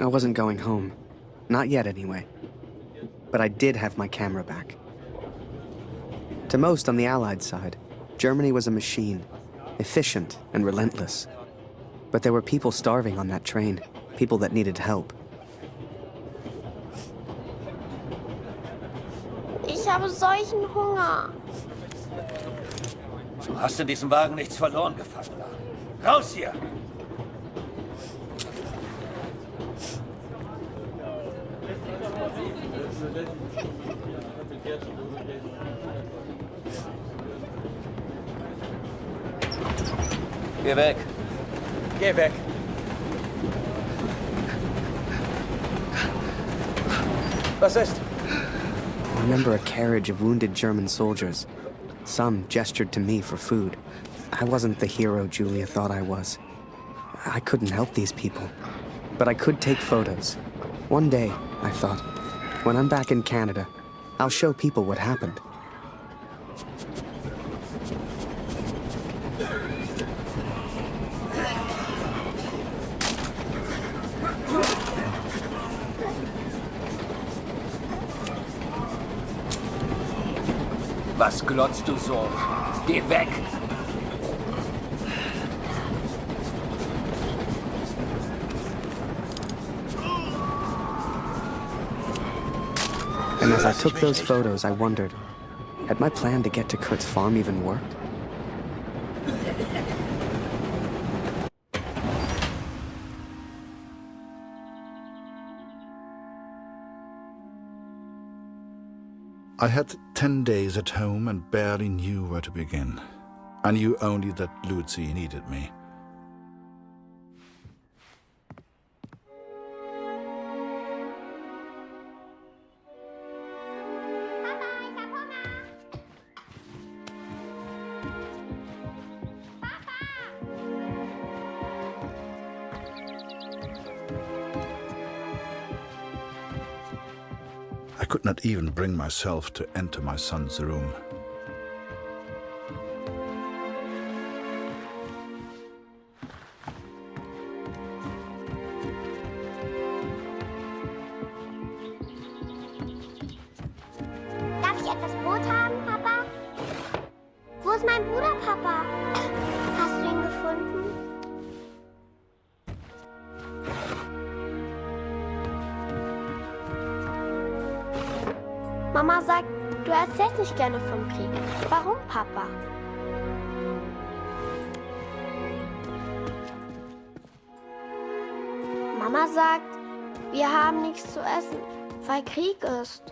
A: I wasn't going home. Not yet, anyway. But I did have my camera back. To most on the Allied side, Germany was a machine, efficient and relentless. But there were people starving on that train, people that needed help.
N: Ich habe solchen Hunger.
K: Du hast in diesem Wagen nichts verloren, Gefangener. Raus hier! Geh weg.
L: Geh weg. Was ist?
A: I remember a carriage of wounded German soldiers. Some gestured to me for food. I wasn't the hero Julia thought I was. I couldn't help these people. But I could take photos. One day, I thought, when I'm back in Canada, I'll show people what happened.
K: Was glotzt du so? Geh weg!
A: And as I took those photos, I wondered, had my plan to get to Kurt's farm even worked?
G: I had 10 days at home and barely knew where to begin. I knew only that Lucy needed me. I could not even bring myself to enter my son's room.
N: Darf ich etwas Brot haben, Papa? Wo ist mein Bruder, Papa? Hast du ihn gefunden? Mama sagt, du erzählst nicht gerne vom Krieg. Warum, Papa? Mama sagt, wir haben nichts zu essen, weil Krieg ist.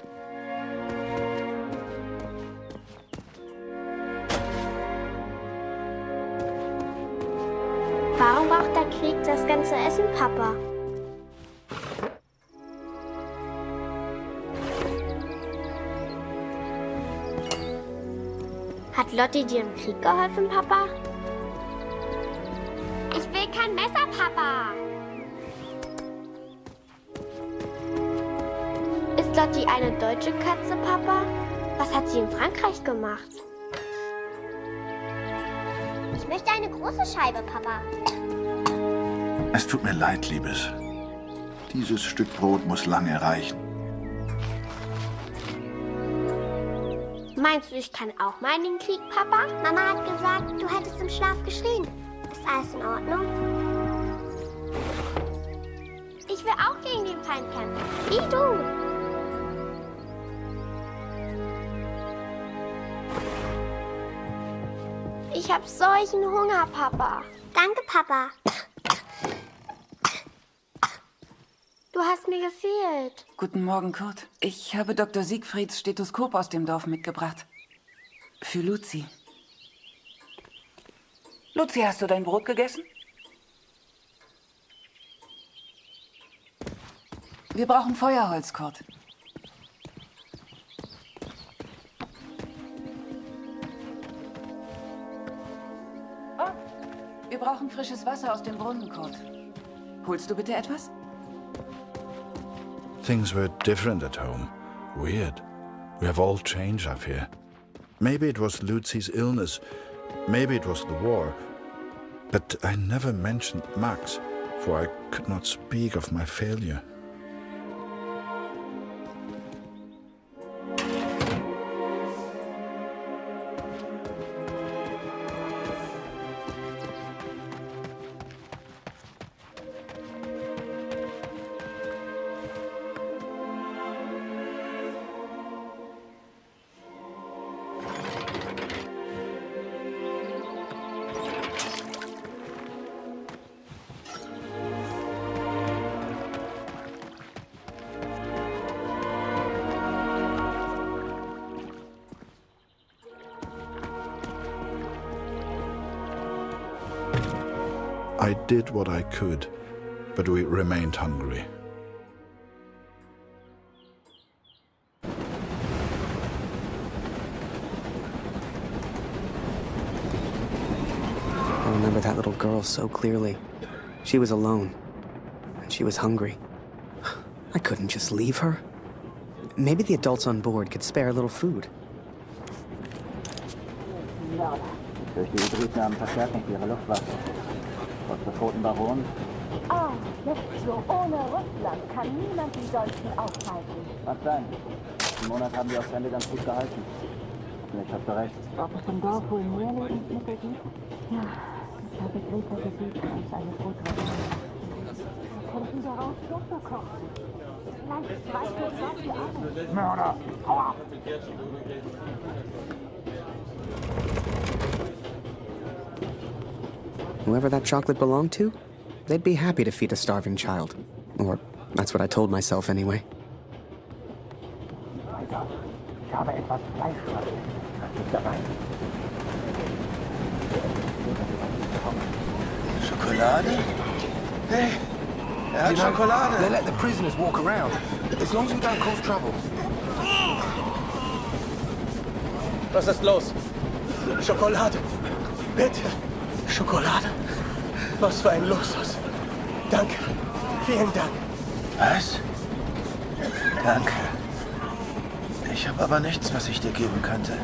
N: Warum braucht der Krieg das ganze Essen, Papa? Hat Lotti dir im Krieg geholfen, Papa? Ich will kein Messer, Papa. Ist Lotti eine deutsche Katze, Papa? Was hat sie in Frankreich gemacht? Ich möchte eine große Scheibe, Papa.
G: Es tut mir leid, Liebes. Dieses Stück Brot muss lange reichen.
N: Meinst du, ich kann auch mal in den Krieg, Papa? Mama hat gesagt, du hättest im Schlaf geschrien. Ist alles in Ordnung? Ich will auch gegen den Feind kämpfen. Wie du. Ich hab solchen Hunger, Papa. Danke, Papa. Du hast mir gefehlt.
Y: Guten Morgen, Kurt. Ich habe Dr. Siegfrieds Stethoskop aus dem Dorf mitgebracht. Für Lucy. Lucy, hast du dein Brot gegessen? Wir brauchen Feuerholz, Kurt. Oh, wir brauchen frisches Wasser aus dem Brunnen, Kurt. Holst du bitte etwas?
G: Things were different at home. Weird. We have all changed, I fear. Maybe it was Lucy's illness. Maybe it was the war. But I never mentioned Max. for I could not speak of my failure. I did what I could, but we remained hungry.
A: I remember that little girl so clearly. She was alone, and she was hungry. I couldn't just leave her. Maybe the adults on board could spare a little food.
B: Durch die Hybriden haben Verstärkung für ihre Luftwaffe. Trotz des roten Baron.
M: Ah, jetzt so ohne Russland kann niemand die Deutschen aufhalten.
B: Mag sein. Im Monat haben die Aufstände ganz gut gehalten. Vielleicht hast du recht.
M: Ob es im Dorf wohl mehr Lebensmittel gibt? Ja, ich habe Greta gebeten, uns eine Brotreihe. Könnten daraus Suppe kochen. Vielleicht 2 für alle.
B: Mörder! Hau ab!
A: Whoever that chocolate belonged to, they'd be happy to feed a starving child. Or that's what I told myself anyway.
B: Ich habe etwas Fleischwasser. Das ist dabei.
I: Schokolade? Hey, hat Schokolade.
E: They let the prisoners walk around, as long as we don't cause trouble.
L: Was ist los? Schokolade. Bitte. Schokolade? Was für ein Luxus. Danke. Vielen Dank.
I: Was? Danke. Ich habe aber nichts, was ich dir geben könnte.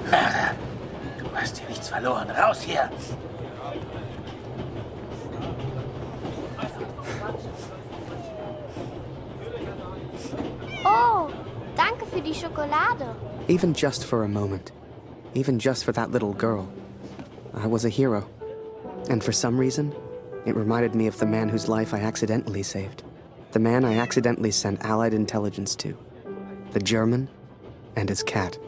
I: Mörder! Du hast hier nichts verloren. Raus hier!
N: Oh, danke für die Schokolade.
A: Even just for a moment. Even just for that little girl. I was a hero. And for some reason, it reminded me of the man whose life I accidentally saved. The man I accidentally sent Allied intelligence to. The German and his cat.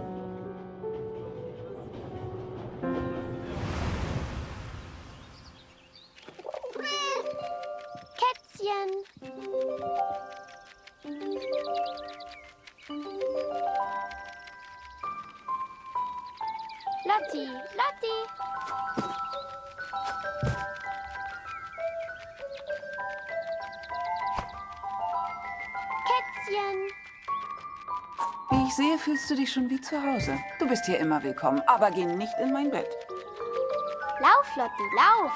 N: Kätzchen. Lotti, Lotti. Kätzchen.
Y: Wie ich sehe, fühlst du dich schon wie zu Hause. Du bist hier immer willkommen, aber geh nicht in mein Bett.
N: Lauf, Lotti, lauf.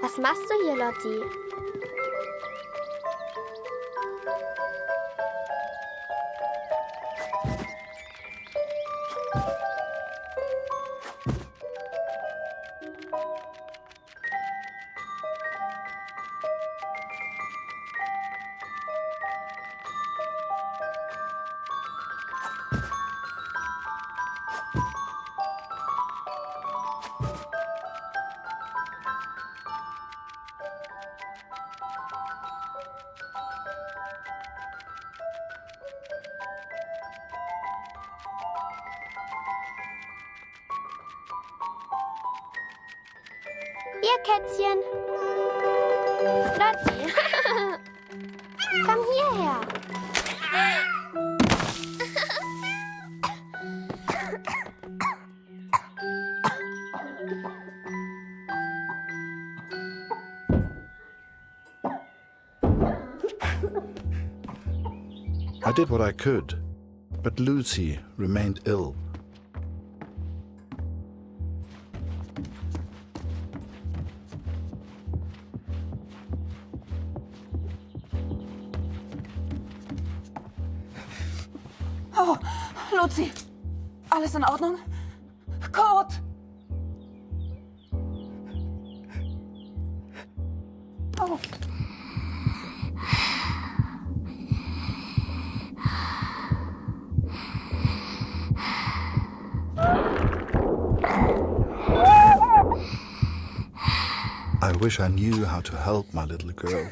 N: Was machst du hier, Lotti? Ihr Kätzchen. Lotti. Komm hierher.
G: I did what I could, but Lucy remained ill.
Y: Oh, Luzi, alles in Ordnung? Kurt! Oh.
G: I wish I knew how to help my little girl.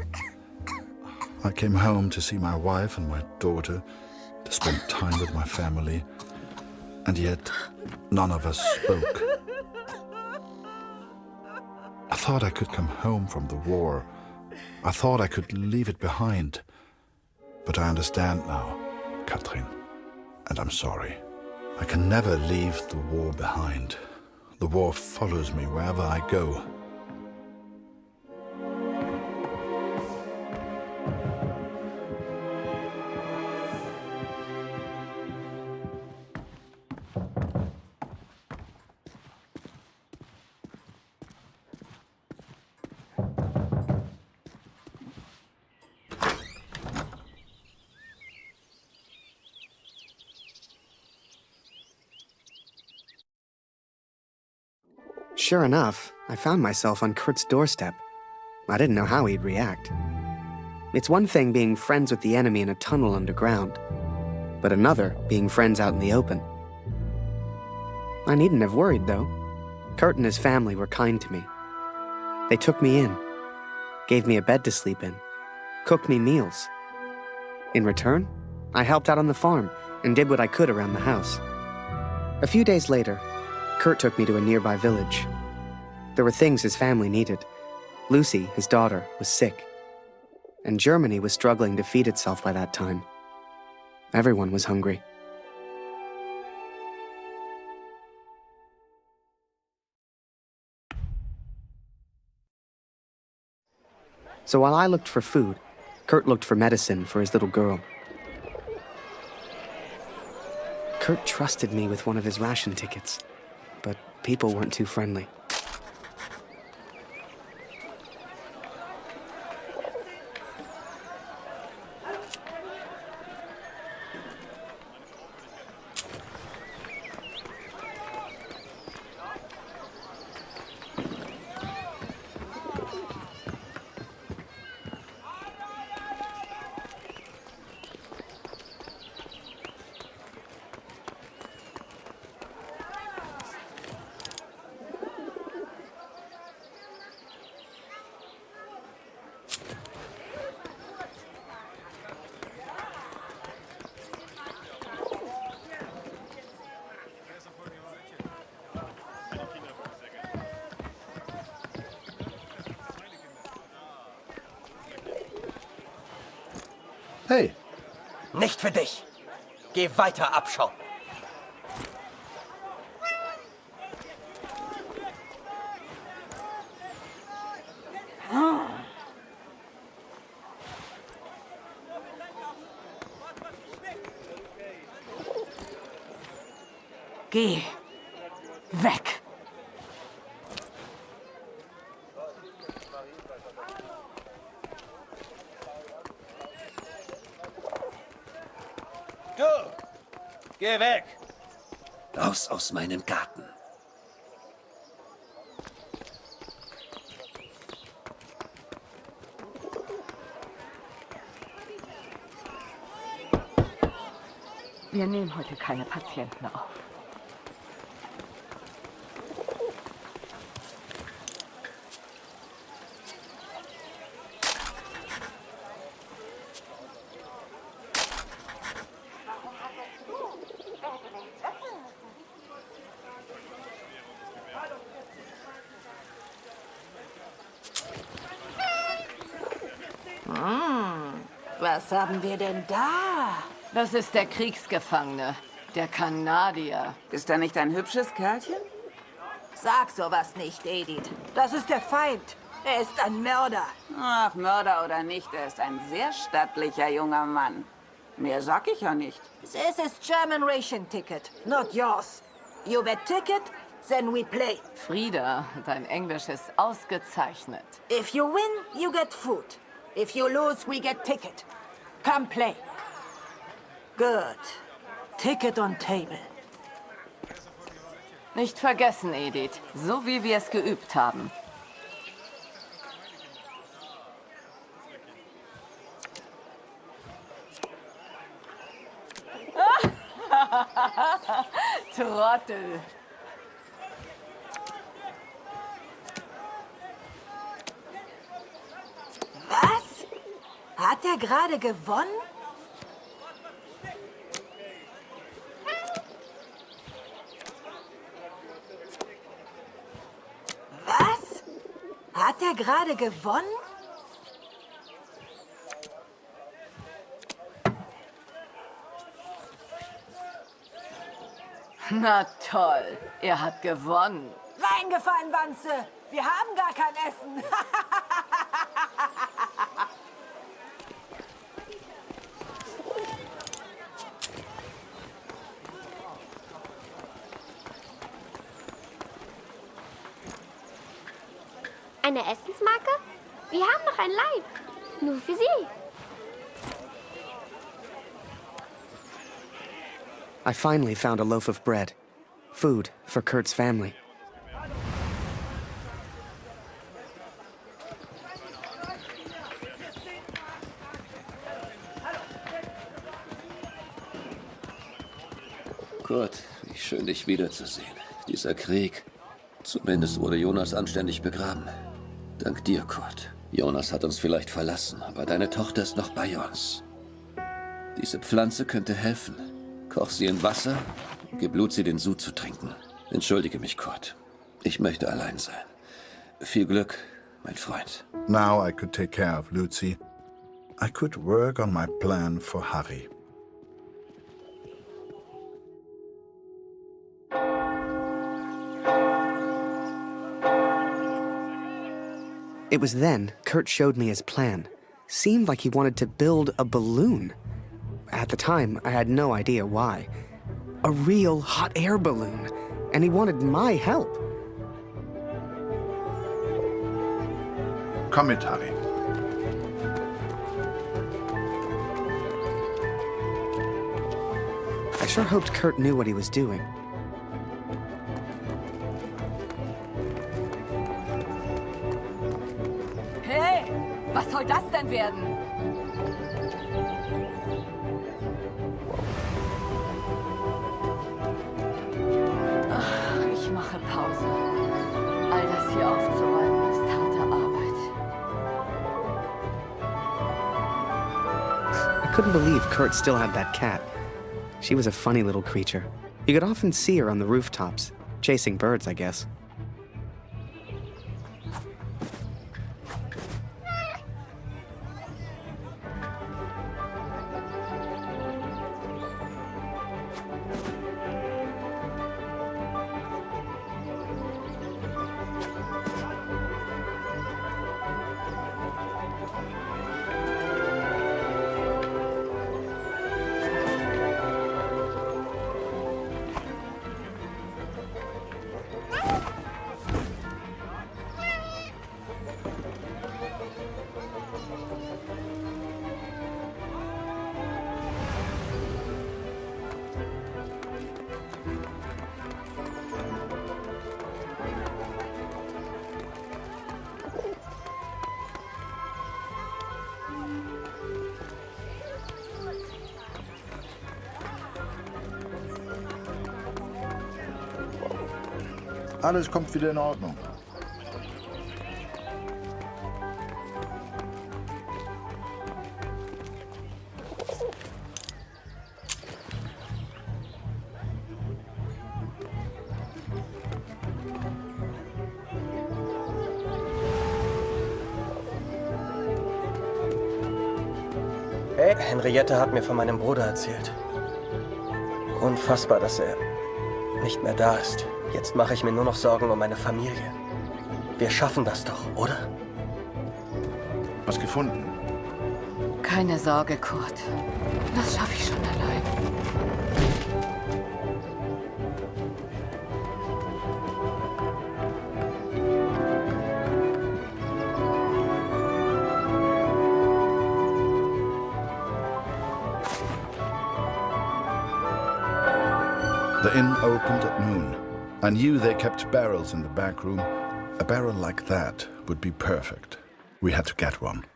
G: I came home to see my wife and my daughter, to spend time with my family, and yet none of us spoke. I thought I could come home from the war. I thought I could leave it behind. But I understand now, Katrin, and I'm sorry. I can never leave the war behind. The war follows me wherever I go.
A: Sure enough, I found myself on Kurt's doorstep. I didn't know how he'd react. It's one thing being friends with the enemy in a tunnel underground, but another being friends out in the open. I needn't have worried, though. Kurt and his family were kind to me. They took me in, gave me a bed to sleep in, cooked me meals. In return, I helped out on the farm and did what I could around the house. A few days later, Kurt took me to a nearby village. There were things his family needed. Lucy, his daughter, was sick. And Germany was struggling to feed itself by that time. Everyone was hungry. So while I looked for food, Kurt looked for medicine for his little girl. Kurt trusted me with one of his ration tickets, but people weren't too friendly.
G: Hey.
F: Nicht für dich. Geh weiter abschauen.
Y: Geh weg.
F: Du! Geh weg! Raus aus meinem Garten.
W: Wir nehmen heute keine Patienten auf.
J: Was haben wir denn da?
W: Das ist der Kriegsgefangene, der Kanadier.
Y: Ist er nicht ein hübsches Kerlchen?
J: Sag sowas nicht, Edith. Das ist der Feind. Er ist ein Mörder.
Y: Ach, Mörder oder nicht, er ist ein sehr stattlicher junger Mann. Mehr sag ich ja nicht.
J: This is German ration ticket, not yours. You bet ticket, then we play.
W: Frieda, dein Englisch ist ausgezeichnet.
J: If you win, you get food. If you lose, we get ticket. Come play. Good. Ticket on table.
W: Nicht vergessen, Edith. So wie wir es geübt haben. Trottel.
J: Was? Hat er gerade gewonnen? Was? Hat er gerade gewonnen?
W: Na toll, er hat gewonnen.
J: Reingefallen, Wanze! Wir haben gar kein Essen!
N: Eine Essensmarke? Wir haben noch ein Leib. Nur für Sie.
A: I finally found a loaf of bread. Food for Kurt's family.
K: Kurt, wie schön, dich wiederzusehen. Dieser Krieg. Zumindest wurde Jonas anständig begraben. Dank dir, Kurt. Jonas hat uns vielleicht verlassen, aber deine Tochter ist noch bei uns. Diese Pflanze könnte helfen. Koch sie in Wasser, gib Luzi den Sud zu trinken. Entschuldige mich, Kurt. Ich möchte allein sein. Viel Glück, mein Freund.
G: Now I could take care of Luzi. I could work on my plan for Harry.
A: It was then Kurt showed me his plan. Seemed like he wanted to build a balloon. At the time, I had no idea why. A real hot air balloon. And he wanted my help.
G: Komm mit, Harry.
A: I sure hoped Kurt knew what he was doing.
W: Hey, was soll das denn werden? Ich mache Pause. All das hier aufzuräumen ist harte Arbeit.
A: I couldn't believe Kurt still had that cat. She was a funny little creature. You could often see her on the rooftops, chasing birds, I guess.
G: Alles kommt wieder in Ordnung.
L: Hey, Henriette hat mir von meinem Bruder erzählt. Unfassbar, dass er nicht mehr da ist. Jetzt mache ich mir nur noch Sorgen um meine Familie. Wir schaffen das doch, oder?
G: Was gefunden?
W: Keine Sorge, Kurt. Das schaffe ich schon allein.
G: The inn opened at noon. I knew they kept barrels in the back room. A barrel like that would be perfect. We had to get one.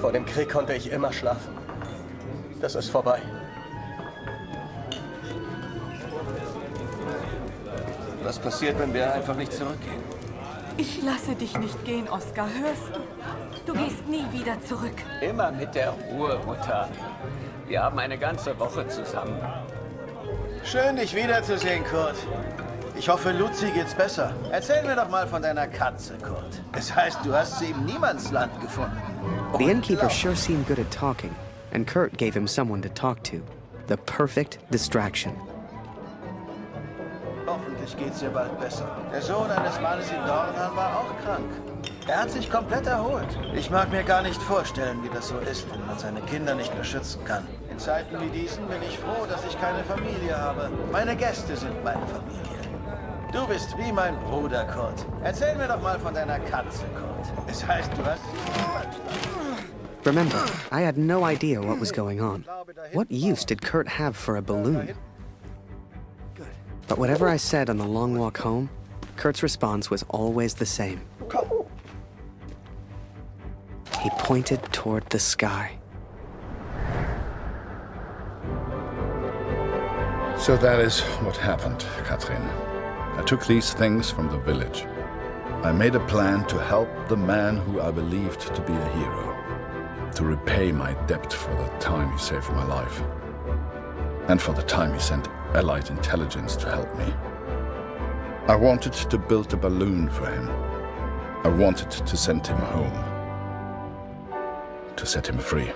L: Vor dem Krieg konnte ich immer schlafen. Das ist vorbei.
K: Was passiert, wenn wir einfach nicht zurückgehen?
P: Ich lasse dich nicht gehen, Oskar, hörst du? Du gehst nie wieder zurück.
R: Immer mit der Ruhe, Mutter. Wir haben eine ganze Woche zusammen.
I: Schön, dich wiederzusehen, Kurt. Ich hoffe, Luzi geht's besser. Erzähl mir doch mal von deiner Katze, Kurt. Es heißt, du hast sie im Niemandsland gefunden.
A: The innkeeper sure seemed good at talking, and Kurt gave him someone to talk to. The perfect distraction.
I: Hoffentlich geht's ihr bald besser. Der Sohn eines Mannes in Dornhan war auch krank. Er hat sich komplett erholt. Ich mag mir gar nicht vorstellen, wie das so ist, wenn man seine Kinder nicht mehr schützen kann. In Zeiten wie diesen bin ich froh, dass ich keine Familie habe. Meine Gäste sind meine Familie. Du bist wie mein Bruder, Kurt. Erzähl mir doch mal von deiner Katze, Kurt. Es heißt, du hast...
A: Remember, I had no idea what was going on. What use did Kurt have for a balloon? But whatever I said on the long walk home, Kurt's response was always the same. He pointed toward the sky.
G: So that is what happened, Katrin. I took these things from the village. I made a plan to help the man who I believed to be the hero, to repay my debt for the time he saved my life, and for the time he sent Allied intelligence to help me. I wanted to build a balloon for him. I wanted to send him home, to set him free.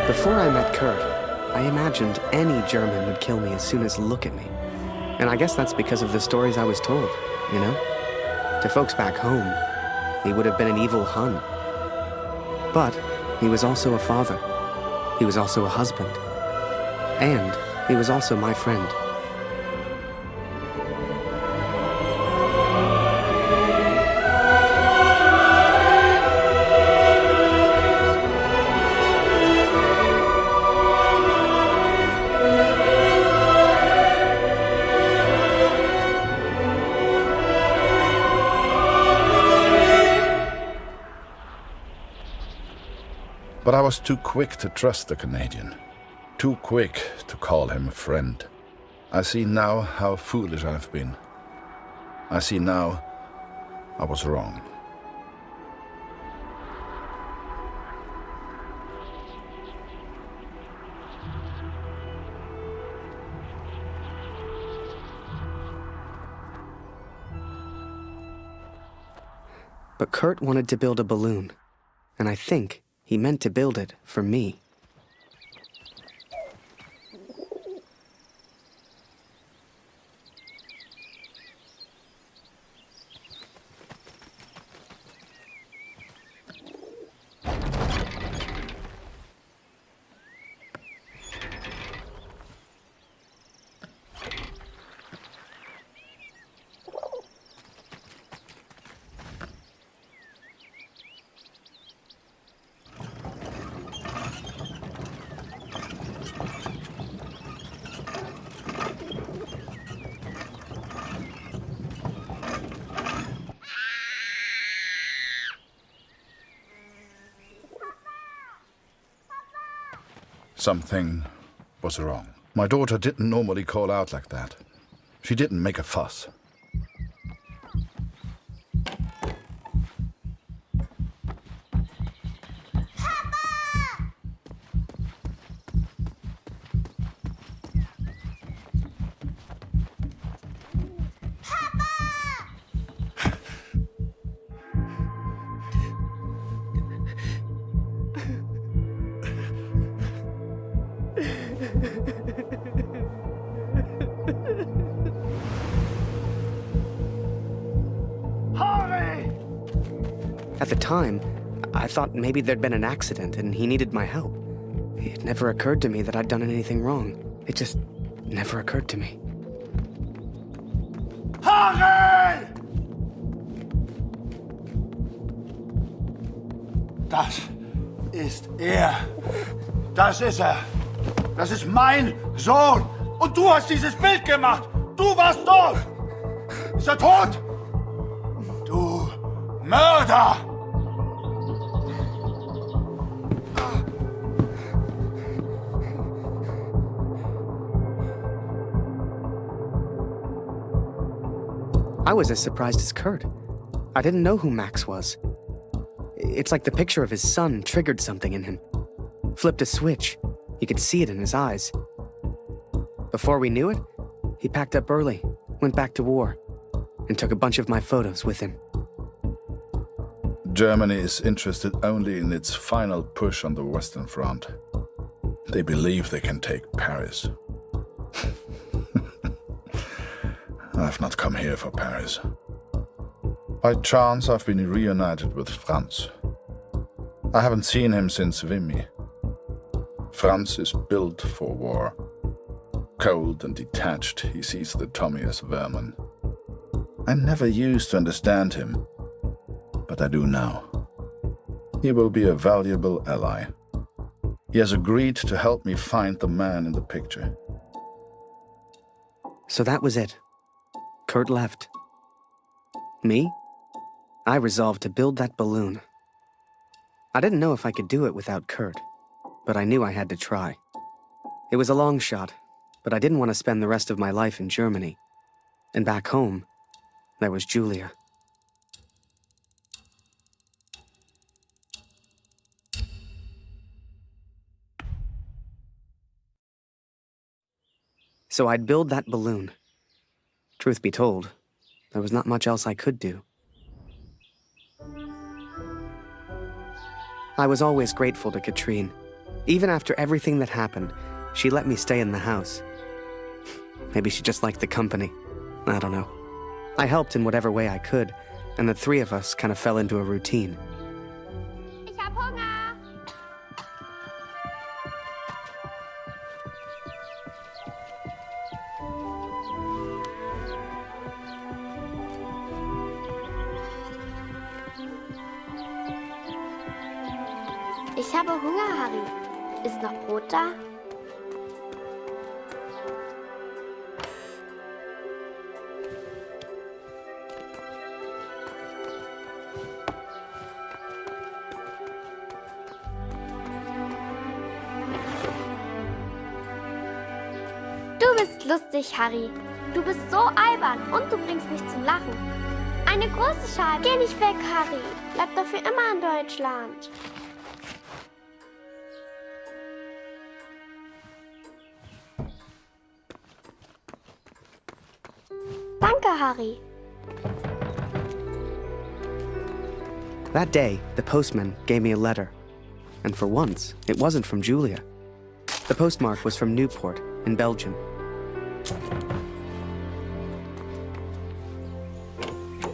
A: Before I met Kurt, I imagined any German would kill me as soon as look at me. And I guess that's because of the stories I was told, you know? To folks back home, he would have been an evil Hun. But he was also a father. He was also a husband. And he was also my friend.
G: But I was too quick to trust the Canadian, too quick to call him a friend. I see now how foolish I've been. I see now I was wrong.
A: But Kurt wanted to build a balloon, and I think he meant to build it for me.
G: Something was wrong. My daughter didn't normally call out like that. She didn't make a fuss.
A: At the time, I thought maybe there'd been an accident and he needed my help. It never occurred to me that I'd done anything wrong. It just never occurred to me.
V: Harry! Das ist er. Das ist er. Das ist mein Sohn. Und du hast dieses Bild gemacht. Du warst dort. Ist er tot? Du Mörder!
A: I was as surprised as Kurt. I didn't know who Max was. It's like the picture of his son triggered something in him. Flipped a switch. You could see it in his eyes. Before we knew it, he packed up early, went back to war, and took a bunch of my photos with him.
G: Germany is interested only in its final push on the Western Front. They believe they can take Paris. I've not come here for Paris. By chance, I've been reunited with Franz. I haven't seen him since Vimy. Franz is built for war. Cold and detached, he sees the Tommy as vermin. I never used to understand him, but I do now. He will be a valuable ally. He has agreed to help me find the man in the picture.
A: So that was it. Kurt left. Me? I resolved to build that balloon. I didn't know if I could do it without Kurt, but I knew I had to try. It was a long shot, but I didn't want to spend the rest of my life in Germany. And back home, there was Julia. So I'd build that balloon. Truth be told, there was not much else I could do. I was always grateful to Katrine. Even after everything that happened, she let me stay in the house. Maybe she just liked the company. I don't know. I helped in whatever way I could, and the three of us kind of fell into a routine.
N: Ich hab Hunger. Ich habe Hunger, Harry. Ist noch Brot da? Du bist lustig, Harry. Du bist so albern und du bringst mich zum Lachen. Eine große Schale. Geh nicht weg, Harry. Bleib doch für immer in Deutschland. Danke, Harry.
A: That day, the postman gave me a letter. And for once, it wasn't from Julia. The postmark was from Newport, in Belgium.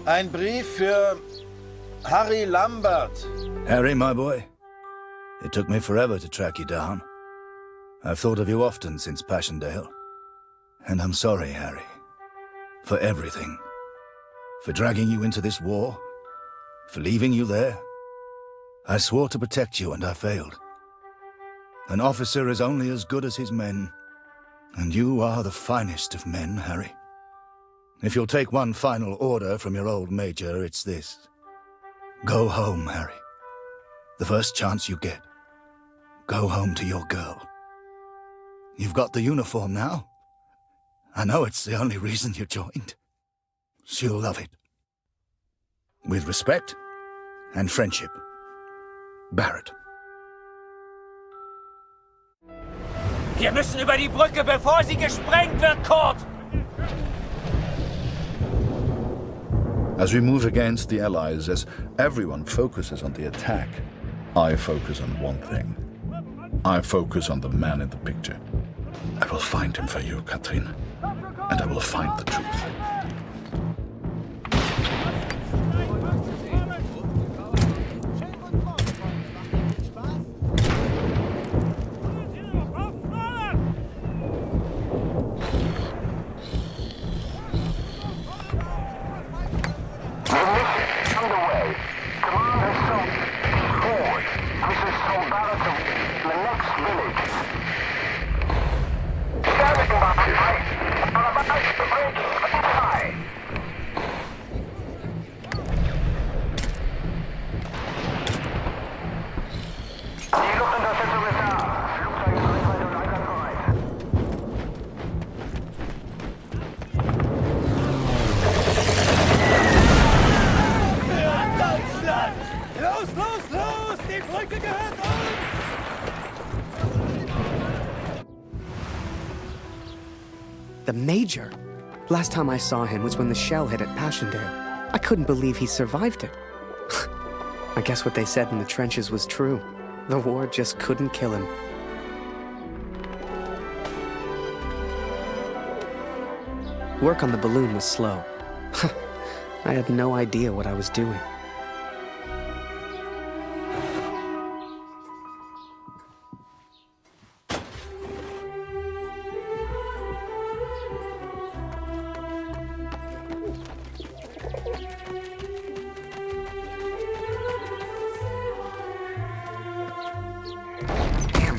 I: Ein Brief für Harry Lambert.
C: Harry, my boy. It took me forever to track you down. I've thought of you often since Passchendaele. And I'm sorry, Harry. For everything. For dragging you into this war. For leaving you there. I swore to protect you and I failed. An officer is only as good as his men. And you are the finest of men, Harry. If you'll take one final order from your old major, it's this. Go home, Harry. The first chance you get. Go home to your girl. You've got the uniform now. I know it's the only reason you joined. She'll love it. With respect and friendship. Barrett.
F: Wir müssen über die Brücke, bevor sie gesprengt wird, Kurt!
G: As we move against the Allies, as everyone focuses on the attack, I focus on one thing. I focus on the man in the picture. I will find him for you, Katrin. And I will find the truth.
A: The Major? Last time I saw him was when the shell hit at Passchendaele. I couldn't believe he survived it. I guess what they said in the trenches was true. The war just couldn't kill him. Work on the balloon was slow. I had no idea what I was doing.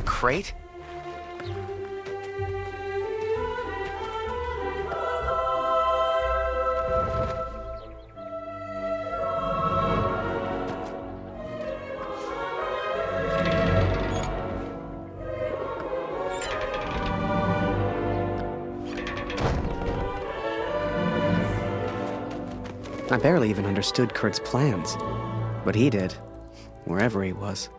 A: Crate? I barely even understood Kurt's plans, but he did, wherever he was.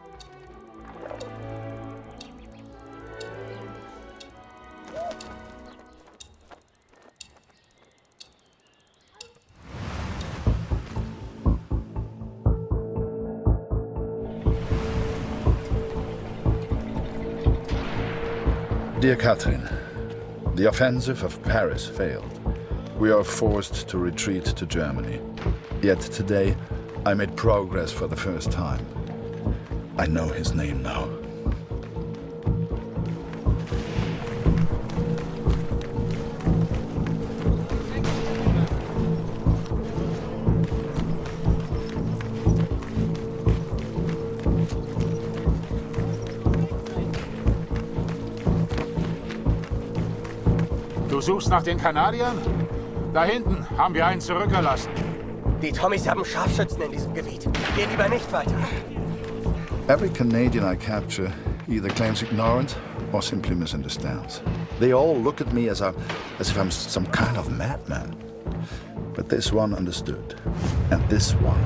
G: Dear Katrin, the offensive of Paris failed. We are forced to retreat to Germany. Yet today, I made progress for the first time. I know his name now.
O: Du suchst nach den Kanadiern? Da hinten haben wir einen zurückgelassen.
L: Die Tommies haben Scharfschützen in diesem Gebiet. Geh lieber nicht weiter.
G: Every Canadian I capture either claims ignorance or simply misunderstands. They all look at me as if I'm some kind of madman. But this one understood. And this one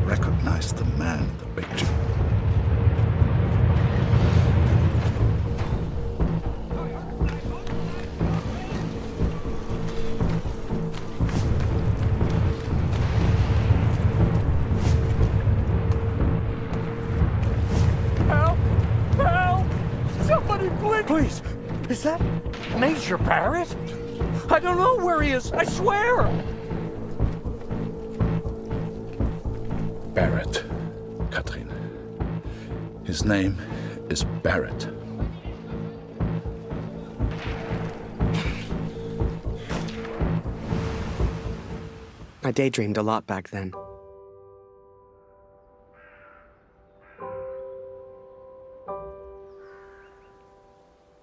G: recognized the man in the picture.
F: Please, is that Major Barrett? I don't know where he is, I swear!
G: Barrett, Katrin. His name is Barrett.
A: I daydreamed a lot back then.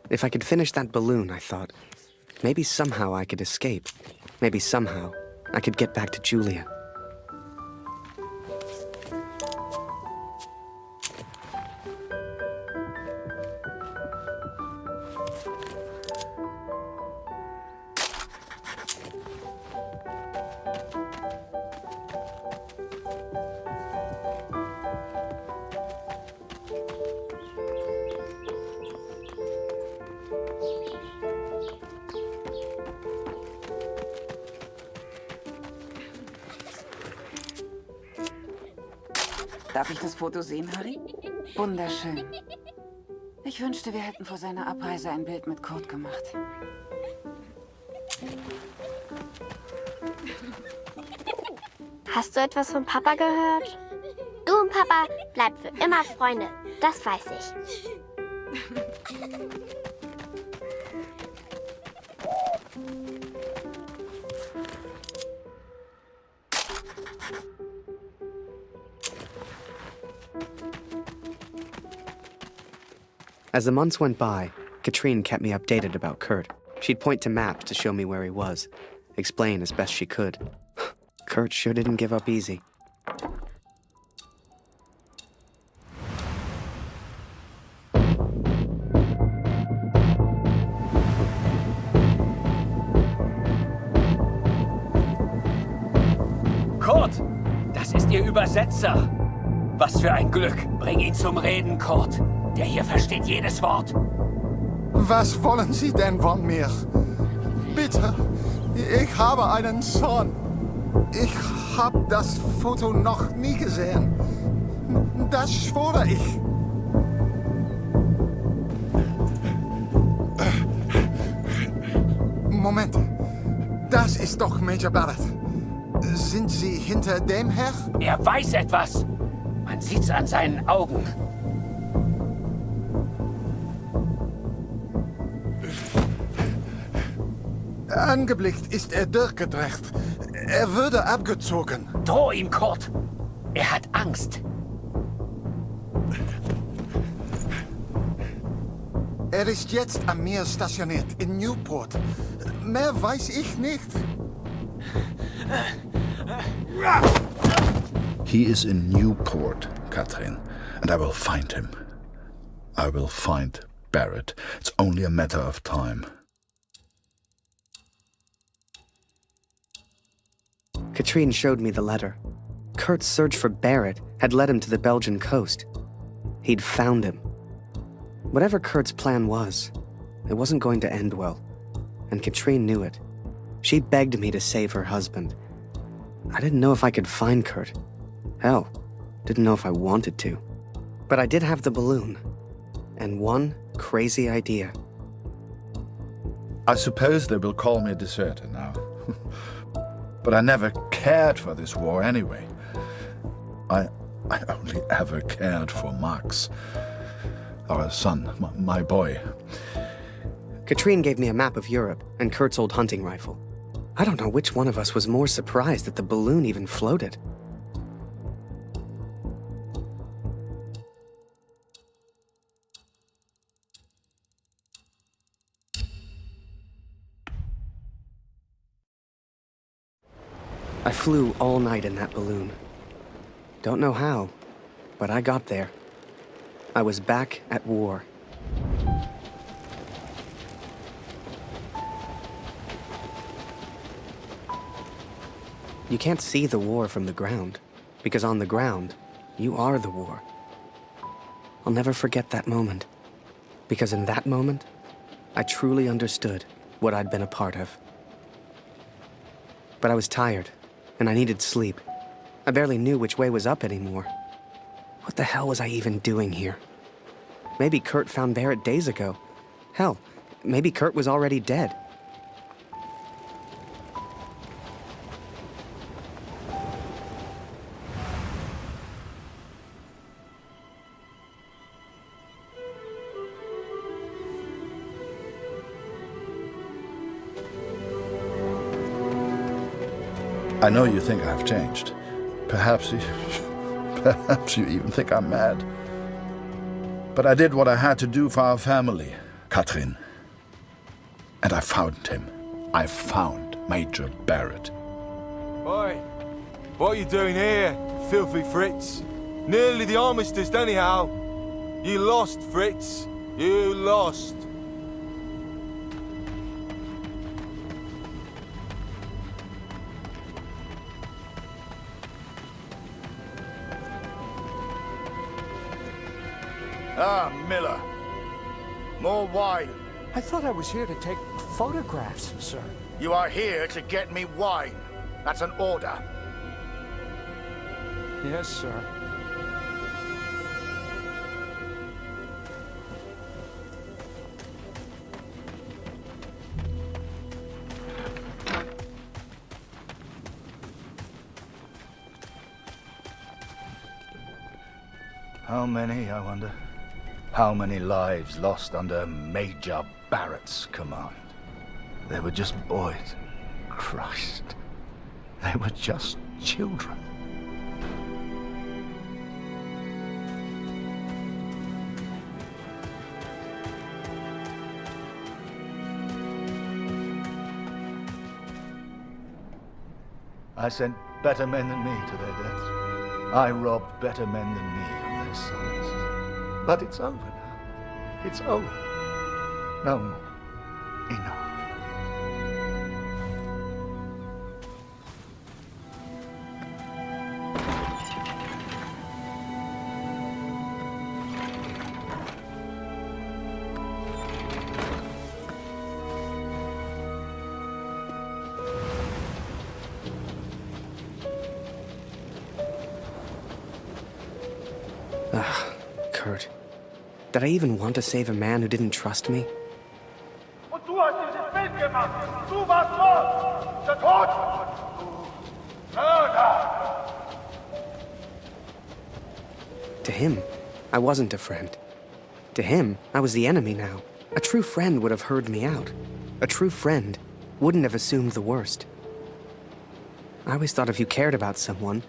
A: If I could finish that balloon, I thought, maybe somehow I could escape. Maybe somehow I could get back to Julia.
Y: Darf ich das Foto sehen, Harry? Wunderschön. Ich wünschte, wir hätten vor seiner Abreise ein Bild mit Kurt gemacht.
N: Hast du etwas von Papa gehört? Du und Papa bleibt für immer Freunde. Das weiß ich.
A: As the months went by, Katrine kept me updated about Kurt. She'd point to maps to show me where he was, explain as best she could. Kurt sure didn't give up easy.
R: Kurt, das ist Ihr Übersetzer. Was für ein Glück. Bring ihn zum Reden, Kurt. Der hier versteht jedes Wort.
V: Was wollen Sie denn von mir? Bitte, ich habe einen Sohn. Ich habe das Foto noch nie gesehen. Das schwöre ich. Moment, das ist doch Major Barrett. Sind Sie hinter dem her?
R: Er weiß etwas. Man sieht's an seinen Augen.
V: Angeblickt ist er durchgedreht. Er würde abgezogen.
R: Droh ihm, Kurt. Er hat Angst.
V: Er ist jetzt am Meer stationiert, in Newport. Mehr weiß ich nicht.
G: He is in Newport, Katrin, and I will find him. I will find Barrett. It's only a matter of time.
A: Katrine showed me the letter. Kurt's search for Barrett had led him to the Belgian coast. He'd found him. Whatever Kurt's plan was, it wasn't going to end well, and Katrine knew it. She begged me to save her husband. I didn't know if I could find Kurt. Hell, didn't know if I wanted to. But I did have the balloon, and one crazy idea.
G: I suppose they will call me a deserter now. But I never cared for this war anyway. I only ever cared for Max, our son, my boy.
A: Katrine gave me a map of Europe and Kurt's old hunting rifle. I don't know which one of us was more surprised that the balloon even floated. I flew all night in that balloon. Don't know how, but I got there. I was back at war. You can't see the war from the ground, because on the ground, you are the war. I'll never forget that moment, because in that moment, I truly understood what I'd been a part of. But I was tired, and I needed sleep. I barely knew which way was up anymore. What the hell was I even doing here? Maybe Kurt found Barrett days ago. Hell, maybe Kurt was already dead.
G: I know you think I've changed. Perhaps you even think I'm mad. But I did what I had to do for our family, Katrin. And I found him. I found Major Barrett.
E: Oi, what are you doing here, filthy Fritz? Nearly the armistice anyhow. You lost, Fritz. You lost.
O: Ah, Miller. More wine.
H: I thought I was here to take photographs, sir.
O: You are here to get me wine. That's an order.
H: Yes, sir.
C: How many, I wonder? How many lives lost under Major Barrett's command? They were just boys. Christ. They were just children. I sent better men than me to their deaths. I robbed better men than me of their sons. But it's over now. It's over. No more. Enough.
A: Kurt. Did I even want to save a man who didn't trust me?
H: Und du hast dieses Bild gemacht. Du warst Mord. Der Tod. Mörder.
A: To him, I wasn't a friend. To him, I was the enemy now. A true friend would have heard me out. A true friend wouldn't have assumed the worst. I always thought if you cared about someone,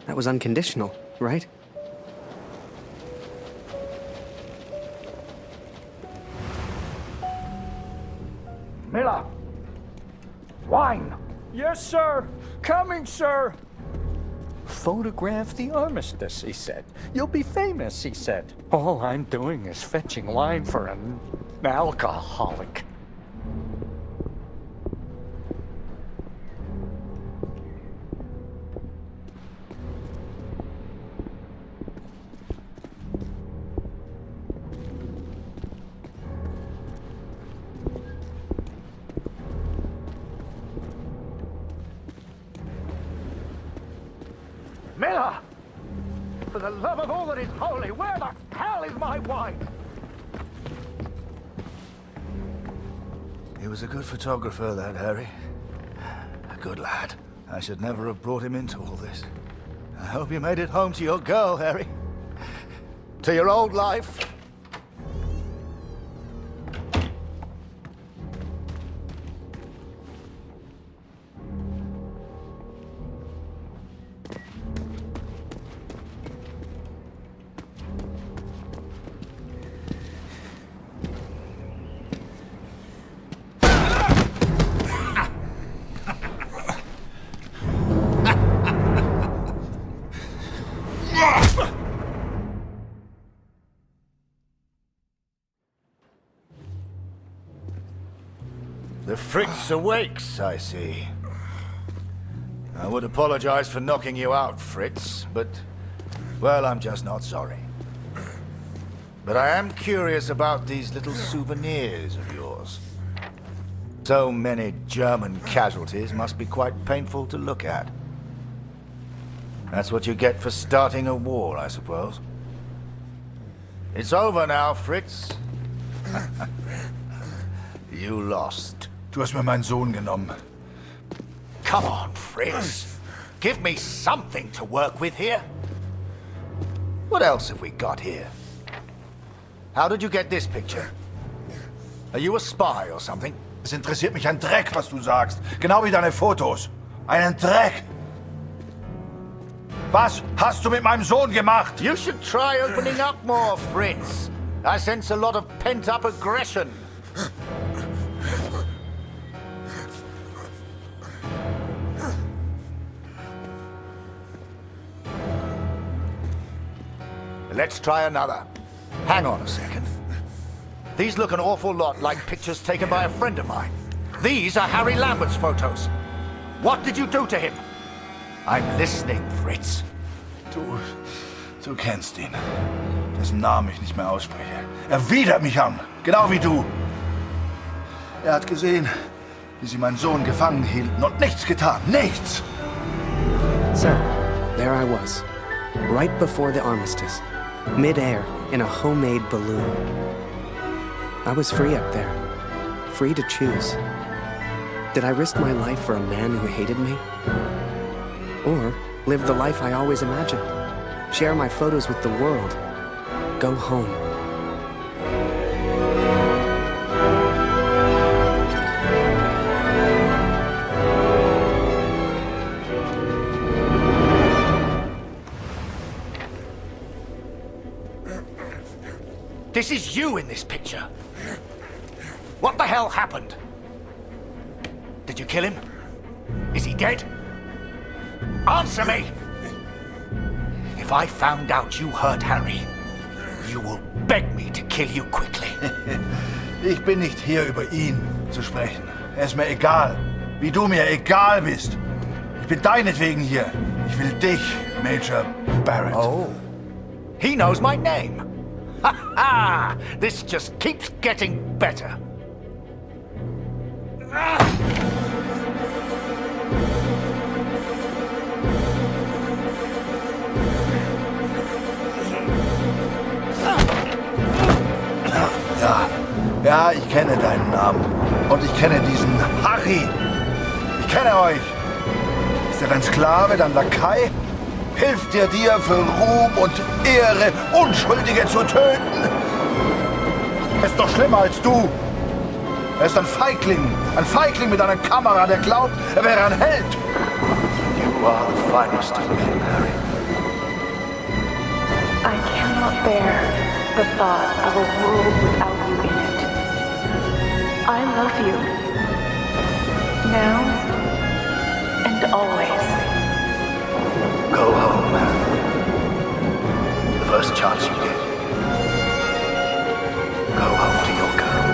A: that was unconditional, right?
H: Miller. Wine.
F: Yes, sir. Coming, sir. Photograph the armistice, he said. You'll be famous, he said. All I'm doing is fetching wine for an alcoholic.
H: Miller! For the love of all that is holy, where the hell is my wine?
C: He was a good photographer, that Harry. A good lad. I should never have brought him into all this. I hope you made it home to your girl, Harry. To your old life. The Fritz awakes, I see. I would apologize for knocking you out, Fritz, but, well, I'm just not sorry. But I am curious about these little souvenirs of yours. So many German casualties must be quite painful to look at. That's what you get for starting a war, I suppose. It's over now, Fritz. You lost.
G: Du hast mir meinen Sohn genommen.
F: Come on, Fritz. Give me something to work with here.
C: What else have we got here? How did you get this picture? Are you a spy or something?
G: Es interessiert mich ein Dreck, was du sagst. Genau wie deine Fotos. Einen Dreck. Was hast du mit meinem Sohn gemacht?
F: You should try opening up more, Fritz. I sense a lot of pent-up aggression. Let's try another.
C: Hang on a second. These look an awful lot like pictures taken by a friend of mine.
F: These are Harry Lambert's photos. What did you do to him?
C: I'm listening, Fritz.
G: Du kennst ihn. Dessen Namen ich nicht mehr ausspreche. Er widert mich an. Genau wie du. Er hat gesehen, wie sie meinen Sohn gefangen hielten und nichts getan. Nichts!
A: So, there I was. Right before the armistice. Mid-air, in a homemade balloon. I was free up there. Free to choose. Did I risk my life for a man who hated me? Or live the life I always imagined? Share my photos with the world? Go home.
F: This is you in this picture. What the hell happened? Did you kill him? Is he dead? Answer me! If I found out you hurt Harry, you will beg me to kill you quickly.
G: Ich bin nicht hier, über ihn zu sprechen. Es ist mir egal, wie du mir egal bist. Ich bin deinetwegen hier. Ich will dich, Major Barrett.
F: Oh. He knows my name. Ha ha! This just keeps getting better.
G: Ja, ich kenne deinen Namen. Und ich kenne diesen Harry. Ich kenne euch. Ist er dein Sklave, dein Lakai? Hilft er dir für Ruhm und Ehre, Unschuldige zu töten? Er ist doch schlimmer als du. Er ist ein Feigling mit einer Kamera, der glaubt, er wäre ein Held.
V: You are the finest of men, Harry.
M: I cannot bear the thought of a world without you in it. I love you. Now and always.
V: Go home, Harry. The first chance you get. Go home to your girl.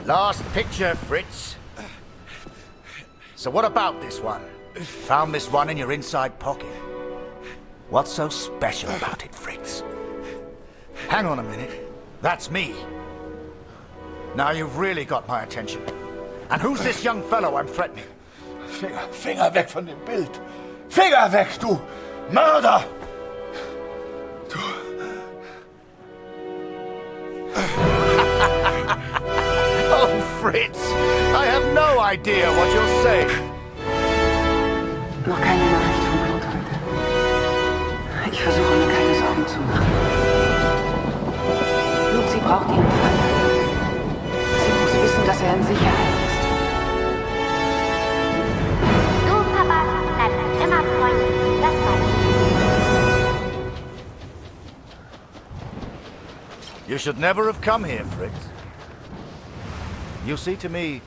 F: Last picture, Fritz. So what about this one? Found this one in your inside pocket. What's so special about it, Fritz? Hang on a minute. That's me. Now you've really got my attention. And who's this young fellow I'm threatening?
G: Finger weg von dem Bild. Finger weg, du Mörder! Du...
F: Oh, Fritz, I have no idea what you're saying.
Y: Noch keine Nachricht von Blut heute. Ich versuche mir keine Sorgen zu machen. Lucy braucht ihren Vater. Sie muss wissen, dass er in Sicherheit ist.
N: Du, Papa, bleibst immer freundlich. Das weiß ich.
F: You should never have come here, Fritz. You see, to me,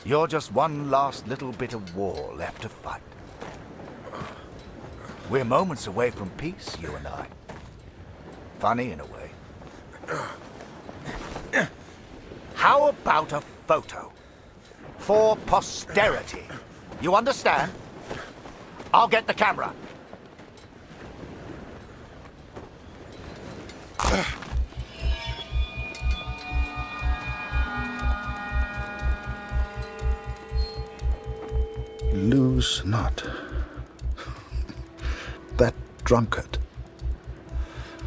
F: you're just one last little bit of war left to fight. We're moments away from peace, you and I. Funny in a way. How about a photo? For posterity. You understand? I'll get the camera.
G: Lose not. That drunkard.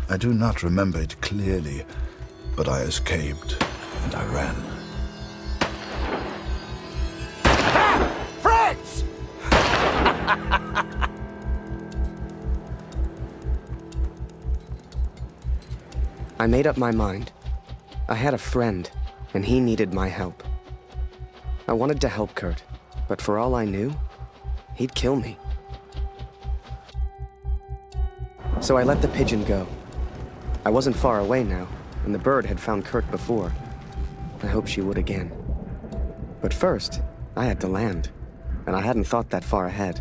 G: I do not remember it clearly, but I escaped and I ran.
F: Fritz!
A: I made up my mind. I had a friend, and he needed my help. I wanted to help Kurt, but for all I knew, he'd kill me. So I let the pigeon go. I wasn't far away now, and the bird had found Kurt before. I hoped she would again. But first, I had to land, and I hadn't thought that far ahead.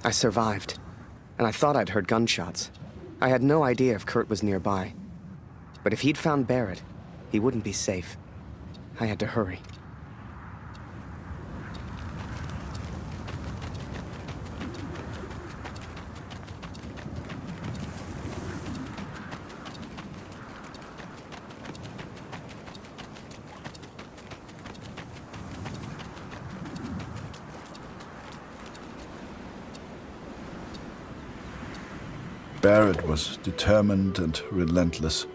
A: I survived, and I thought I'd heard gunshots. I had no idea if Kurt was nearby. But if he'd found Barrett, he wouldn't be safe. I had to hurry.
G: Barrett was determined and relentless.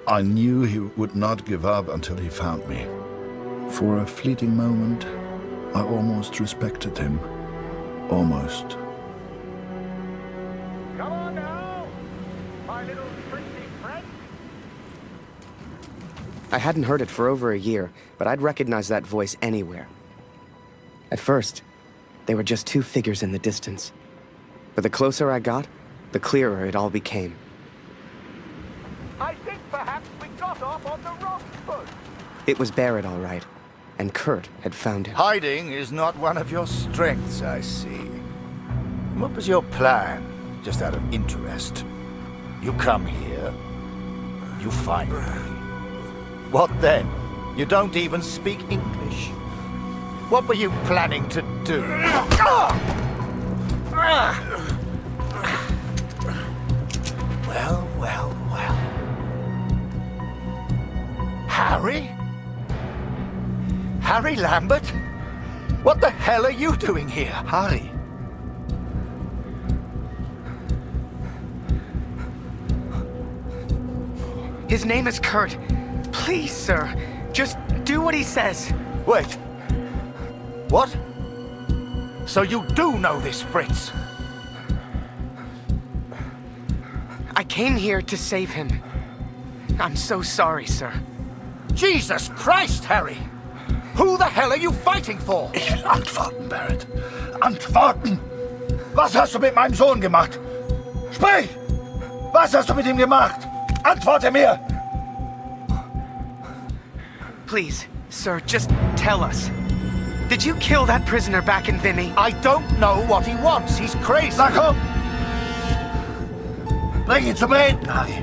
G: I knew he would not give up until he found me. For a fleeting moment, I almost respected him. Almost.
H: Come on now, my little pretty friend.
A: I hadn't heard it for over a year, but I'd recognize that voice anywhere. At first, they were just two figures in the distance. But the closer I got, the clearer it all became.
H: I think perhaps we got off on the wrong foot.
A: It was Barrett, all right, and Kurt had found him.
C: Hiding is not one of your strengths, I see. What was your plan, just out of interest? You come here, you find me. What then? You don't even speak English. What were you planning to do? Well, well, well. Harry? Harry Lambert? What the hell are you doing here?
G: Harry.
A: His name is Kurt. Please, sir, just do what he says.
C: Wait. What? So you do know this Fritz?
A: I came here to save him. I'm so sorry, sir.
C: Jesus Christ, Harry! Who the hell are you fighting for?
V: Ich will antworten, Barrett. Antworten! Was hast du mit meinem Sohn gemacht? Sprich! Was hast du mit ihm gemacht? Antworte mir!
A: Please, sir, just tell us. Did you kill that prisoner back in Vimy?
C: I don't know what he wants. He's crazy.
V: Na komm! Bring ihn zum Reden, Harry.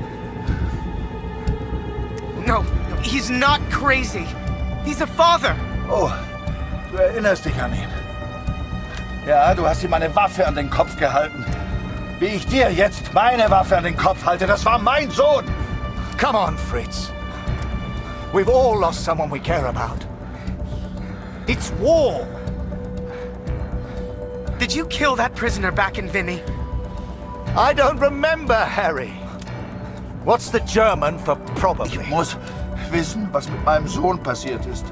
A: No, he's not crazy. He's a father.
V: Oh, du erinnerst dich an ihn. Ja, du hast ihm eine Waffe an den Kopf gehalten. Wie ich dir jetzt meine Waffe an den Kopf halte, das war mein Sohn.
C: Come on, Fritz. We've all lost someone we care about. It's war.
A: Did you kill that prisoner back in Vimy?
C: I don't remember, Harry. What's the German for probably?
V: Ich muss wissen, was mit meinem Sohn passiert ist.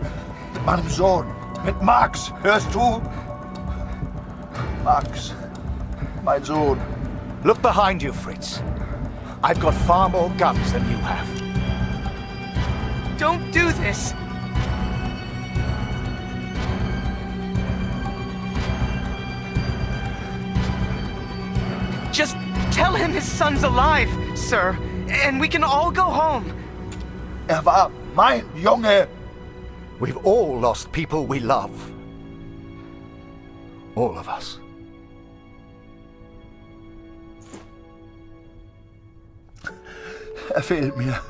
V: Mit meinem Sohn. Mit Max. Hörst du? Max. Mein Sohn.
C: Look behind you, Fritz. I've got far more guns than you have.
A: Don't do this. Just tell him his son's alive, sir, and we can all go home.
V: War mein Junge.
C: We've all lost people we love. All of us.
V: Fehlt mir.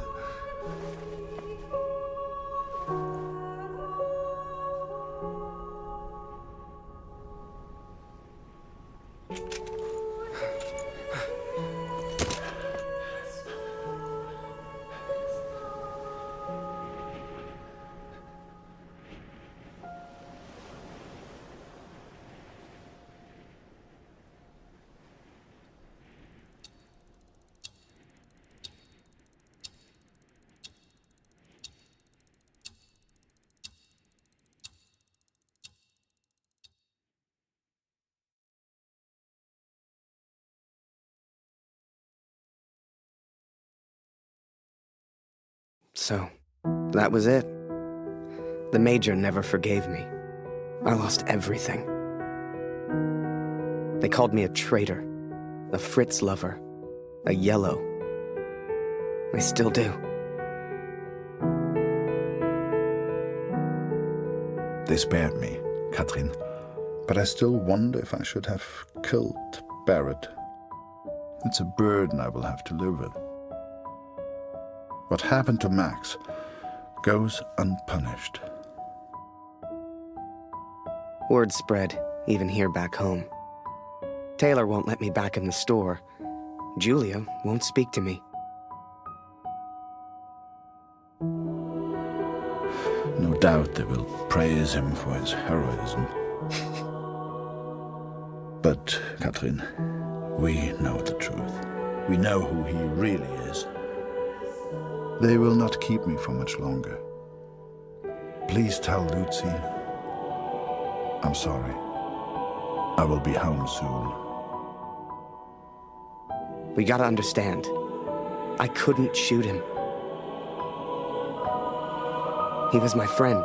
A: So, that was it. The Major never forgave me. I lost everything. They called me a traitor, a Fritz lover, a yellow. They still do.
G: They spared me, Katrin. But I still wonder if I should have killed Barrett. It's a burden I will have to live with. What happened to Max goes unpunished.
A: Word spread, even here back home. Taylor won't let me back in the store. Julia won't speak to me.
G: No doubt they will praise him for his heroism. But, Katrin,
C: We know the truth. We know who he really is.
G: They will not keep me for much longer. Please tell Lucy I'm sorry. I will be home soon.
A: We gotta understand. I couldn't shoot him. He was my friend.